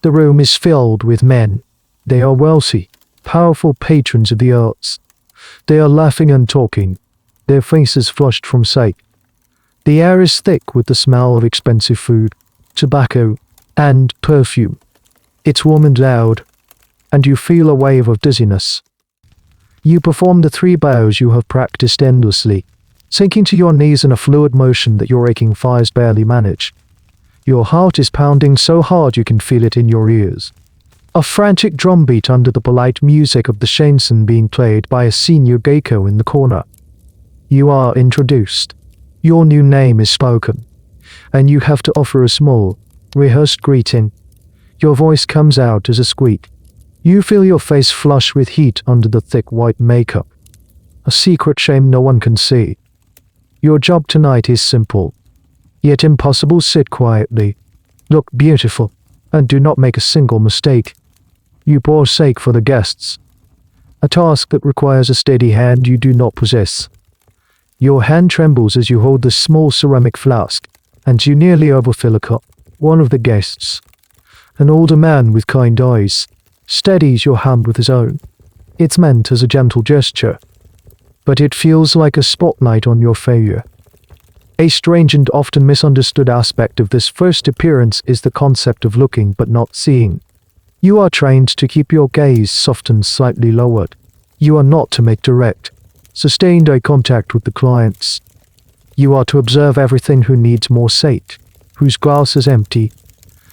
The room is filled with men. They are wealthy, powerful patrons of the arts. They are laughing and talking, their faces flushed from sight. The air is thick with the smell of expensive food, tobacco, and perfume. It's warm and loud, and you feel a wave of dizziness. You perform the 3 bows you have practiced endlessly, sinking to your knees in a fluid motion that your aching thighs barely manage. Your heart is pounding so hard you can feel it in your ears. A frantic drumbeat under the polite music of the shamisen being played by a senior geiko in the corner. You are introduced. Your new name is spoken, and you have to offer a small, rehearsed greeting. Your voice comes out as a squeak. You feel your face flush with heat under the thick white makeup. A secret shame no one can see. Your job tonight is simple, yet impossible. Sit quietly, look beautiful, and do not make a single mistake. You pour sake for the guests, a task that requires a steady hand you do not possess. Your hand trembles as you hold the small ceramic flask, and you nearly overfill a cup. One of the guests, an older man with kind eyes, steadies your hand with his own. It's meant as a gentle gesture, but it feels like a spotlight on your failure. A strange and often misunderstood aspect of this first appearance is the concept of looking but not seeing. You are trained to keep your gaze soft and slightly lowered. You are not to make direct, sustained eye contact with the clients. You are to observe everything who needs more sight, whose glass is empty,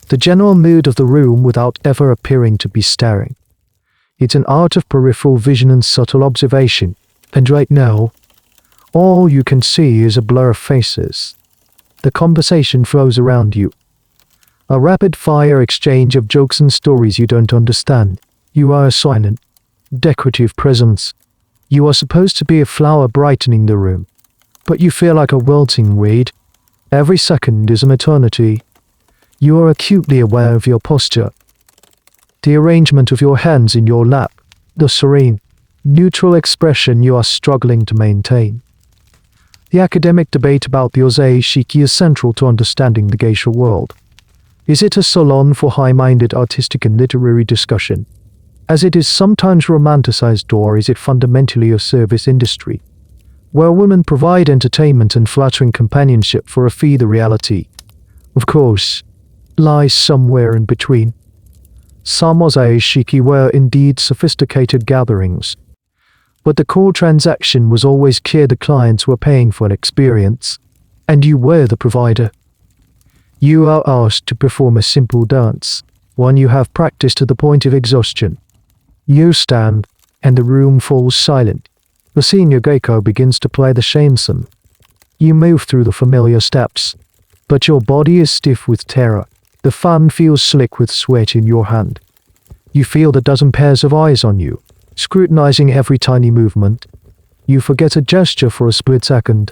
the general mood of the room without ever appearing to be staring. It's an art of peripheral vision and subtle observation, and right now, all you can see is a blur of faces. The conversation flows around you. A rapid-fire exchange of jokes and stories you don't understand. You are a silent, decorative presence. You are supposed to be a flower brightening the room, but you feel like a wilting weed. Every second is an eternity. You are acutely aware of your posture, the arrangement of your hands in your lap, the serene, neutral expression you are struggling to maintain. The academic debate about the Ozei Shiki is central to understanding the geisha world. Is it a salon for high-minded artistic and literary discussion, as it is sometimes romanticized, or is it fundamentally a service industry, where women provide entertainment and flattering companionship for a fee? The reality, of course, lies somewhere in between. Some Ozei Shiki were indeed sophisticated gatherings, but the core transaction was always clear: the clients were paying for an experience, and you were the provider. You are asked to perform a simple dance, one you have practiced to the point of exhaustion. You stand, and the room falls silent. The senior geiko begins to play the shamisen. You move through the familiar steps, but your body is stiff with terror. The fan feels slick with sweat in your hand. You feel the dozen pairs of eyes on you, scrutinizing every tiny movement. You forget a gesture for a split second,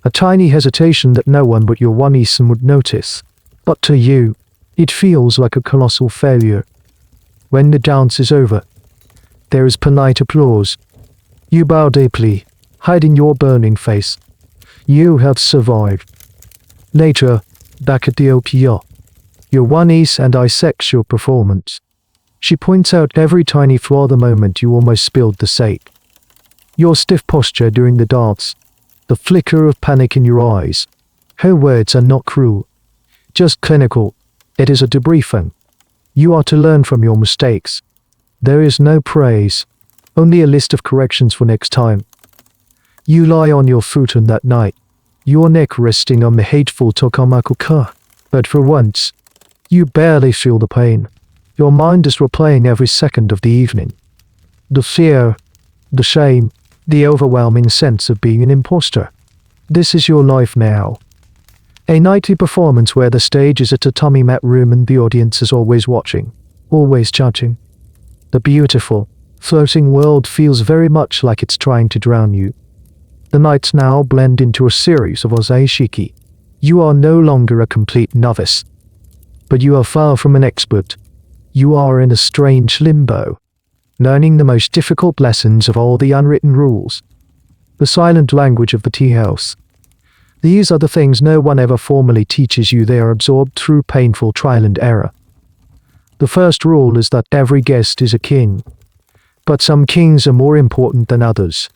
a tiny hesitation that no one but your one-isen would notice. But to you, it feels like a colossal failure. When the dance is over, there is polite applause. You bow deeply, hiding your burning face. You have survived. Later, back at the OPR, your one-isen dissects your performance. She points out every tiny flaw: the moment you almost spilled the sake, your stiff posture during the dance, the flicker of panic in your eyes. Her words are not cruel, just clinical. It is a debriefing. You are to learn from your mistakes. There is no praise, only a list of corrections for next time. You lie on your futon that night, your neck resting on the hateful tokomaku-ka, but for once, you barely feel the pain. Your mind is replaying every second of the evening. The fear, the shame, the overwhelming sense of being an imposter. This is your life now. A nightly performance where the stage is a tatami mat room and the audience is always watching, always judging. The beautiful, floating world feels very much like it's trying to drown you. The nights now blend into a series of Ozei Shiki. You are no longer a complete novice, but you are far from an expert. You are in a strange limbo, learning the most difficult lessons of all the unwritten rules, the silent language of the tea house. These are the things no one ever formally teaches you. They are absorbed through painful trial and error. The first rule is that every guest is a king, but some kings are more important than others.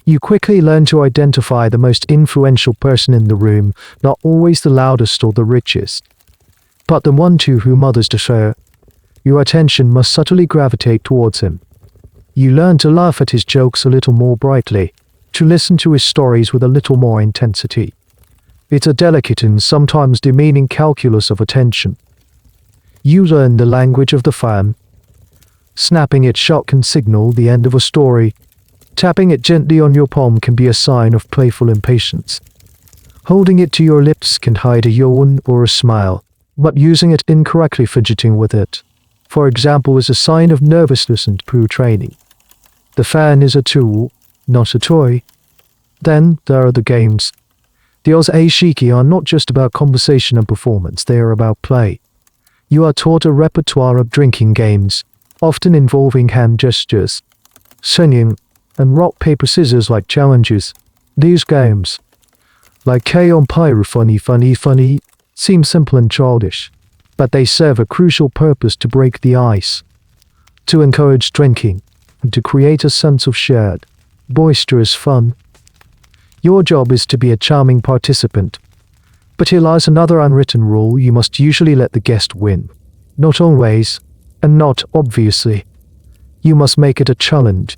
You quickly learn to identify the most influential person in the room, not always the loudest or the richest, but the one to whom others defer. Your attention must subtly gravitate towards him. You learn to laugh at his jokes a little more brightly, to listen to his stories with a little more intensity. It's a delicate and sometimes demeaning calculus of attention. You learn the language of the fan. Snapping it shut can signal the end of a story. Tapping it gently on your palm can be a sign of playful impatience. Holding it to your lips can hide a yawn or a smile, but using it incorrectly, fidgeting with it, for example, is a sign of nervousness and poor training. The fan is a tool, not a toy. Then there are the games. The Oz-Ashiki are not just about conversation and performance, they are about play. You are taught a repertoire of drinking games, often involving hand gestures, singing, and rock-paper-scissors like challenges. These games, like K-on Pyro funny, seem simple and childish, but they serve a crucial purpose to break the ice, to encourage drinking, and to create a sense of shared, boisterous fun. Your job is to be a charming participant. But here lies another unwritten rule: you must usually let the guest win. Not always, and not obviously. You must make it a challenge.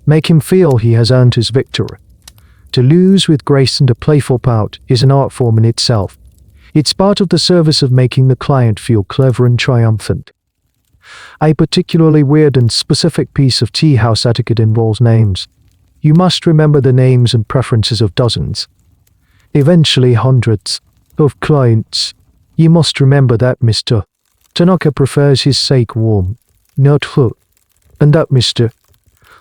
Make him feel he has earned his victory. To lose with grace and a playful pout is an art form in itself. It's part of the service of making the client feel clever and triumphant. A particularly weird and specific piece of tea house etiquette involves names. You must remember the names and preferences of dozens, eventually hundreds, of clients. You must remember that Mr. Tanaka prefers his steak warm, not hot, and that Mr.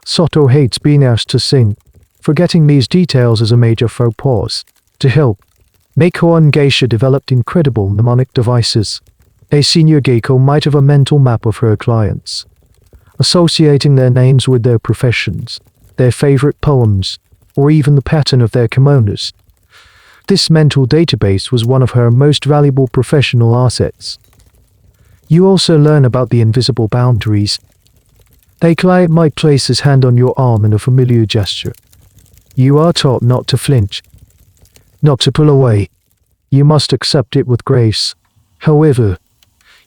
Soto hates being asked to sing. Forgetting these details is a major faux pas. To help, Meiko and Geisha developed incredible mnemonic devices. A senior geiko might have a mental map of her clients, associating their names with their professions, their favorite poems, or even the pattern of their kimonos. This mental database was one of her most valuable professional assets. You also learn about the invisible boundaries. A client might place his hand on your arm in a familiar gesture. You are taught not to flinch, not to pull away. You must accept it with grace. However,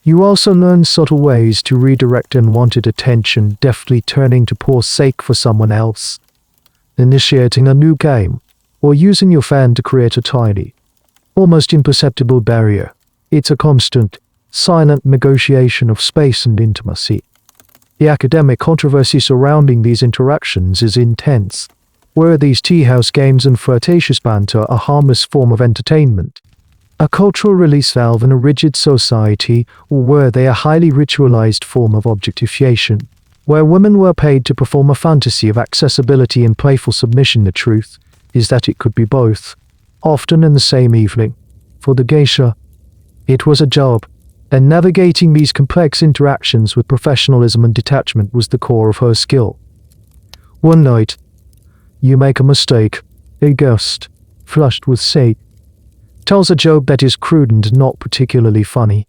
you also learn subtle ways to redirect unwanted attention, deftly turning to pour sake for someone else, initiating a new game, or using your fan to create a tiny, almost imperceptible barrier. It's a constant, silent negotiation of space and intimacy. The academic controversy surrounding these interactions is intense. Were these tea house games and flirtatious banter a harmless form of entertainment, a cultural release valve in a rigid society, or were they a highly ritualized form of objectification, where women were paid to perform a fantasy of accessibility and playful submission? The truth is that it could be both, often in the same evening. For the geisha, it was a job, and navigating these complex interactions with professionalism and detachment was the core of her skill. One night, you make a mistake. A guest, flushed with sake, tells a joke that is crude and not particularly funny.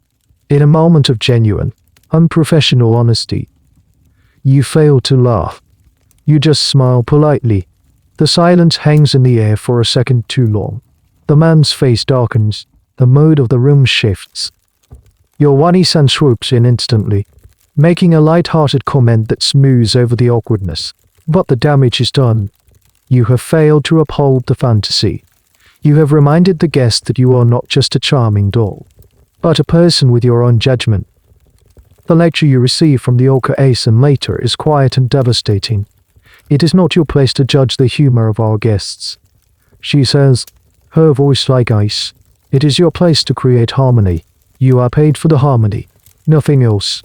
In a moment of genuine, unprofessional honesty, you fail to laugh. You just smile politely. The silence hangs in the air for a second too long. The man's face darkens. The mood of the room shifts. Your wani-san swoops in instantly, making a light-hearted comment that smooths over the awkwardness. But the damage is done. You have failed to uphold the fantasy. You have reminded the guest that you are not just a charming doll, but a person with your own judgment. The lecture you receive from the Oka-san later is quiet and devastating. It is not your place to judge the humor of our guests. She says, her voice like ice. It is your place to create harmony. You are paid for the harmony, nothing else.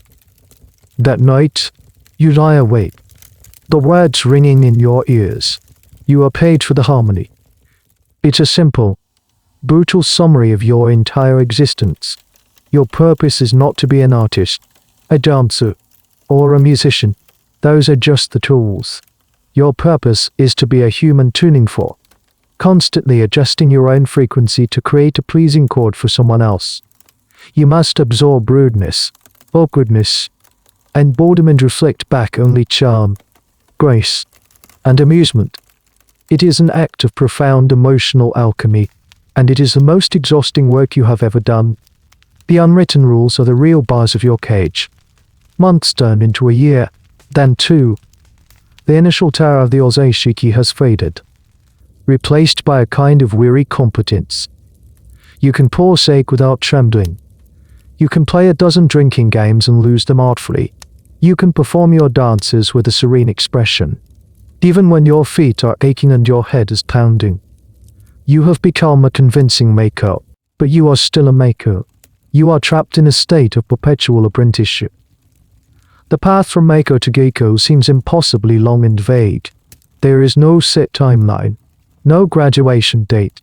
That night, you lie awake, the words ringing in your ears. You are paid for the harmony. It's a simple, brutal summary of your entire existence. Your purpose is not to be an artist, a dancer, or a musician. Those are just the tools. Your purpose is to be a human tuning fork, constantly adjusting your own frequency to create a pleasing chord for someone else. You must absorb rudeness, awkwardness, and boredom and reflect back only charm, grace, and amusement. It is an act of profound emotional alchemy, and it is the most exhausting work you have ever done. The unwritten rules are the real bars of your cage. Months turn into a year, then two, The initial terror of the Oseishiki has faded, replaced by a kind of weary competence. You can pour sake without trembling. You can play a dozen drinking games and lose them artfully. You can perform your dances with a serene expression, even when your feet are aching and your head is pounding. You have become a convincing maker, but you are still a maker. You are trapped in a state of perpetual apprenticeship. The path from maker to geiko seems impossibly long and vague. There is no set timeline, no graduation date.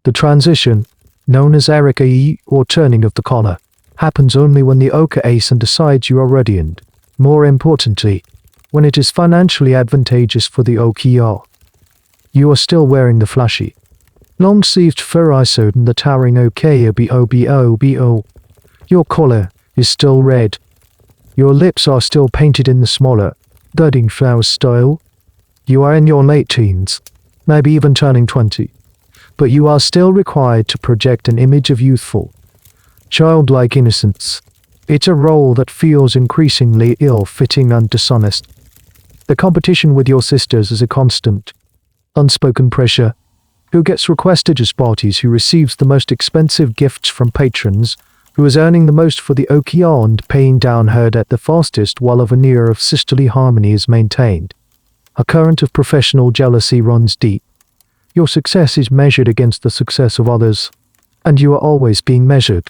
The transition, known as arikai or turning of the collar, happens only when the oka-asen decides you are ready and, more importantly, when it is financially advantageous for the okiya. You are still wearing the flashy, long-sleeved fur isode and the towering obo. Your collar is still red. Your lips are still painted in the smaller, budding flower style. You are in your late teens, maybe even turning 20, but you are still required to project an image of youthful, childlike innocence. It's a role that feels increasingly ill-fitting and dishonest. The competition with your sisters is a constant, unspoken pressure. Who gets requested as parties, who receives the most expensive gifts from patrons, who is earning the most for the okiya and paying down her debt the fastest while a veneer of sisterly harmony is maintained. A current of professional jealousy runs deep. Your success is measured against the success of others, and you are always being measured.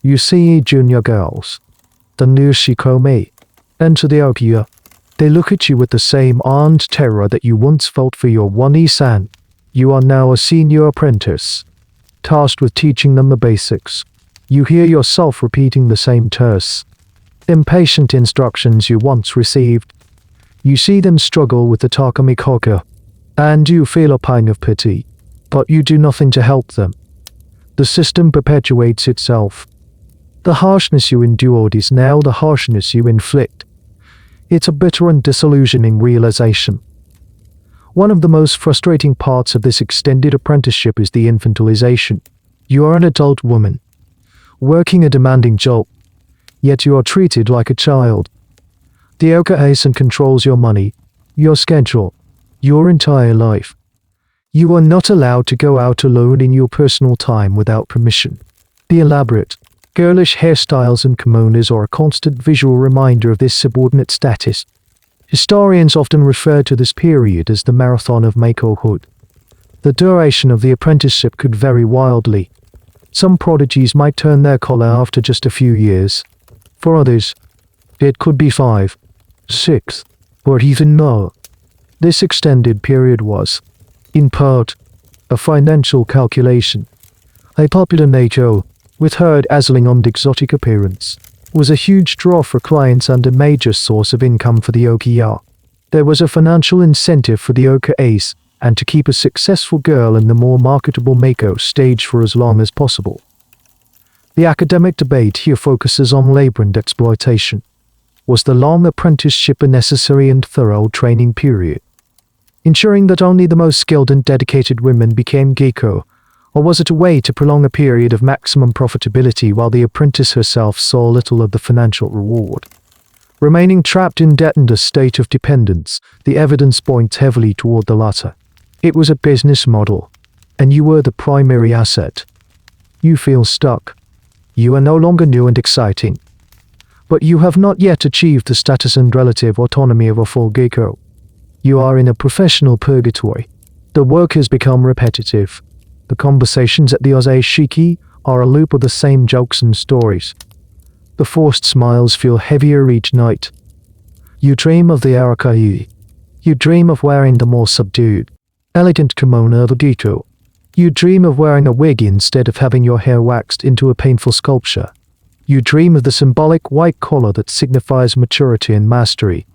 You see junior girls, the new shikome, enter the okiya. They look at you with the same armed terror that you once felt for your one-san. You are now a senior apprentice, tasked with teaching them the basics. You hear yourself repeating the same terse, impatient instructions you once received. You see them struggle with the takamikoka, and you feel a pang of pity, but you do nothing to help them. The system perpetuates itself. The harshness you endured is now the harshness you inflict. It's a bitter and disillusioning realization. One of the most frustrating parts of this extended apprenticeship is the infantilization. You are an adult woman, working a demanding job, yet you are treated like a child. The oka-asen controls your money, your schedule, your entire life. You are not allowed to go out alone in your personal time without permission. The elaborate, girlish hairstyles and kimonos are a constant visual reminder of this subordinate status. Historians often refer to this period as the marathon of makeohood. The duration of the apprenticeship could vary wildly. Some prodigies might turn their collar after just a few years. For others, it could be 5, 6, or even more. This extended period was, in part, a financial calculation. A popular Naito, with her dazzling and exotic appearance, was a huge draw for clients and a major source of income for the okiya. There was a financial incentive for the oka-ace and to keep a successful girl in the more marketable mako stage for as long as possible. The academic debate here focuses on labor and exploitation. Was the long apprenticeship a necessary and thorough training period, ensuring that only the most skilled and dedicated women became geiko, or was it a way to prolong a period of maximum profitability while the apprentice herself saw little of the financial reward? Remaining trapped in debt and a state of dependence, the evidence points heavily toward the latter. It was a business model, and you were the primary asset. You feel stuck. You are no longer new and exciting. But you have not yet achieved the status and relative autonomy of a full geiko. You are in a professional purgatory. The work has become repetitive. The conversations at the Oseishiki are a loop of the same jokes and stories. The forced smiles feel heavier each night. You dream of the arikai. You dream of wearing the more subdued, elegant kimono of a geiko. You dream of wearing a wig instead of having your hair waxed into a painful sculpture. You dream of the symbolic white collar that signifies maturity and mastery.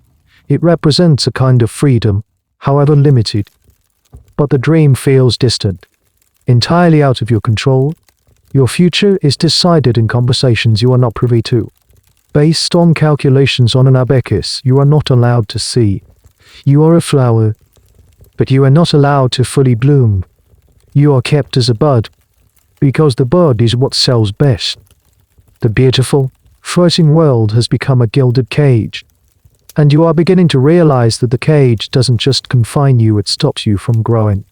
It represents a kind of freedom, however limited. But the dream feels distant, entirely out of your control. Your future is decided in conversations you are not privy to, based on calculations on an abacus you are not allowed to see. You are a flower, but you are not allowed to fully bloom. You are kept as a bud, because the bud is what sells best. The beautiful, floating world has become a gilded cage, and you are beginning to realize that the cage doesn't just confine you, it stops you from growing.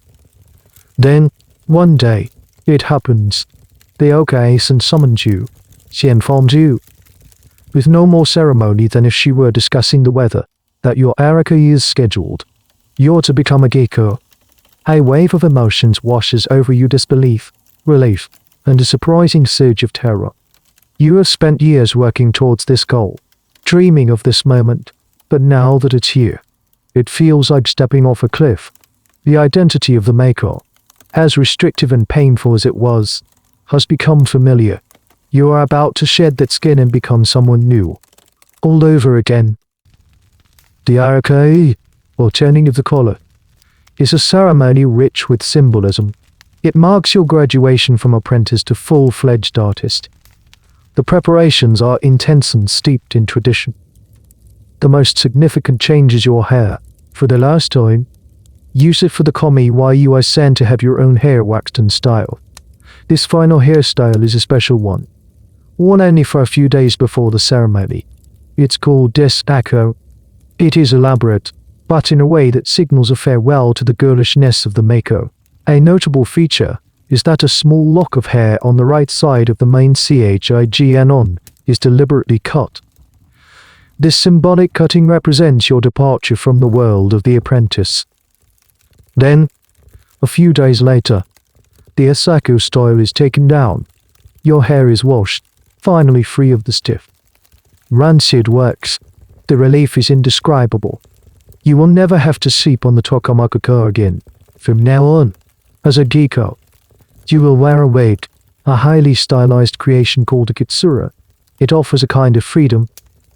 Then, one day, it happens. The Okaisen summons you. She informs you, with no more ceremony than if she were discussing the weather, that your Karyūkai is scheduled. You're to become a geisha. A wave of emotions washes over you: disbelief, relief, and a surprising surge of terror. You have spent years working towards this goal, dreaming of this moment, but now that it's here, it feels like stepping off a cliff. The identity of the maker, as restrictive and painful as it was, has become familiar. You are about to shed that skin and become someone new, all over again. The karyūkai, or turning of the collar, is a ceremony rich with symbolism. It marks your graduation from apprentice to full-fledged artist. The preparations are intense and steeped in tradition. The most significant change is your hair. For the last time, use it for the kami while you are sent to have your own hair waxed and styled. This final hairstyle is a special one, worn only for a few days before the ceremony. It's called desu. It is elaborate, but in a way that signals a farewell to the girlishness of the maker. A notable feature is that a small lock of hair on the right side of the main chign is deliberately cut. This symbolic cutting represents your departure from the world of the apprentice. Then, a few days later, the asako style is taken down. Your hair is washed, finally free of the stiff, rancid wax. The relief is indescribable. You will never have to sleep on the tokamaka again. From now on, as a geisha, you will wear a wig, a highly stylized creation called a kitsura. It offers a kind of freedom,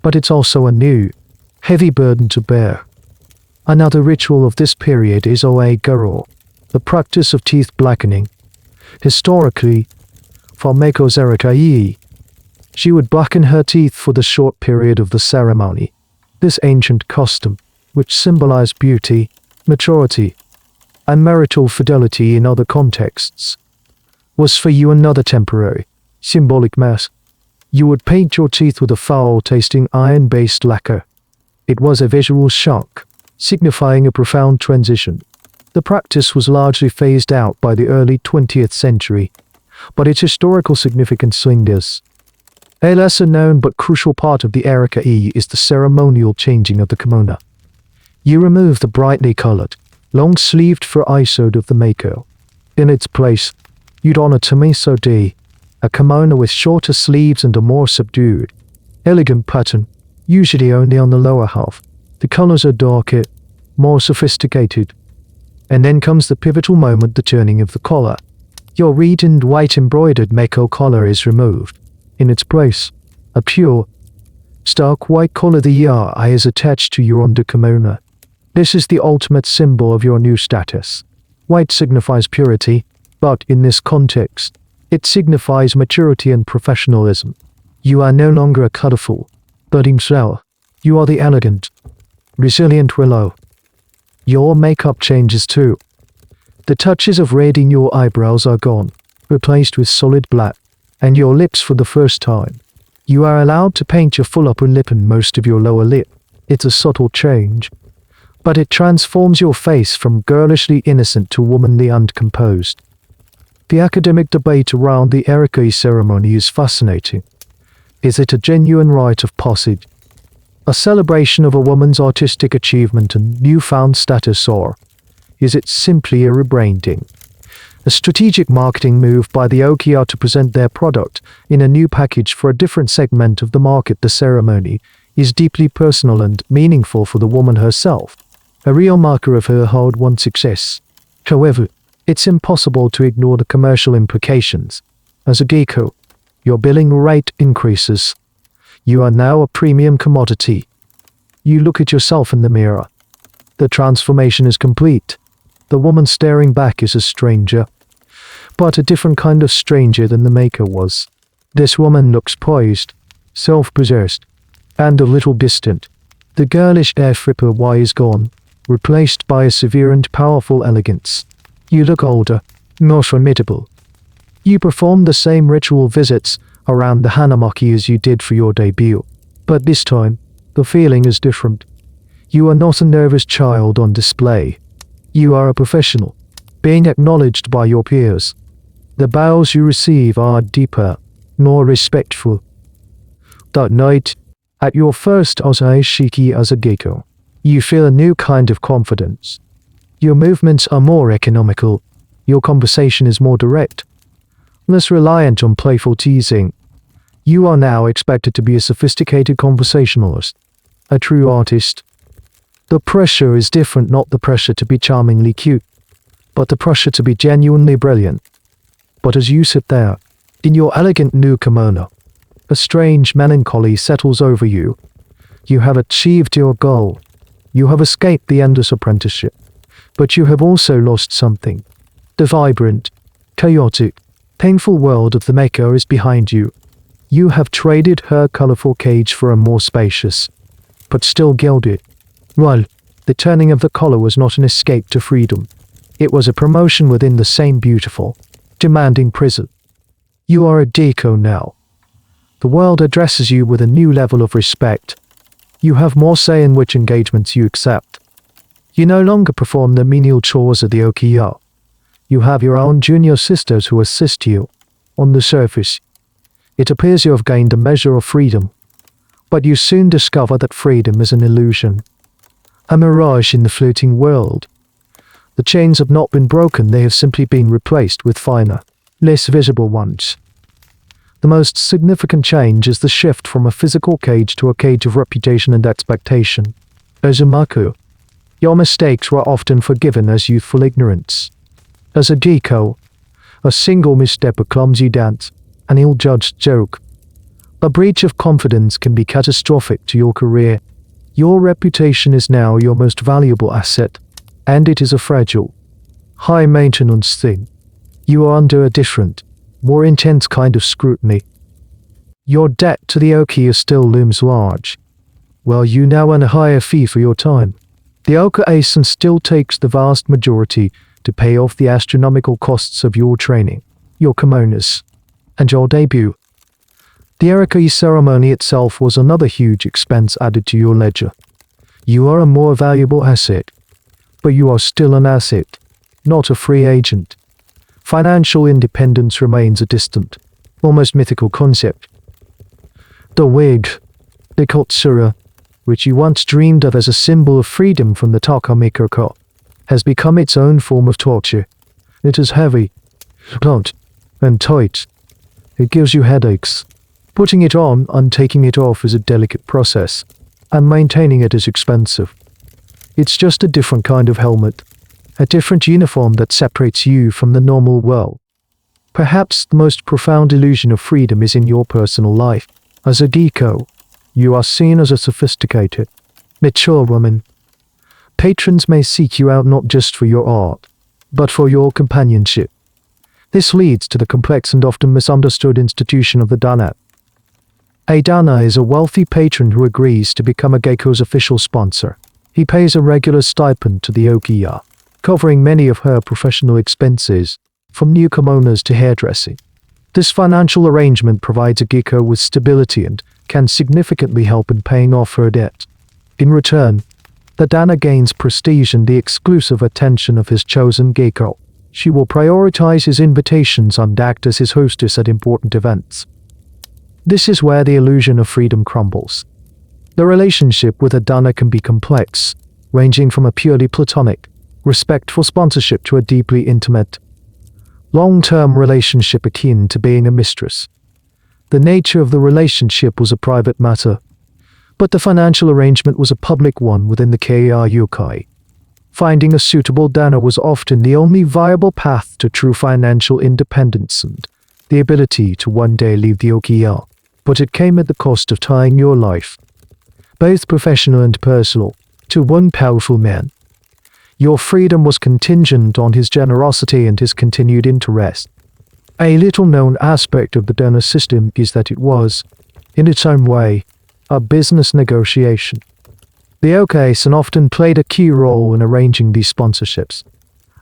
but it's also a new, heavy burden to bear. Another ritual of this period is oe-garo, the practice of teeth blackening. Historically, for Meiko Zerakai, she would blacken her teeth for the short period of the ceremony. This ancient custom, which symbolized beauty, maturity, and marital fidelity in other contexts, was for you another temporary, symbolic mask. You would paint your teeth with a foul-tasting iron-based lacquer. It was a visual shock, signifying a profound transition. The practice was largely phased out by the early 20th century, but its historical significance lingers. A lesser-known but crucial part of the karyūkai is the ceremonial changing of the kimono. You remove the brightly colored, long-sleeved fur isode of the maiko. In its place, you'd honor tamiso-de, a kimono with shorter sleeves and a more subdued, elegant pattern, usually only on the lower half. The colors are darker, more sophisticated. And then comes the pivotal moment, the turning of the collar. Your red and white embroidered maiko collar is removed. In its place, a pure, stark white collar, the yae, is attached to your underkimono. This is the ultimate symbol of your new status. White signifies purity, but in this context, it signifies maturity and professionalism. You are no longer a colorful, budding flower. You are the elegant, resilient willow. Your makeup changes too. The touches of red in your eyebrows are gone, replaced with solid black, and your lips for the first time. You are allowed to paint your full upper lip and most of your lower lip. It's a subtle change, but it transforms your face from girlishly innocent to womanly and composed. The academic debate around the karyūkai ceremony is fascinating. Is it a genuine rite of passage, a celebration of a woman's artistic achievement and newfound status, or is it simply a rebranding? A strategic marketing move by the Okiya to present their product in a new package for a different segment of the market. The ceremony is deeply personal and meaningful for the woman herself, a real marker of her hard-won success. However, it's impossible to ignore the commercial implications. As a geisha, your billing rate increases. You are now a premium commodity. You look at yourself in the mirror. The transformation is complete. The woman staring back is a stranger, but a different kind of stranger than the maker was. This woman looks poised, self-possessed, and a little distant. The girlish air flipper Y is gone, replaced by a severe and powerful elegance. You look older, more formidable. You perform the same ritual visits around the Hanamaki as you did for your debut, but this time, the feeling is different. You are not a nervous child on display. You are a professional, being acknowledged by your peers. The bows you receive are deeper, more respectful. That night, at your first Osaishiki as a geiko, you feel a new kind of confidence. Your movements are more economical. Your conversation is more direct, less reliant on playful teasing. You are now expected to be a sophisticated conversationalist, a true artist. The pressure is different, not the pressure to be charmingly cute, but the pressure to be genuinely brilliant. But as you sit there, in your elegant new kimono, a strange melancholy settles over you. You have achieved your goal. You have escaped the endless apprenticeship. But you have also lost something. The vibrant, chaotic, painful world of the maker is behind you. You have traded her colorful cage for a more spacious, but still gilded. Well, the turning of the collar was not an escape to freedom. It was a promotion within the same beautiful, demanding prison. You are a geiko now. The world addresses you with a new level of respect. You have more say in which engagements you accept. You no longer perform the menial chores of the okiya. You have your own junior sisters who assist you. On the surface, it appears you have gained a measure of freedom, but you soon discover that freedom is an illusion, a mirage in the floating world. The chains have not been broken, they have simply been replaced with finer, less visible ones. The most significant change is the shift from a physical cage to a cage of reputation and expectation. Uzumaku, your mistakes were often forgiven as youthful ignorance. As a geiko, a single misstep, a clumsy dance, an ill-judged joke, a breach of confidence can be catastrophic to your career. Your reputation is now your most valuable asset, and it is a fragile, high-maintenance thing. You are under a different, more intense kind of scrutiny. Your debt to the okiya still looms large. Well, you now earn a higher fee for your time. The oka-asen still takes the vast majority to pay off the astronomical costs of your training, your kimonos, and your debut. The Erikai ceremony itself was another huge expense added to your ledger. You are a more valuable asset, but you are still an asset, not a free agent. Financial independence remains a distant, almost mythical concept. The wig, the kotsura, which you once dreamed of as a symbol of freedom from the takamikoko, has become its own form of torture. It is heavy, blunt, and tight. It gives you headaches. Putting it on and taking it off is a delicate process, and maintaining it is expensive. It's just a different kind of helmet, a different uniform that separates you from the normal world. Perhaps the most profound illusion of freedom is in your personal life. As a geiko, you are seen as a sophisticated, mature woman. Patrons may seek you out not just for your art, but for your companionship. This leads to the complex and often misunderstood institution of the dana. A dana is a wealthy patron who agrees to become a geiko's official sponsor. He pays a regular stipend to the okiya, covering many of her professional expenses, from new kimonos to hairdressing. This financial arrangement provides a geiko with stability and can significantly help in paying off her debt. In return, the dana gains prestige and the exclusive attention of his chosen geiko. She will prioritize his invitations and act as his hostess at important events. This is where the illusion of freedom crumbles. The relationship with a dana can be complex, ranging from a purely platonic, respectful sponsorship to a deeply intimate, long-term relationship akin to being a mistress. The nature of the relationship was a private matter, but the financial arrangement was a public one within the karyūkai. Finding a suitable dana was often the only viable path to true financial independence and the ability to one day leave the okiya, but it came at the cost of tying your life, both professional and personal, to one powerful man. Your freedom was contingent on his generosity and his continued interest. A little-known aspect of the dana system is that it was, in its own way, a business negotiation. The oka-asen often played a key role in arranging these sponsorships.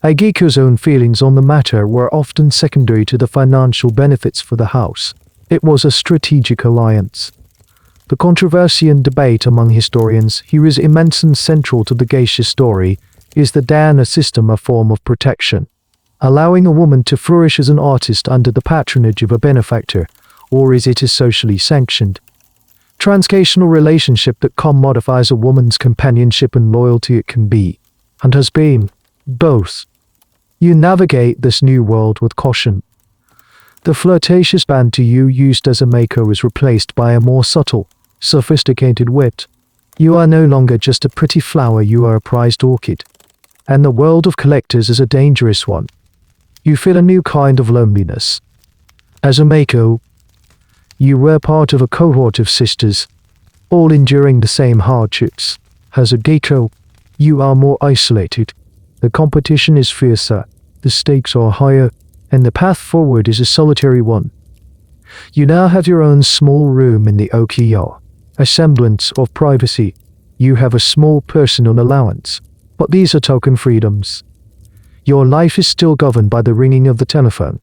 A geiko's own feelings on the matter were often secondary to the financial benefits for the house. It was a strategic alliance. The controversy and debate among historians here is immense, and central to the geisha story is the dana system, a form of protection, allowing a woman to flourish as an artist under the patronage of a benefactor, or is it a socially sanctioned transcational relationship that commodifies a woman's companionship and loyalty? It can be, and has been, both. You navigate this new world with caution. The flirtatious banter you used as a maker is replaced by a more subtle, sophisticated wit. You are no longer just a pretty flower, you are a prized orchid. And the world of collectors is a dangerous one. You feel a new kind of loneliness. As a maker, you were part of a cohort of sisters, all enduring the same hardships. As a geisha, you are more isolated. The competition is fiercer, the stakes are higher, and the path forward is a solitary one. You now have your own small room in the ukiyo, a semblance of privacy. You have a small personal allowance, but these are token freedoms. Your life is still governed by the ringing of the telephone,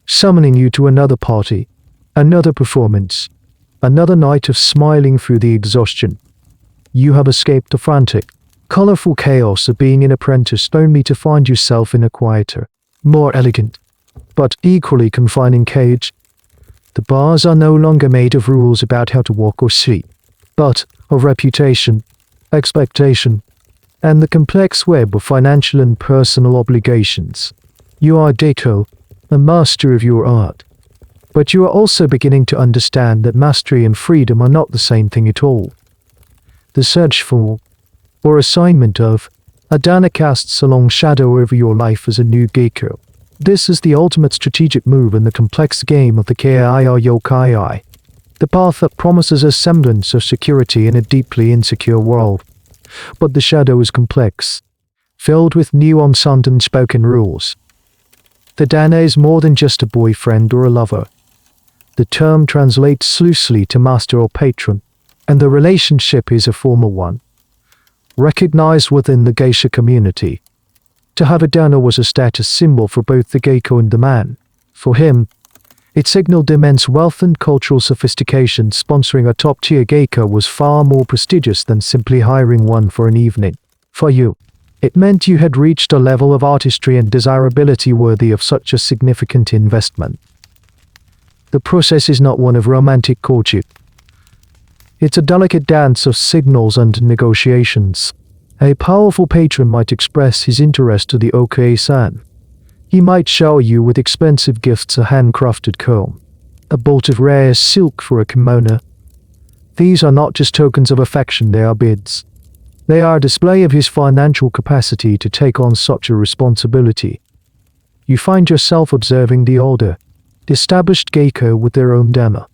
summoning you to another party, another performance, another night of smiling through the exhaustion. You have escaped the frantic, colorful chaos of being an apprentice, only to find yourself in a quieter, more elegant, but equally confining cage. The bars are no longer made of rules about how to walk or sleep, but of reputation, expectation, and the complex web of financial and personal obligations. You are geisha, a master of your art. But you are also beginning to understand that mastery and freedom are not the same thing at all. The search for, or assignment of, a dana casts a long shadow over your life as a new geisha. This is the ultimate strategic move in the complex game of the karyūkai, the path that promises a semblance of security in a deeply insecure world. But the shadow is complex, filled with nuance and unspoken rules. The dana is more than just a boyfriend or a lover. The term translates loosely to master or patron, and the relationship is a formal one, recognized within the geisha community. To have a dana was a status symbol for both the geisha and the man. For him, it signaled immense wealth and cultural sophistication. Sponsoring a top-tier geisha was far more prestigious than simply hiring one for an evening. For you, it meant you had reached a level of artistry and desirability worthy of such a significant investment. The process is not one of romantic courtship. It's a delicate dance of signals and negotiations. A powerful patron might express his interest to the okay-san. He might shower you with expensive gifts, a handcrafted comb, a bolt of rare silk for a kimono. These are not just tokens of affection, they are bids. They are a display of his financial capacity to take on such a responsibility. You find yourself observing the older, established geisha with their own dana.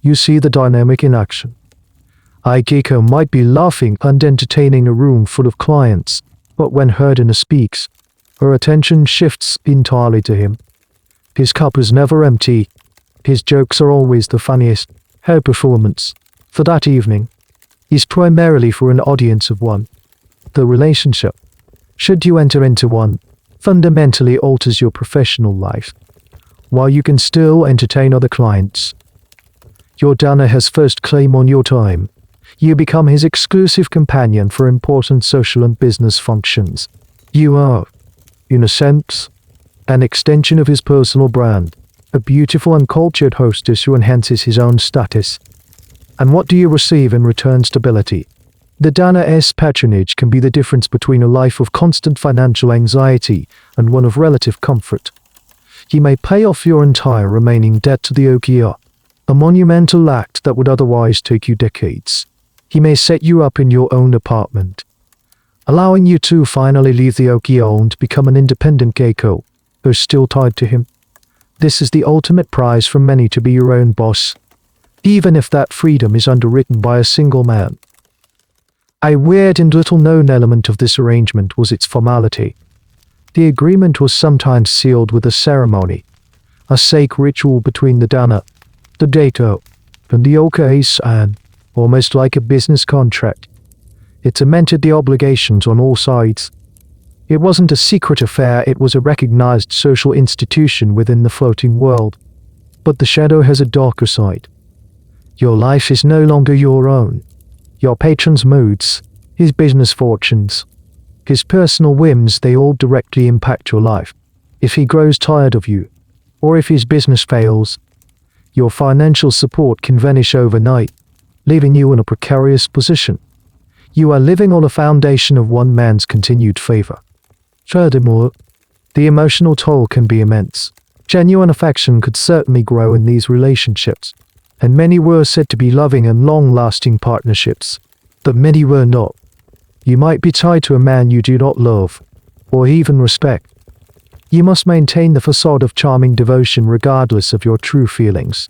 You see the dynamic in action. A geisha might be laughing and entertaining a room full of clients, but when her dana speaks, her attention shifts entirely to him. His cup is never empty. His jokes are always the funniest. Her performance, for that evening, is primarily for an audience of one. The relationship, should you enter into one, fundamentally alters your professional life, while you can still entertain other clients. Your dana has first claim on your time. You become his exclusive companion for important social and business functions. You are, in a sense, an extension of his personal brand, a beautiful and cultured hostess who enhances his own status. And what do you receive in return? Stability. The dana's patronage can be the difference between a life of constant financial anxiety and one of relative comfort. He may pay off your entire remaining debt to the ukiyo, a monumental act that would otherwise take you decades. He may set you up in your own apartment, allowing you to finally leave the ukiyo and become an independent geisha, who is still tied to him. This is the ultimate prize for many, to be your own boss, even if that freedom is underwritten by a single man. A weird and little-known element of this arrangement was its formality. The agreement was sometimes sealed with a ceremony, a sacred ritual between the dana, the geisha, and the okay-san, almost like a business contract. It cemented the obligations on all sides. It wasn't a secret affair, it was a recognized social institution within the floating world. But the shadow has a darker side. Your life is no longer your own. Your patron's moods, his business fortunes, his personal whims, they all directly impact your life. If he grows tired of you, or if his business fails, your financial support can vanish overnight, leaving you in a precarious position. You are living on a foundation of one man's continued favor. Furthermore, the emotional toll can be immense. Genuine affection could certainly grow in these relationships, and many were said to be loving and long-lasting partnerships, but many were not. You might be tied to a man you do not love, or even respect. You must maintain the facade of charming devotion regardless of your true feelings.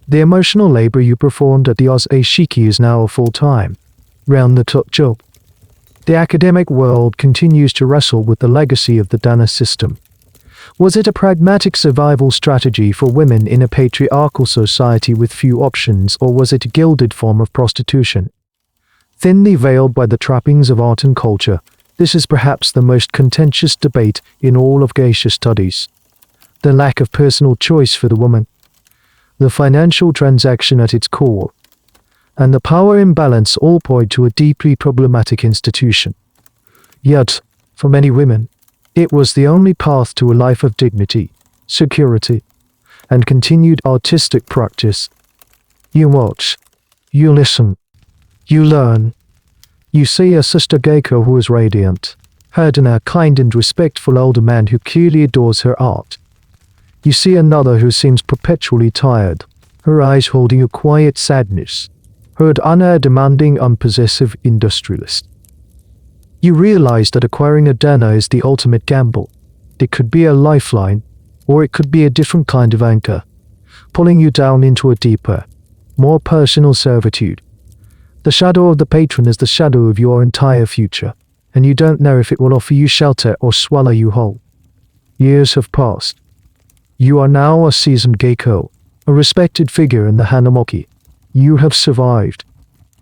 The emotional labor you performed at the Oz-a-Shiki is now a full-time, round-the-clock job. The academic world continues to wrestle with the legacy of the Dana system. Was it a pragmatic survival strategy for women in a patriarchal society with few options, or was it a gilded form of prostitution? Thinly veiled by the trappings of art and culture, this is perhaps the most contentious debate in all of geisha studies. The lack of personal choice for the woman, the financial transaction at its core, and the power imbalance all point to a deeply problematic institution. Yet, for many women, it was the only path to a life of dignity, security, and continued artistic practice. You watch, you listen, you learn. You see a sister geisha who is radiant, heard in a kind and respectful older man who clearly adores her art. You see another who seems perpetually tired, her eyes holding a quiet sadness, her demanding, unpossessive industrialist. You realize that acquiring a dana is the ultimate gamble. It could be a lifeline, or it could be a different kind of anchor, pulling you down into a deeper, more personal servitude. The shadow of the patron is the shadow of your entire future, and you don't know if it will offer you shelter or swallow you whole. Years have passed. You are now a seasoned geisha, a respected figure in the Hanamoki. You have survived.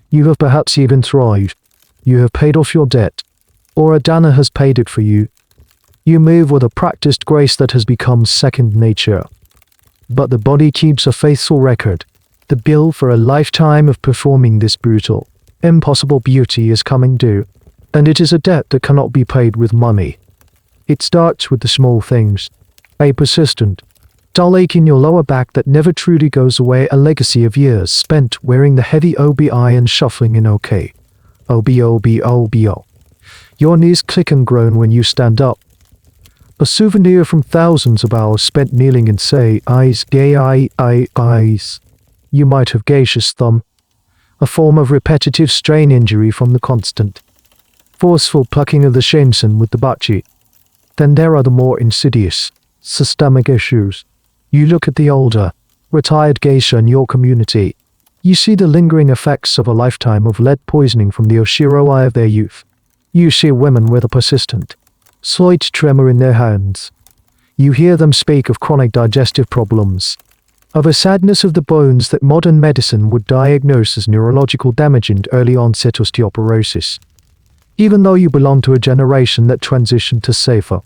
You have perhaps even thrived. You have paid off your debt, or a dana has paid it for you. You move with a practiced grace that has become second nature. But the body keeps a faithful record. The bill for a lifetime of performing this brutal, impossible beauty is coming due, and it is a debt that cannot be paid with money. It starts with the small things. A persistent, dull ache in your lower back that never truly goes away, a legacy of years spent wearing the heavy obi and shuffling in OK. Obo. Your knees click and groan when you stand up. A souvenir from thousands of hours spent kneeling and say, eyes. You might have geisha's thumb, a form of repetitive strain injury from the constant, forceful plucking of the shinsen with the bachi. Then there are the more insidious, systemic issues. You look at the older, retired geisha in your community. You see the lingering effects of a lifetime of lead poisoning from the oshiroi of their youth. You see women with a persistent, slight tremor in their hands. You hear them speak of chronic digestive problems, of a sadness of the bones that modern medicine would diagnose as neurological damage and early onset osteoporosis. Even though you belong to a generation that transitioned to safer,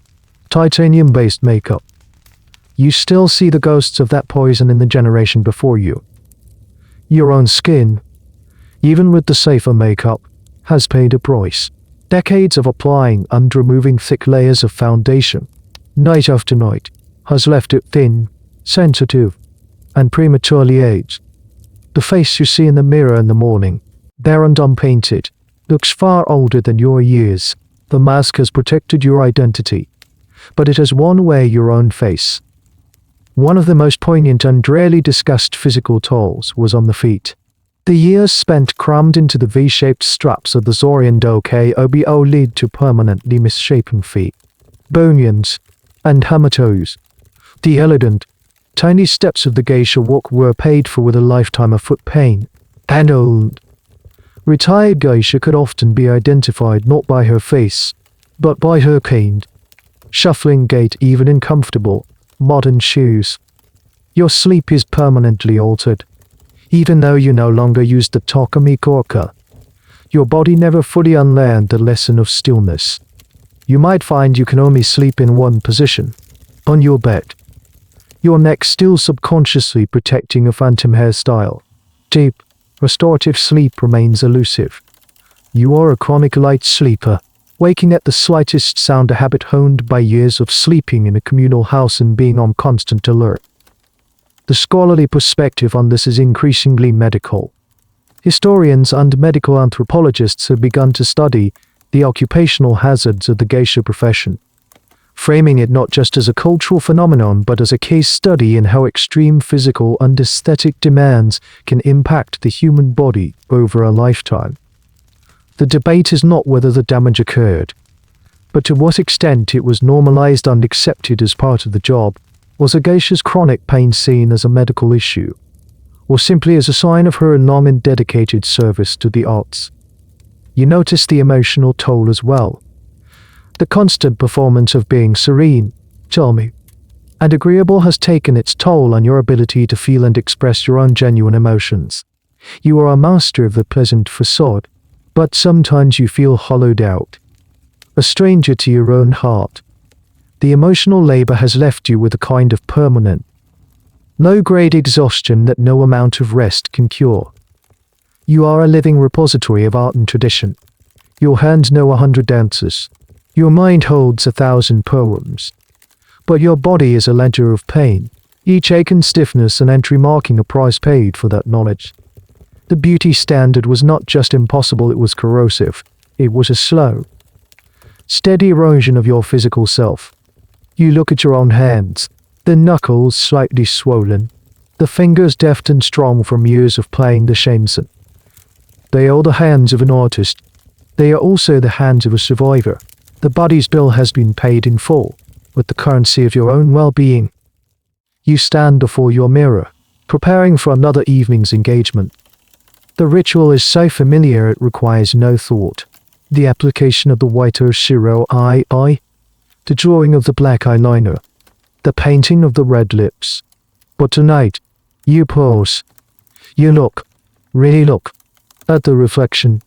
titanium-based makeup, you still see the ghosts of that poison in the generation before you. Your own skin, even with the safer makeup, has paid a price. Decades of applying and removing thick layers of foundation, night after night, has left it thin, sensitive, and prematurely aged. The face you see in the mirror in the morning, bare and unpainted, looks far older than your years. The mask has protected your identity, but it has worn away your own face. One of the most poignant and rarely discussed physical tolls was on the feet. The years spent crammed into the V-shaped straps of the Zorian Doke Obo lead to permanently misshapen feet, bunions, and hamatoes. The elegant, tiny steps of the geisha walk were paid for with a lifetime of foot pain. And old, retired geisha could often be identified not by her face, but by her caned, shuffling gait even in comfortable, modern shoes. Your sleep is permanently altered. Even though you no longer use the Tokami Korka, your body never fully unlearned the lesson of stillness. You might find you can only sleep in one position, on your bed, your neck still subconsciously protecting a phantom hairstyle. Deep, restorative sleep remains elusive. You are a chronic light sleeper, waking at the slightest sound, a habit honed by years of sleeping in a communal house and being on constant alert. The scholarly perspective on this is increasingly medical. Historians and medical anthropologists have begun to study the occupational hazards of the geisha profession, framing it not just as a cultural phenomenon but as a case study in how extreme physical and aesthetic demands can impact the human body over a lifetime. The debate is not whether the damage occurred, but to what extent it was normalized and accepted as part of the job. Was a geisha's chronic pain seen as a medical issue, or simply as a sign of her long and dedicated service to the arts? You notice the emotional toll as well. The constant performance of being serene, charming, and agreeable has taken its toll on your ability to feel and express your own genuine emotions. You are a master of the pleasant facade, but sometimes you feel hollowed out, a stranger to your own heart. The emotional labor has left you with a kind of permanent, low-grade exhaustion that no amount of rest can cure. You are a living repository of art and tradition. Your hands know 100 dances. Your mind holds 1,000 poems. But your body is a ledger of pain, each ache and stiffness an entry marking a price paid for that knowledge. The beauty standard was not just impossible, it was corrosive. It was a slow, steady erosion of your physical self. You look at your own hands, the knuckles slightly swollen, the fingers deft and strong from years of playing the shamisen. They are the hands of an artist. They are also the hands of a survivor. The body's bill has been paid in full, with the currency of your own well-being. You stand before your mirror, preparing for another evening's engagement. The ritual is so familiar it requires no thought. The application of the whiter shiro eye, the drawing of the black eyeliner, the painting of the red lips. But tonight, you pause. You look, really look, at the reflection.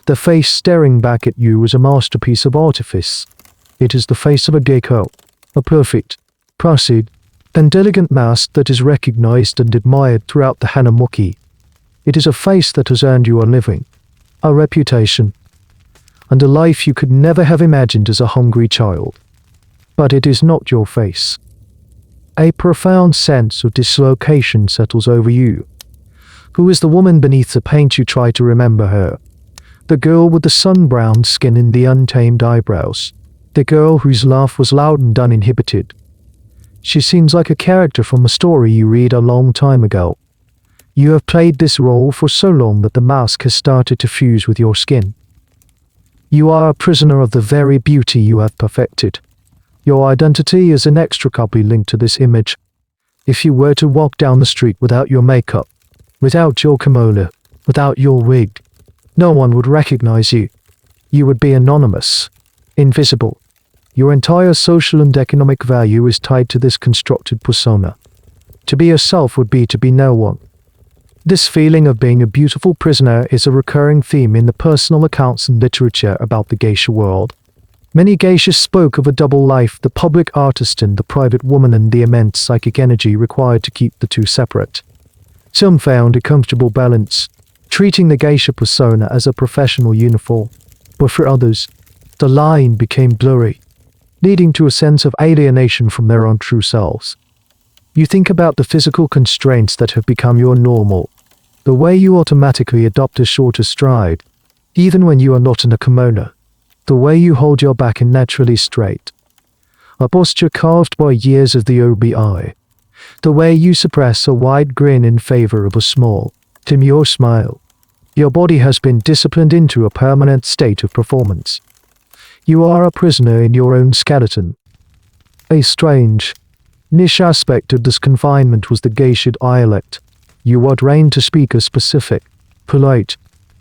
The face staring back at you is a masterpiece of artifice. It is the face of a geisha, a perfect, placid, and elegant mask that is recognized and admired throughout the Hanamoki. It is a face that has earned you a living, a reputation, and a life you could never have imagined as a hungry child. But it is not your face. A profound sense of dislocation settles over you. Who is the woman beneath the paint? You try to remember her. The girl with the sun-browned skin and the untamed eyebrows. The girl whose laugh was loud and uninhibited. She seems like a character from a story you read a long time ago. You have played this role for so long that the mask has started to fuse with your skin. You are a prisoner of the very beauty you have perfected. Your identity is inextricably linked to this image. If you were to walk down the street without your makeup, without your kimono, without your wig, no one would recognize you. You would be anonymous, invisible. Your entire social and economic value is tied to this constructed persona. To be yourself would be to be no one. This feeling of being a beautiful prisoner is a recurring theme in the personal accounts and literature about the geisha world. Many geishas spoke of a double life, the public artist and the private woman, and the immense psychic energy required to keep the two separate. Some found a comfortable balance, treating the geisha persona as a professional uniform, but for others, the line became blurry, leading to a sense of alienation from their own true selves. You think about the physical constraints that have become your normal, the way you automatically adopt a shorter stride, even when you are not in a kimono, the way you hold your back in naturally straight, a posture carved by years of the OBI, the way you suppress a wide grin in favor of a small, demure smile. Your body has been disciplined into a permanent state of performance. You are a prisoner in your own skeleton. A strange, niche aspect of this confinement was the geisha dialect. You are trained to speak a specific, polite,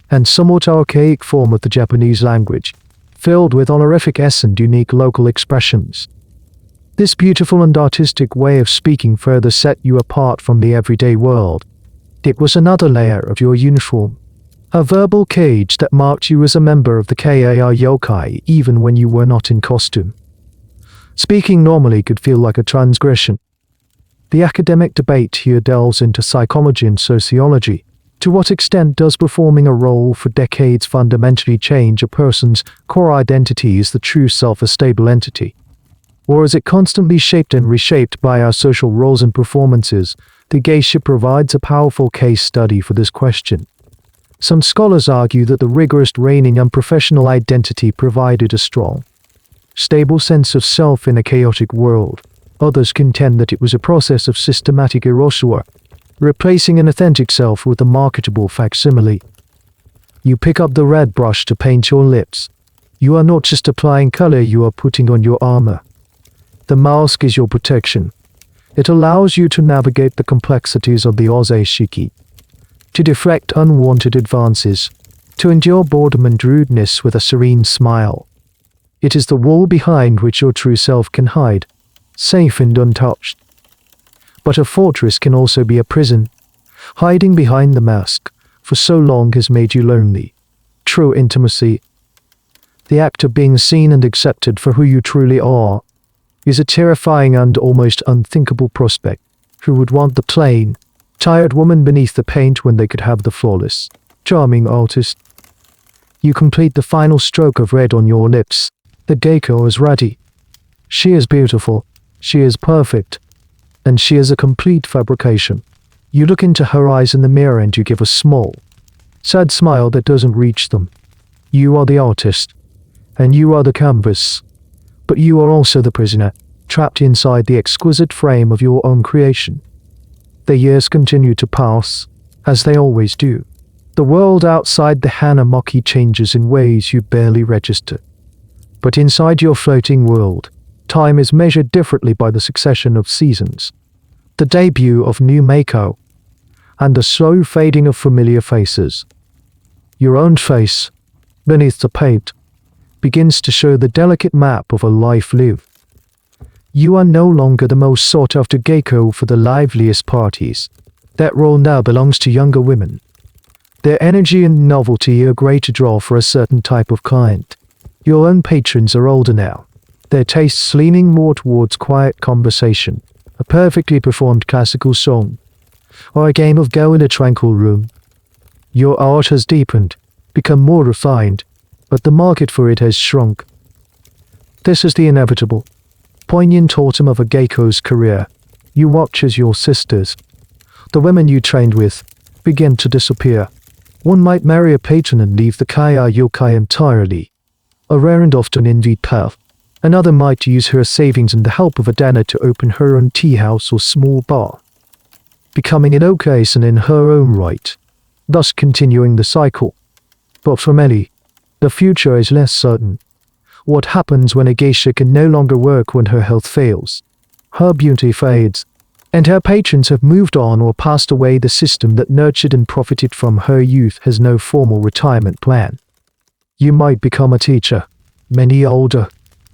and somewhat archaic form of the Japanese language, filled with honorific s and unique local expressions. This beautiful and artistic way of speaking further set you apart from the everyday world. It was another layer of your uniform, a verbal cage that marked you as a member of the karyūkai even when you were not in costume. Speaking normally could feel like a transgression. The academic debate here delves into psychology and sociology. To what extent does performing a role for decades fundamentally change a person's core identity? Is the true self a stable entity? Or is it constantly shaped and reshaped by our social roles and performances? The Geisha provides a powerful case study for this question. Some scholars argue that the rigorous training and professional identity provided a strong, stable sense of self in a chaotic world. Others contend that it was a process of systematic erasure, replacing an authentic self with a marketable facsimile. You pick up the red brush to paint your lips. You are not just applying color, you are putting on your armor. The mask is your protection. It allows you to navigate the complexities of the Ozei-shiki, to deflect unwanted advances, to endure boredom and rudeness with a serene smile. It is the wall behind which your true self can hide, safe and untouched. But a fortress can also be a prison. Hiding behind the mask for so long has made you lonely. True intimacy, the act of being seen and accepted for who you truly are, is a terrifying and almost unthinkable prospect. Who would want the plain, tired woman beneath the paint when they could have the flawless, charming artist? You complete the final stroke of red on your lips. The geisha is ready. She is beautiful. She is perfect. And she is a complete fabrication. You look into her eyes in the mirror and you give a small, sad smile that doesn't reach them. You are the artist. And you are the canvas. But you are also the prisoner, trapped inside the exquisite frame of your own creation. The years continue to pass, as they always do. The world outside the hanamaki changes in ways you barely register. But inside your floating world, time is measured differently by the succession of seasons, the debut of new Mako, and the slow fading of familiar faces. Your own face, beneath the paint, begins to show the delicate map of a life lived. You are no longer the most sought-after geisha for the liveliest parties. That role now belongs to younger women. Their energy and novelty are a greater draw for a certain type of client. Your own patrons are older now, their tastes leaning more towards quiet conversation, a perfectly performed classical song, or a game of Go in a tranquil room. Your art has deepened, become more refined, but the market for it has shrunk. This is the inevitable, poignant autumn of a geisha's career. You watch as your sisters, the women you trained with, begin to disappear. One might marry a patron and leave the karyūkai entirely, a rare and often envied path. Another might use her savings and the help of a dana to open her own tea house or small bar, becoming an okasan in her own right, thus continuing the cycle. But for many, the future is less certain. What happens when a geisha can no longer work when her health fails? Her beauty fades, and her patrons have moved on or passed away. The system that nurtured and profited from her youth has no formal retirement plan. You might become a teacher. Many older,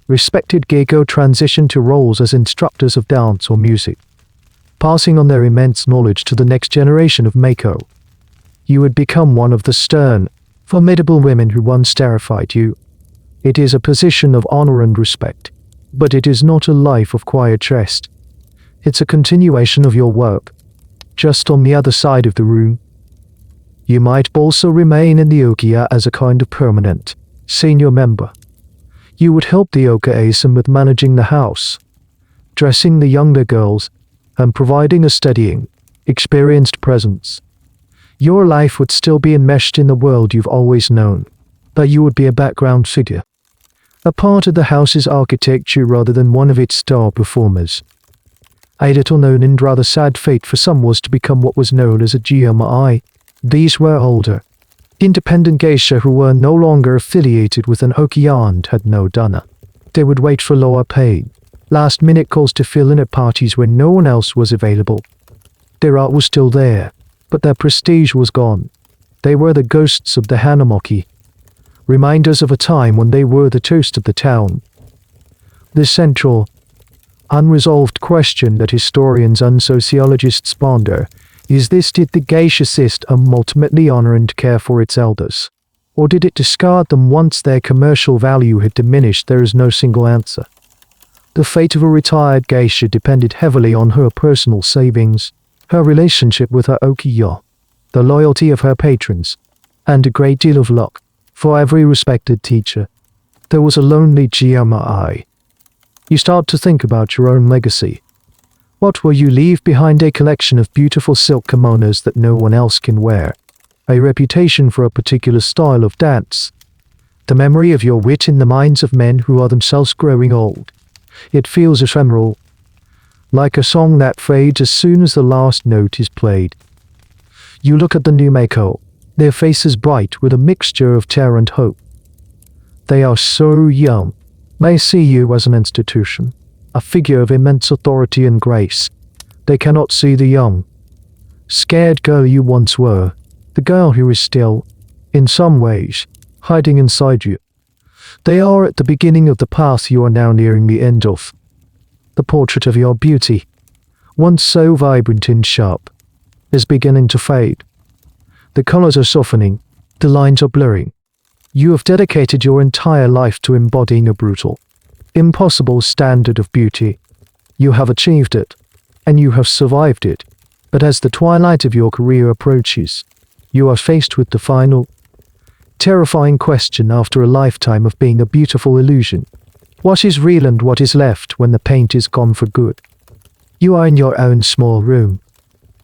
respected geisha transition to roles as instructors of dance or music, passing on their immense knowledge to the next generation of Mako. You would become one of the stern, formidable women who once terrified you. It is a position of honor and respect, but it is not a life of quiet rest. It's a continuation of your work, just on the other side of the room. You might also remain in the okiya as a kind of permanent, senior member. You would help the oka-asan with managing the house, dressing the younger girls, and providing a steadying, experienced presence. Your life would still be enmeshed in the world you've always known, but you would be a background figure, a part of the house's architecture rather than one of its star performers. A little-known and rather sad fate for some was to become what was known as a GMI. These were older, independent geisha who were no longer affiliated with an okiya and had no dana. They would wait for lower pay, last-minute calls to fill in at parties when no one else was available. Their art was still there, but their prestige was gone. They were the ghosts of the hanamaki, reminders of a time when they were the toast of the town. The central, unresolved question that historians and sociologists ponder is this: did the geisha system ultimately honor and care for its elders? Or did it discard them once their commercial value had diminished? There is no single answer. The fate of a retired geisha depended heavily on her personal savings, her relationship with her ukiyo, the loyalty of her patrons, and a great deal of luck. For every respected teacher, there was a lonely GMI. You start to think about your own legacy. What will you leave behind? A collection of beautiful silk kimonos that no one else can wear, a reputation for a particular style of dance, the memory of your wit in the minds of men who are themselves growing old. It feels ephemeral, like a song that fades as soon as the last note is played. You look at the new Mako, their faces bright with a mixture of terror and hope. They are so young. They see you as an institution, a figure of immense authority and grace. They cannot see the young, scared girl you once were, the girl who is still, in some ways, hiding inside you. They are at the beginning of the path you are now nearing the end of. The portrait of your beauty, once so vibrant and sharp, is beginning to fade. The colors are softening, the lines are blurring. You have dedicated your entire life to embodying a brutal, impossible standard of beauty. You have achieved it, and you have survived it. But as the twilight of your career approaches, you are faced with the final, terrifying question after a lifetime of being a beautiful illusion. What is real and what is left when the paint is gone for good? You are in your own small room,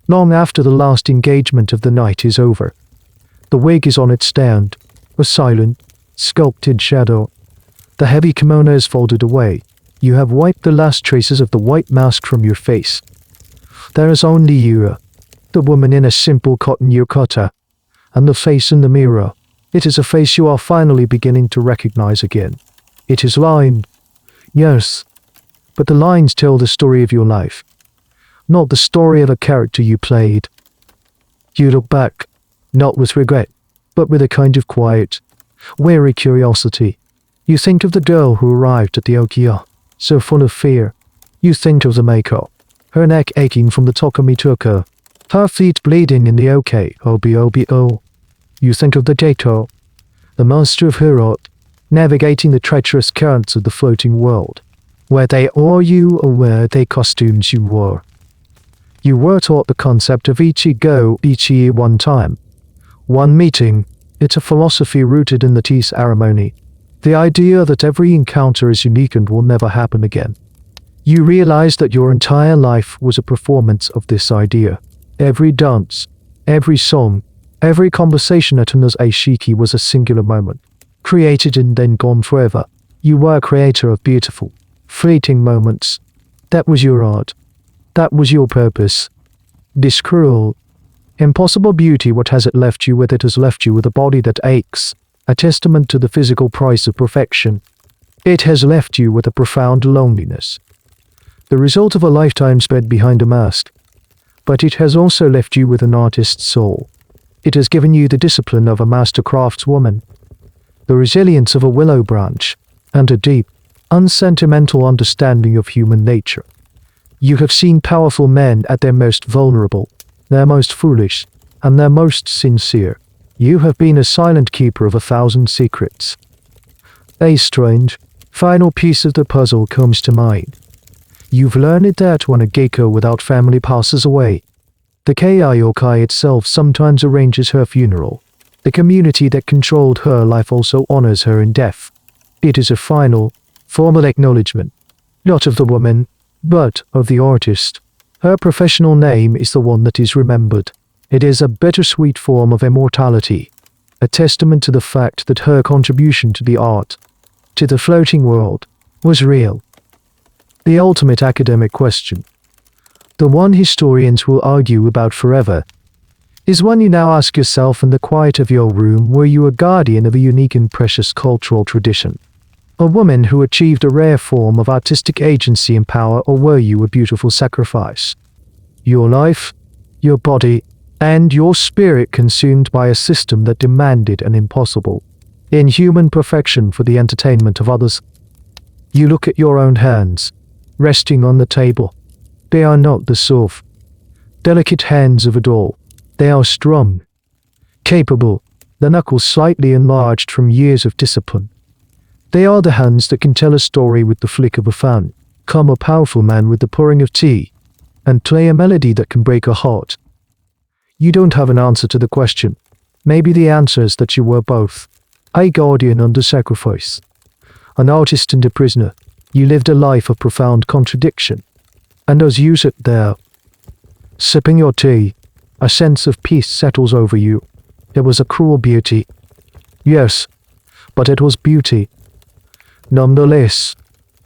long after the last engagement of the night is over. The wig is on its stand, a silent, sculpted shadow. The heavy kimono is folded away. You have wiped the last traces of the white mask from your face. There is only you, the woman in a simple cotton yukata, and the face in the mirror. It is a face you are finally beginning to recognize again. It is lined, yes, but the lines tell the story of your life, not the story of a character you played. You look back, not with regret, but with a kind of quiet, weary curiosity. You think of the girl who arrived at the Okiya, so full of fear. You think of the Mako, her neck aching from the Tokomi took her, her feet bleeding in the Obo. You think of the Geto, the master of her art, navigating the treacherous currents of the floating world. Were they or you or were they costumes you wore? You were taught the concept of Ichigo Ichi one time. One meeting. It's a philosophy rooted in the tea ceremony. The idea that every encounter is unique and will never happen again. You realize that your entire life was a performance of this idea. Every dance, every song, every conversation at Una's Ashiki was a singular moment, created and then gone forever. You were a creator of beautiful, fleeting moments. That was your art. That was your purpose. This cruel, impossible beauty, what has it left you with? It has left you with a body that aches, a testament to the physical price of perfection. It has left you with a profound loneliness, the result of a lifetime spent behind a mask. But it has also left you with an artist's soul. It has given you the discipline of a master craftswoman, the resilience of a willow branch, and a deep, unsentimental understanding of human nature. You have seen powerful men at their most vulnerable, their most foolish, and their most sincere. You have been a silent keeper of 1,000 secrets. A strange, final piece of the puzzle comes to mind. You've learned that when a geiko without family passes away, the karyūkai itself sometimes arranges her funeral. The community that controlled her life also honors her in death. It is a final, formal acknowledgement, not of the woman, but of the artist. Her professional name is the one that is remembered. It is a bittersweet form of immortality, a testament to the fact that her contribution to the art, to the floating world, was real. The ultimate academic question, the one historians will argue about forever, is one you now ask yourself in the quiet of your room. Were you a guardian of a unique and precious cultural tradition? A woman who achieved a rare form of artistic agency and power, or were you a beautiful sacrifice? Your life, your body, and your spirit consumed by a system that demanded an impossible, inhuman perfection for the entertainment of others. You look at your own hands, resting on the table. They are not the soft, delicate hands of a doll. They are strong, capable, the knuckles slightly enlarged from years of discipline. They are the hands that can tell a story with the flick of a fan, Come a powerful man with the pouring of tea, and play a melody that can break a heart. You don't have an answer to the question. Maybe the answer is that you were both. A guardian under sacrifice. An artist and a prisoner. You lived a life of profound contradiction. And as you sit there, sipping your tea, a sense of peace settles over you. It was a cruel beauty. Yes, but it was beauty. Nonetheless,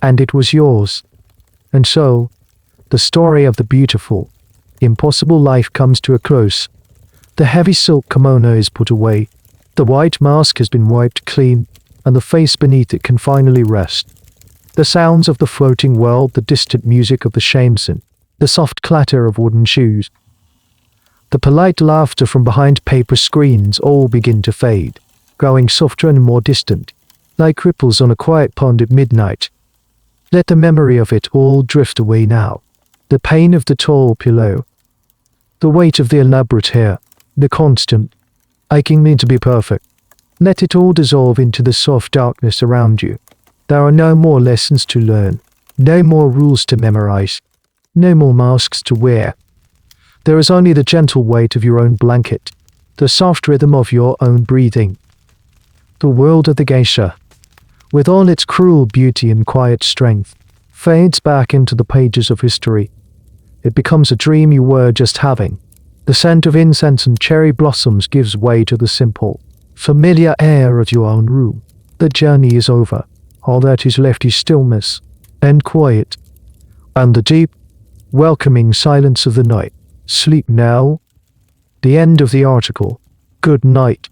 and it was yours. And so, the story of the beautiful, impossible life comes to a close. The heavy silk kimono is put away. The white mask has been wiped clean, and the face beneath it can finally rest. The sounds of the floating world, the distant music of the shamisen, the soft clatter of wooden shoes, the polite laughter from behind paper screens all begin to fade, growing softer and more distant, like ripples on a quiet pond at midnight. Let the memory of it all drift away now. The pain of the tall pillow, the weight of the elaborate hair, the constant aching need to be perfect. Let it all dissolve into the soft darkness around you. There are no more lessons to learn, no more rules to memorize, no more masks to wear. There is only the gentle weight of your own blanket, the soft rhythm of your own breathing. The world of the geisha, with all its cruel beauty and quiet strength, fades back into the pages of history. It becomes a dream you were just having. The scent of incense and cherry blossoms gives way to the simple, familiar air of your own room. The journey is over. All that is left is stillness and quiet, and the deep, welcoming silence of the night. Sleep now. The end of the article. Good night.